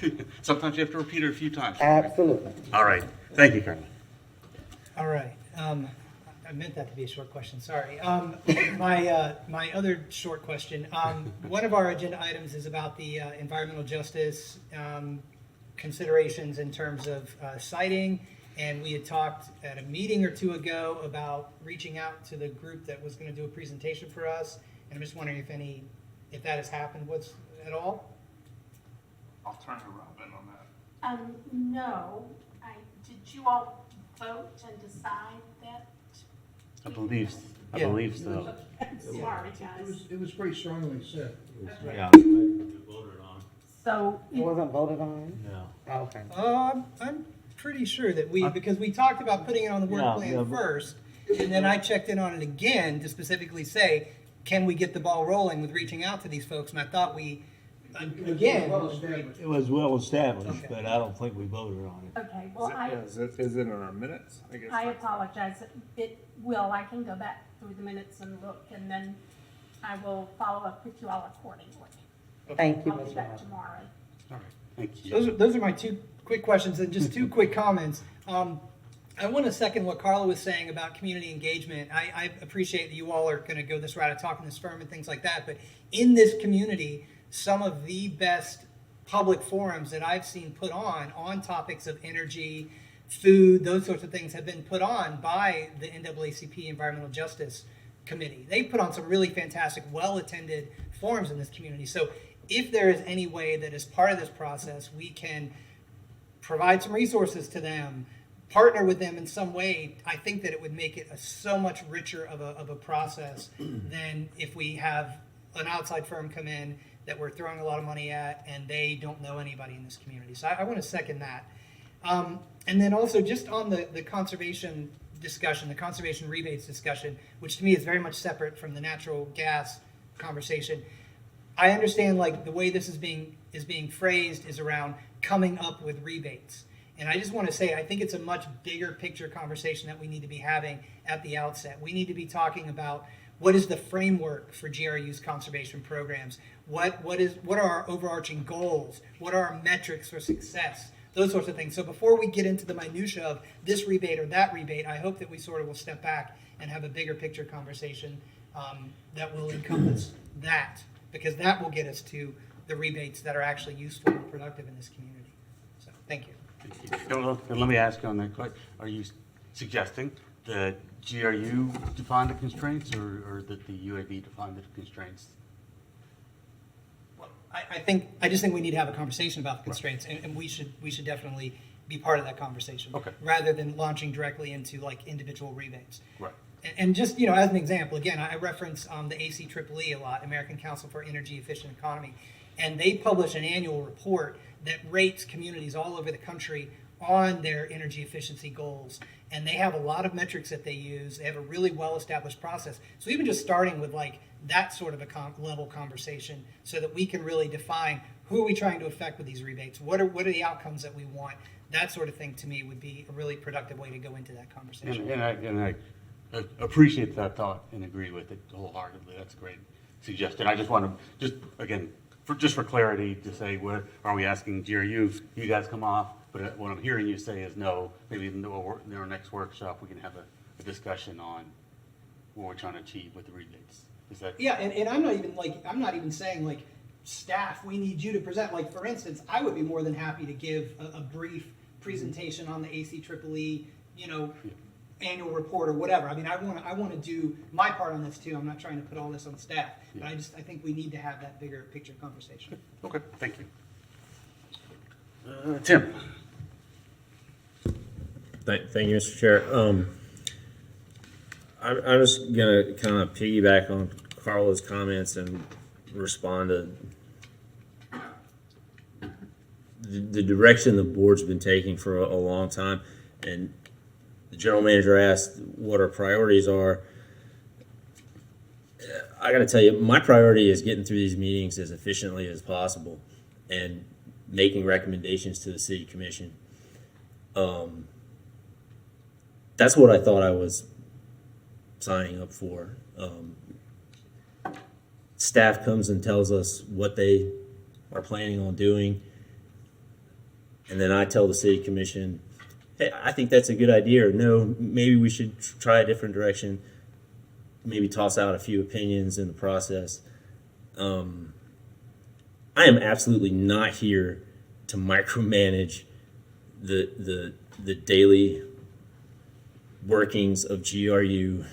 you. Sometimes you have to repeat it a few times. Absolutely. All right. Thank you, Carmen. All right. I meant that to be a short question, sorry. My other short question, one of our agenda items is about the environmental justice considerations in terms of siting. And we had talked at a meeting or two ago about reaching out to the group that was going to do a presentation for us. And I'm just wondering if that has happened at all? I'll turn to Robin on that. No, did you all vote and decide that? I believe so. Sorry, guys. It was pretty strongly said. Yeah. Voted on. So, It wasn't voted on? No. Oh, okay. I'm pretty sure that because we talked about putting it on the work Yeah, plan yeah, but- first, and then I checked in on it again to specifically say, can we get the ball rolling with reaching out to these folks? And I thought again, It was well established, Okay. but I don't think we voted on it. okay, well, Is it in our minutes? I guess. I apologize. I can go back through the minutes and look, and then I will follow up with you all accordingly. Thank you, I'll do Ms. that Robin. tomorrow. All right, thank you. those are my two quick questions and just two quick comments. I want to second what Carla was saying about community engagement. I appreciate that you all are going to go this route of talking to this firm and things like that, but in this community, some of the best public forums that I've seen put on topics of energy, food, those sorts of things have been put on by the NAACP Environmental Justice Committee. They put on some really fantastic, well-attended forums in this community. So if there is any way that as part of this process, we can provide some resources to them, partner with them in some way, I think that it would make it so much richer of a process than if we have an outside firm come in that we're throwing a lot of money at and they don't know anybody in this community. So I want to second that. And then also just on the conservation discussion, the conservation rebates discussion, which to me is very much separate from the natural gas conversation. I understand like the way this is being phrased is around coming up with rebates. And I just want to say, I think it's a much bigger picture conversation that we need to be having at the outset. We need to be talking about what is the framework for GRU's conservation programs? What are our overarching goals? What are our metrics for success? Those sorts of things. So before we get into the minutia of this rebate or that rebate, I hope that we sort of will step back and have a bigger picture conversation that will encompass that, because that will get us to the rebates that are actually useful and productive in this community. So thank you. Well, let me ask you on that question. Are you suggesting that GRU define the constraints or that the UAB define the constraints? Well, I just think we need to have a conversation about the constraints, and we should definitely be part of that conversation. Okay. Rather than launching directly into like individual rebates. Right. And just, as an example, again, I reference the ACEEE a lot, American Council for Energy Efficient Economy, and they publish an annual report that rates communities all over the country on their energy efficiency goals. And they have a lot of metrics that they use. They have a really well-established process. So even just starting with like that sort of a level conversation so that we can really define who are we trying to affect with these rebates? What are the outcomes that we want? That sort of thing to me would be a really productive way to go into that conversation. And I appreciate that thought and agree with it wholeheartedly. That's a great suggestion. I just want to, again, for clarity, to say, what are we asking GRU? You guys come off, but what I'm hearing you say is no. Maybe in our next workshop we can have a discussion on what we're trying to achieve with the rebates. Is that? Yeah, and I'm not even saying like staff, we need you to present. Like for instance, I would be more than happy to give a brief presentation on the ACEEE, annual report or whatever. I mean, I want to do my part on this too. I'm not trying to put all this on staff, but I think we need to have that bigger picture conversation. Okay, thank you. Tim. Thank you, Mr. Chair. I'm just gonna kind of piggyback on Carla's comments and respond to the direction the board's been taking for a long time. And the general manager asked what our priorities are. I got to tell you, my priority is getting through these meetings as efficiently as possible and making recommendations to the city commission. That's what I thought I was signing up for. Staff comes and tells us what they are planning on doing, and then I tell the city commission, hey, I think that's a good idea, or no, maybe we should try a different direction, maybe toss out a few opinions in the process. I am absolutely not here to micromanage the daily workings of GRU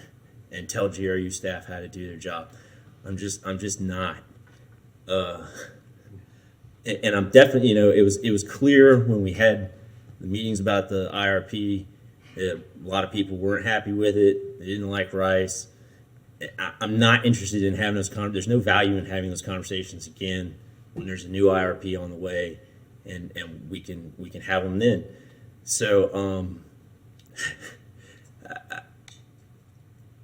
and tell GRU staff how to do their job. I'm just not. And I'm definitely, it was clear when we had the meetings about the IRP, a lot of people weren't happy with it. They didn't like Rice. I'm not interested in having those there's no value in having those conversations again when there's a new IRP on the way, and we can have them then. So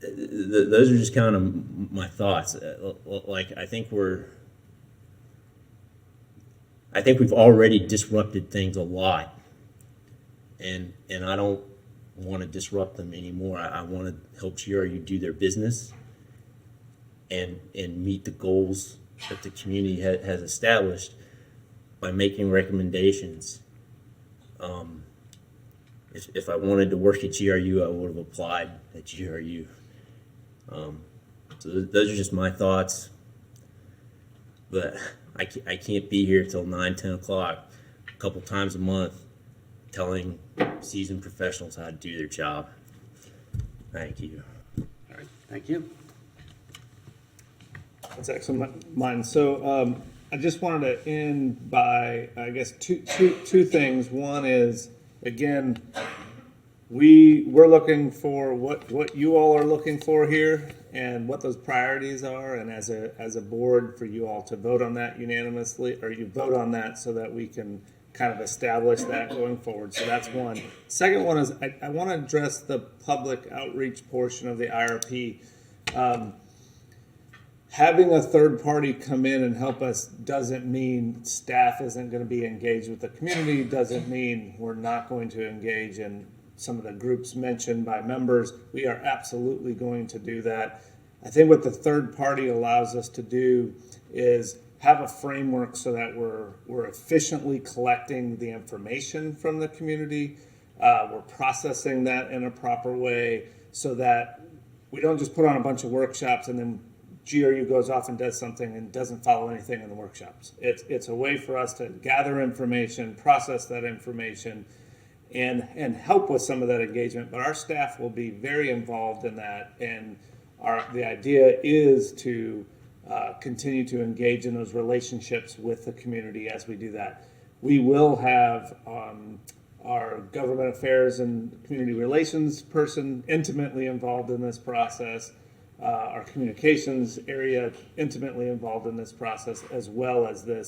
those are just kind of my thoughts. Like I think we've already disrupted things a lot, and I don't want to disrupt them anymore. I want to help GRU do their business and meet the goals that the community has established by making recommendations. If I wanted to work at GRU, I would have applied at GRU. So those are just my thoughts. But I can't be here till 9, 10 o'clock a couple times a month telling seasoned professionals how to do their job. Thank you. All right, thank you. That's excellent, mine. So I just wanted to end by, I guess, two things. One is, again, we're looking for what you all are looking for here and what those priorities are, and as a board, for you all to vote on that unanimously, or you vote on that so that we can kind of establish that going forward. So that's one. Second one is I want to address the public outreach portion of the IRP. Having a third party come in and help us doesn't mean staff isn't going to be engaged with the community, doesn't mean we're not going to engage in some of the groups mentioned by members. We are absolutely going to do that. I think what the third party allows us to do is have a framework so that we're efficiently collecting the information from the community. We're processing that in a proper way so that we don't just put on a bunch of workshops and then GRU goes off and does something and doesn't follow anything in the workshops. It's a way for us to gather information, process that information, and help with some of that engagement. But our staff will be very involved in that, and the idea is to continue to engage in those relationships with the community as we do that. We will have our government affairs and community relations person intimately involved in this process. Our communications area intimately involved in this process, as well as the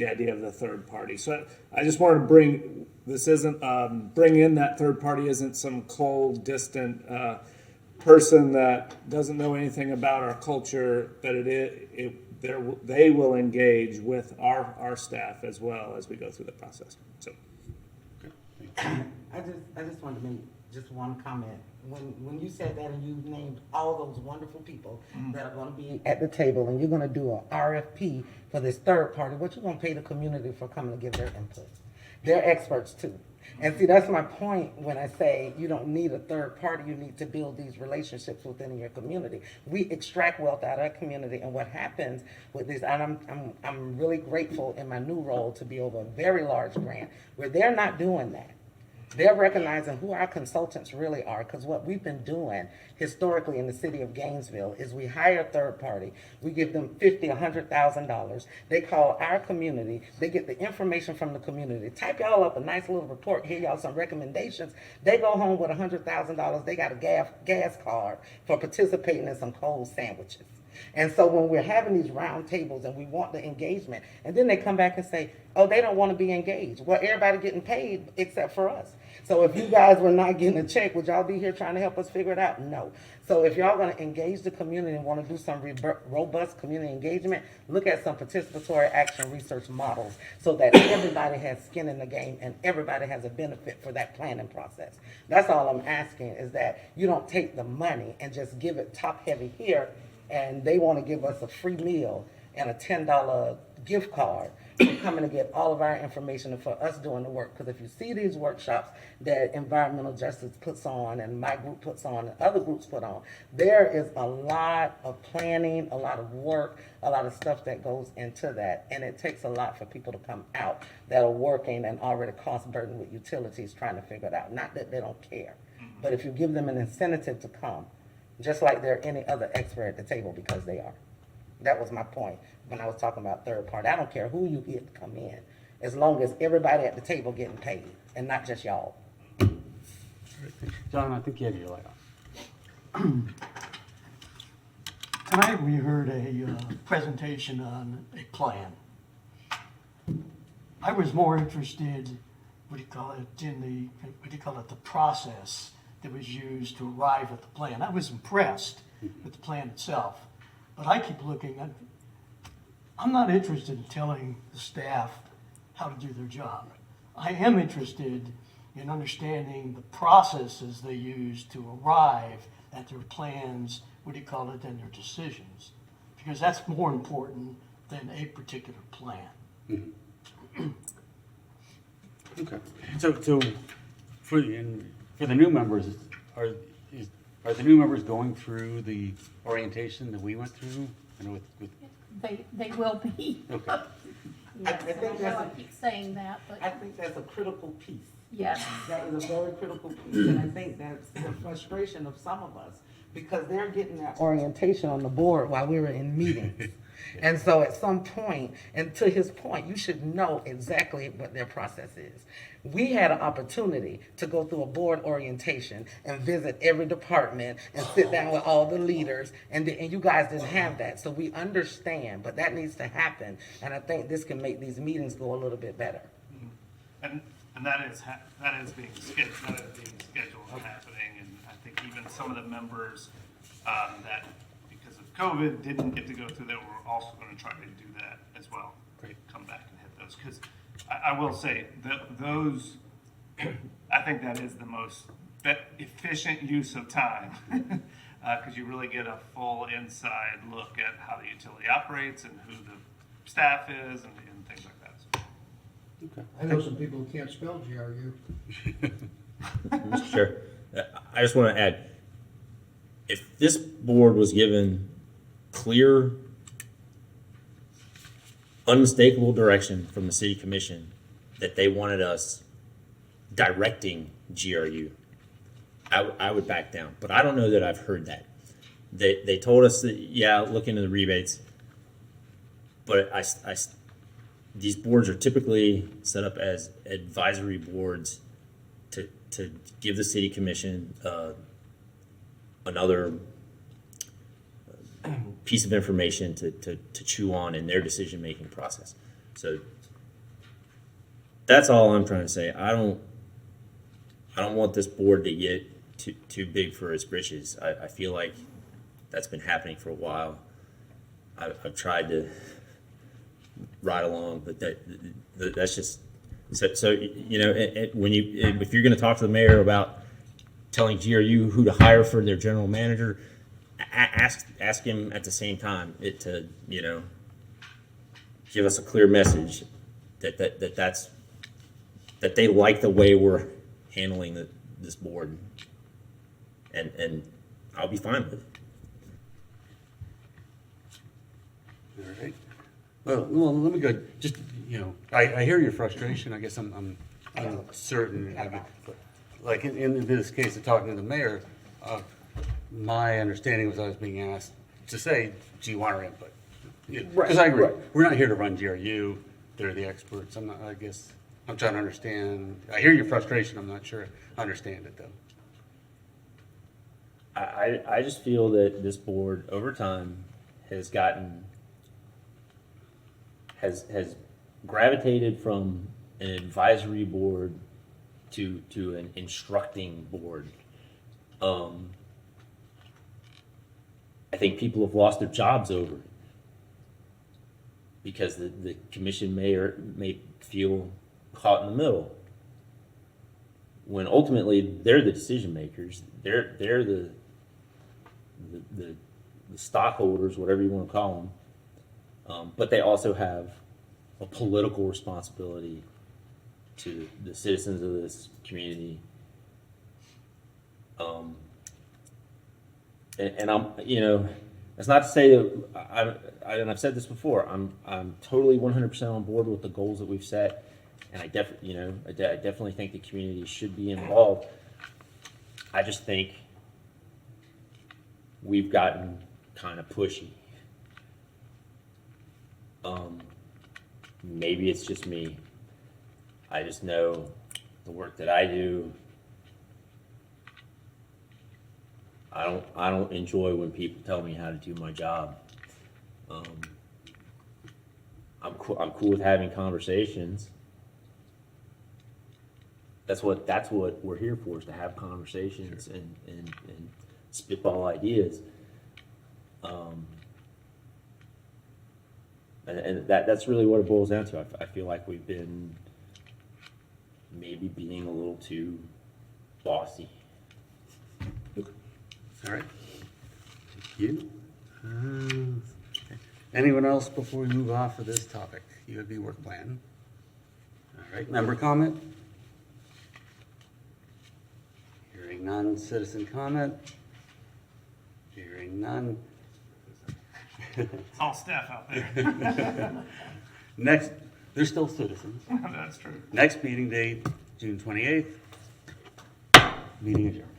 idea of the third party. So I just wanted to bring in that third party isn't some cold, distant person that doesn't know anything about our culture, but they will engage with our staff as well as we go through the process. So, I just wanted to make just one comment. When you said that and you named all those wonderful people that are going to be at the table, and you're going to do an RFP for this third party, what you going to pay the community for coming to give their input? They're experts too. And see, that's my point when I say you don't need a third party, you need to build these relationships within your community. We extract wealth out of our community, and what happens with this, and I'm really grateful in my new role to be over a very large grant where they're not doing that. They're recognizing who our consultants really are, because what we've been doing historically in the city of Gainesville is we hire a third party. We give them $50,000, $100,000. They call our community. They get the information from the community. Type y'all up a nice little report, give y'all some recommendations. They go home with $100,000. They got a gas card for participating in some cold sandwiches. And so when we're having these round tables and we want the engagement, and then they come back and say, oh, they don't want to be engaged. Well, everybody getting paid except for us. So if you guys were not getting a check, would y'all be here trying to help us figure it out? No. So if y'all going to engage the community and want to do some robust community engagement, look at some participatory action research models so that everybody has skin in the game and everybody has a benefit for that planning process. That's all I'm asking, is that you don't take the money and just give it top heavy here, and they want to give us a free meal and a $10 gift card for coming to get all of our information and for us doing the work. Because if you see these workshops that environmental justice puts on and my group puts on and other groups put on, there is a lot of planning, a lot of work, a lot of stuff that goes into that. And it takes a lot for people to come out that are working and already cost burdened with utilities trying to figure it out. Not that they don't care, but if you give them an incentive to come, just like they're any other expert at the table, because they are. That was my point when I was talking about third party. I don't care who you get to come in, as long as everybody at the table getting paid and not just y'all. John, I think you had your light on. Tonight we heard a presentation on a plan. I was more interested, the process that was used to arrive at the plan. I was impressed with the plan itself, but I keep looking at, I'm not interested in telling the staff how to do their job. I am interested in understanding the processes they use to arrive at their plans, and their decisions, because that's more important than a particular plan. Okay. So for the new members, are the new members going through the orientation that we went through? I know with They will be. okay. Yes, I think I know that's I keep saying that, but I think that's a critical piece. yes. That is a very critical piece, and I think that's the frustration of some of us, because they're getting that orientation on the board while we were in meetings. And so at some point, and to his point, you should know exactly what their process is. We had an opportunity to go through a board orientation and visit every department and sit down with all the leaders, and you guys didn't have that. So we understand, but that needs to happen, and I think this can make these meetings go a little bit better. And that is being scheduled and happening, and I think even some of the members that, because of COVID, didn't get to go through that, we're also going to try to do that as well. Great. Come back and hit those, because I will say that those, I think that is the most efficient use of time, because you really get a full inside look at how the utility operates and who the staff is and things like that. So. Okay. I know some people who can't spell GRU. Mr. Chair, I just want to add, if this board was given clear, unmistakable direction from the city commission that they wanted us directing GRU, I would back down. But I don't know that I've heard that. They told us that, yeah, look into the rebates, but these boards are typically set up as advisory boards to give the city commission another piece of information to chew on in their decision-making process. So that's all I'm trying to say. I don't want this board to get too big for its britches. I feel like that's been happening for a while. I've tried to ride along, but that's just so you know. If you're going to talk to the mayor about telling GRU who to hire for their general manager, ask him at the same time to give us a clear message that they like the way we're handling this board, and I'll be fine with it. All right. Well, let me go. Just I hear your frustration. I guess I'm uncertain. Like in this case of talking to the mayor, my understanding was I was being asked to say, "Do you want our input?" Because I agree. Right. We're not here to run GRU. They're the experts. I guess I'm trying to understand. I hear your frustration. I'm not sure I understand it though. I just feel that this board over time has gravitated from an advisory board to an instructing board. I think people have lost their jobs over it because the commission may feel caught in the middle when ultimately they're the decision makers. They're the stockholders, whatever you want to call them. But they also have a political responsibility to the citizens of this community. And I'm, that's not to say that and I've said this before. I'm totally 100% on board with the goals that we've set, and I definitely think the community should be involved. I just think we've gotten kind of pushy. Maybe it's just me. I just know the work that I do. I don't enjoy when people tell me how to do my job. I'm cool with having conversations. That's what we're here for, is to have conversations and spitball ideas. And that's really what it boils down to. I feel like we've been maybe being a little too bossy. All right. Thank you. Okay. Anyone else before we move off of this topic? UAB work plan. All right, member comment? Hearing none. Citizen comment? Hearing none. It's all staff out there. Next, they're still citizens. That's true. Next meeting date, June 28th. Meeting adjourned.